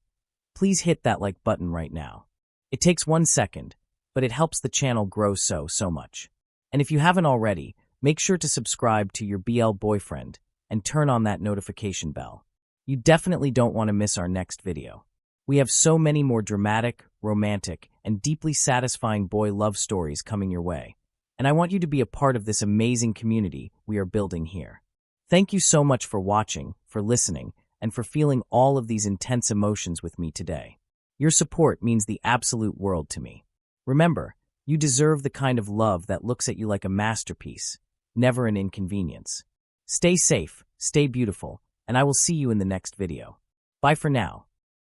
Speaker 1: please hit that like button right now. It takes 1 second, but it helps the channel grow so much. And if you haven't already, make sure to subscribe to your BL boyfriend and turn on that notification bell. You definitely don't want to miss our next video. We have so many more dramatic, romantic, and deeply satisfying boy love stories coming your way. And I want you to be a part of this amazing community we are building here. Thank you so much for watching, for listening, and for feeling all of these intense emotions with me today. Your support means the absolute world to me. Remember, you deserve the kind of love that looks at you like a masterpiece, never an inconvenience. Stay safe, stay beautiful, and I will see you in the next video. Bye for now.